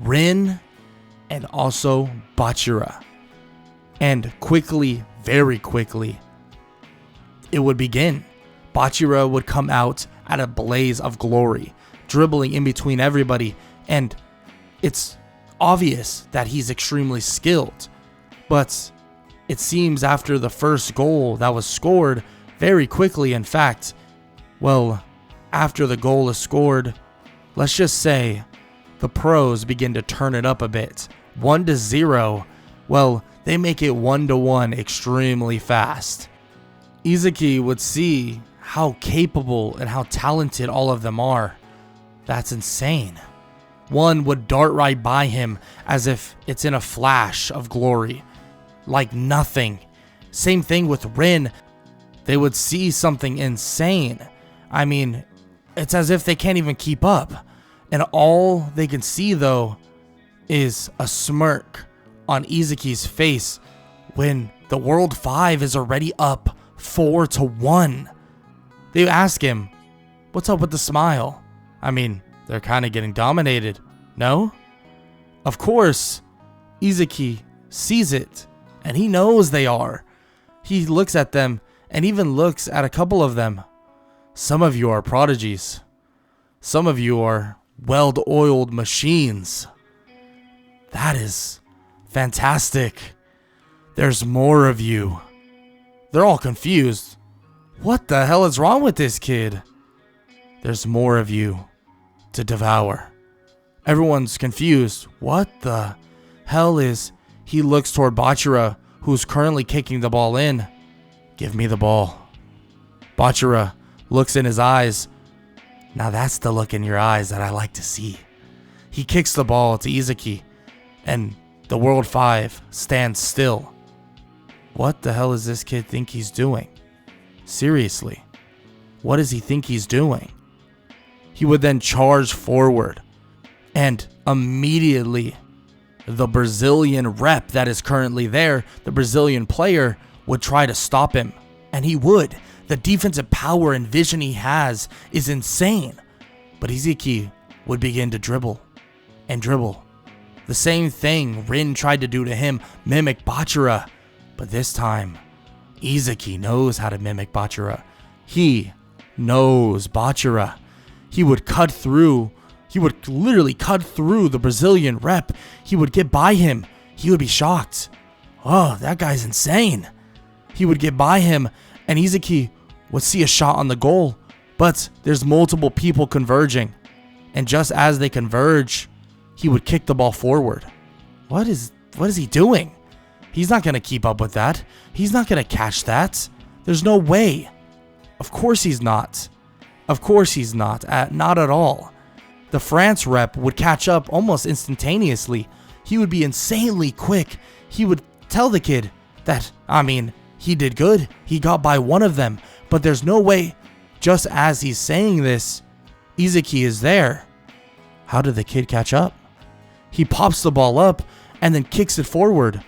Rin, and also Bachira. And quickly, very quickly, it would begin. Bachira would come out at a blaze of glory, dribbling in between everybody, and it's obvious that he's extremely skilled. But it seems after the first goal that was scored, very quickly, in fact, well, after the goal is scored, let's just say the pros begin to turn it up a bit. 1-0, well, they make it 1-1 extremely fast. Isagi would see how capable and how talented all of them are. That's insane. One would dart right by him as if it's in a flash of glory, like nothing. Same thing with Rin. They would see something insane. I mean, it's as if they can't even keep up. And all they can see, though, is a smirk on Izaki's face when the World 5 is already up 4-1. They ask him, what's up with the smile? I mean, they're kind of getting dominated, no? Of course, Isagi sees it, and he knows they are. He looks at them, and even looks at a couple of them. Some of you are prodigies. Some of you are well-oiled machines. That is fantastic. There's more of you. They're all confused. What the hell is wrong with this kid? There's more of you to devour. Everyone's confused. What the hell is... He looks toward Bachira, who's currently kicking the ball in. Give me the ball. Bachira looks in his eyes. Now that's the look in your eyes that I like to see. He kicks the ball to Isagi, and the World 5 stands still. What the hell does this kid think he's doing? Seriously, what does he think he's doing? He would then charge forward, and immediately the Brazilian rep that is currently there, the Brazilian player, would try to stop him, and he would. The defensive power and vision he has is insane. But Isagi would begin to dribble and dribble. The same thing Rin tried to do to him, mimic Bachira. But this time, Isagi knows how to mimic Bachira. He knows Bachira. He would cut through. He would literally cut through the Brazilian rep. He would get by him. He would be shocked. Oh, that guy's insane. He would get by him, and Isagi would see a shot on the goal, but there's multiple people converging, and just as they converge, he would kick the ball forward. What is he doing? He's not going to keep up with that. He's not going to catch that. There's no way. Of course he's not. Of course he's not. Not at all. The France rep would catch up almost instantaneously. He would be insanely quick. He would tell the kid that, he did good. He got by one of them. But there's no way. Just as he's saying this, Isagi is there. How did the kid catch up? He pops the ball up and then kicks it forward.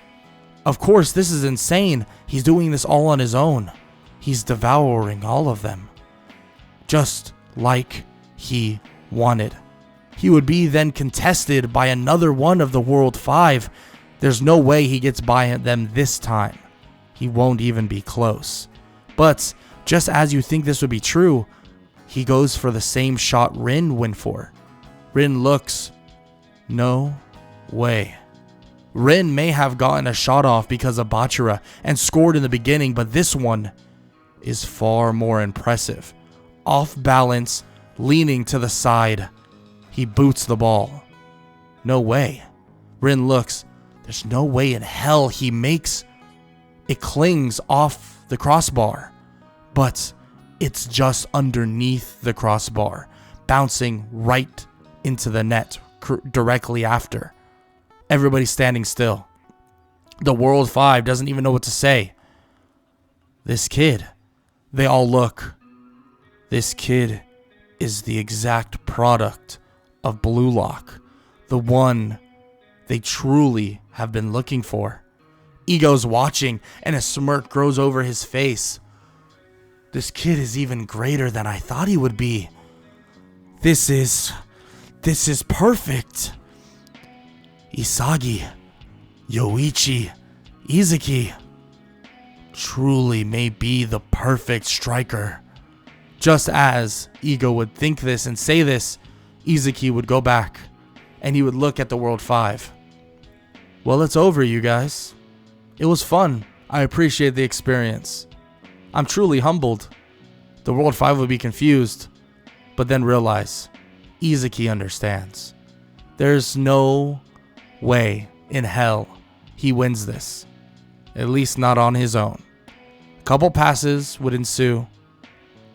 Of course, this is insane. He's doing this all on his own. He's devouring all of them. Just like he wanted. He would be then contested by another one of the World 5. There's no way he gets by them this time. He won't even be close. But just as you think this would be true, he goes for the same shot Rin went for. Rin looks. No way. Rin may have gotten a shot off because of Bachira and scored in the beginning, but this one is far more impressive. Off balance, leaning to the side, he boots the ball. No way. Rin looks. There's no way in hell he makes. It clings off the crossbar. but it's just underneath the crossbar, bouncing right into the net directly after. Everybody's standing still. The World 5 doesn't even know what to say. This kid, they all look. This kid is the exact product of Blue Lock, the one they truly have been looking for. Ego's watching, and a smirk grows over his face. This kid is even greater than I thought he would be. This is perfect. Isagi, Yoichi, Isagi truly may be the perfect striker. Just as Ego would think this and say this, Isagi would go back and he would look at the World 5. Well, it's over, you guys. It was fun. I appreciate the experience. I'm truly humbled. The World 5 would be confused, but then realize Isagi understands. There's no way in hell he wins this. At least not on his own. A couple passes would ensue,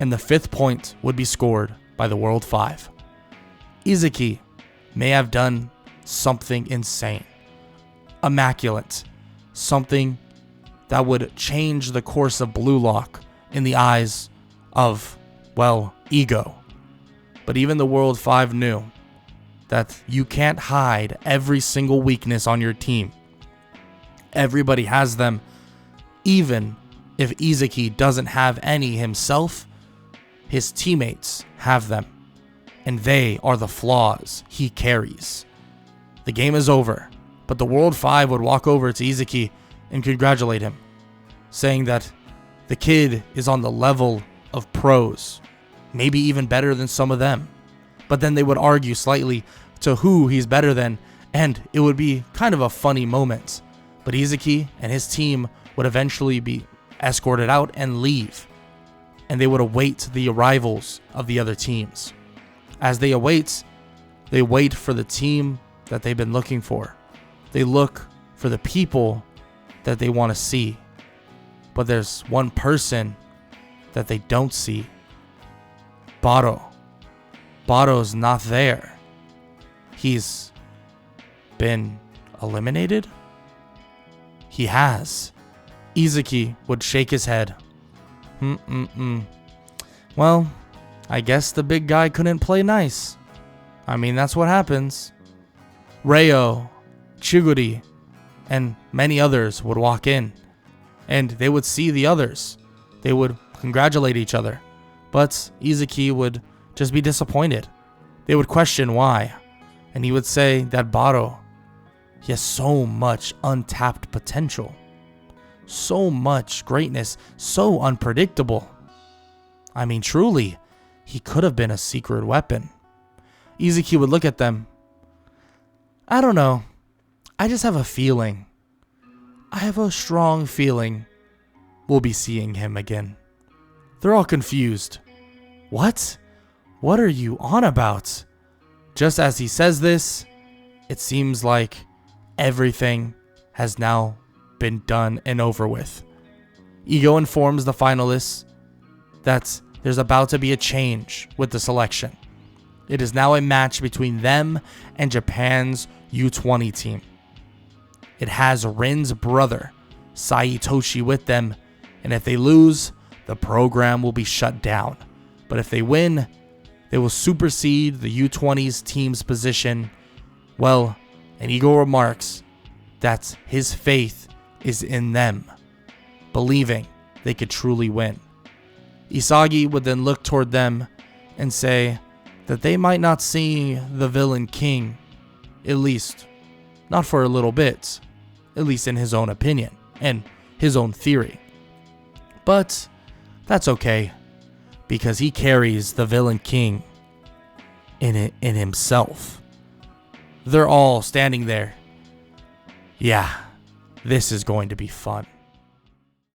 and the 5th point would be scored by the World 5. Isagi may have done something insane, immaculate, something that would change the course of Blue Lock in the eyes of, well, Ego. But even the World 5 knew that you can't hide every single weakness on your team. Everybody has them, even if Isagi doesn't have any himself. His teammates have them, and they are the flaws he carries. The game is over, but the World 5 would walk over to Isagi and congratulate him, saying that the kid is on the level of pros, maybe even better than some of them. But then they would argue slightly to who he's better than, and it would be kind of a funny moment. But Isagi and his team would eventually be escorted out and leave, and they would await the arrivals of the other teams. As they wait for the team that they've been looking for. They look for the people that they want to see. But there's one person that they don't see. Baro. Baro's not there. He's been eliminated? He has. Isagi would shake his head. Well, I guess the big guy couldn't play nice. I mean, that's what happens. Reo, Chiguri, and many others would walk in, and they would see the others. They would congratulate each other, but Isagi would just be disappointed. They would question why, and he would say that Baro, he has so much untapped potential, so much greatness, so unpredictable. I mean, truly, he could have been a secret weapon. Isagi would look at them. I don't know. I just have a feeling. I have a strong feeling we'll be seeing him again. They're all confused. What? What are you on about? Just as he says this, it seems like everything has now been done and over with. Ego informs the finalists that there's about to be a change with the selection. It is now a match between them and Japan's U20 team. It has Rin's brother, Saitoshi, with them, and if they lose, the program will be shut down. But if they win, they will supersede the U20's team's position. Well, and Ego remarks that his faith is in them, believing they could truly win. Isagi would then look toward them and say that they might not see the villain king, at least not for a little bit, at least in his own opinion and his own theory. But that's okay, because he carries the villain king in himself. They're all standing there. Yeah, this is going to be fun.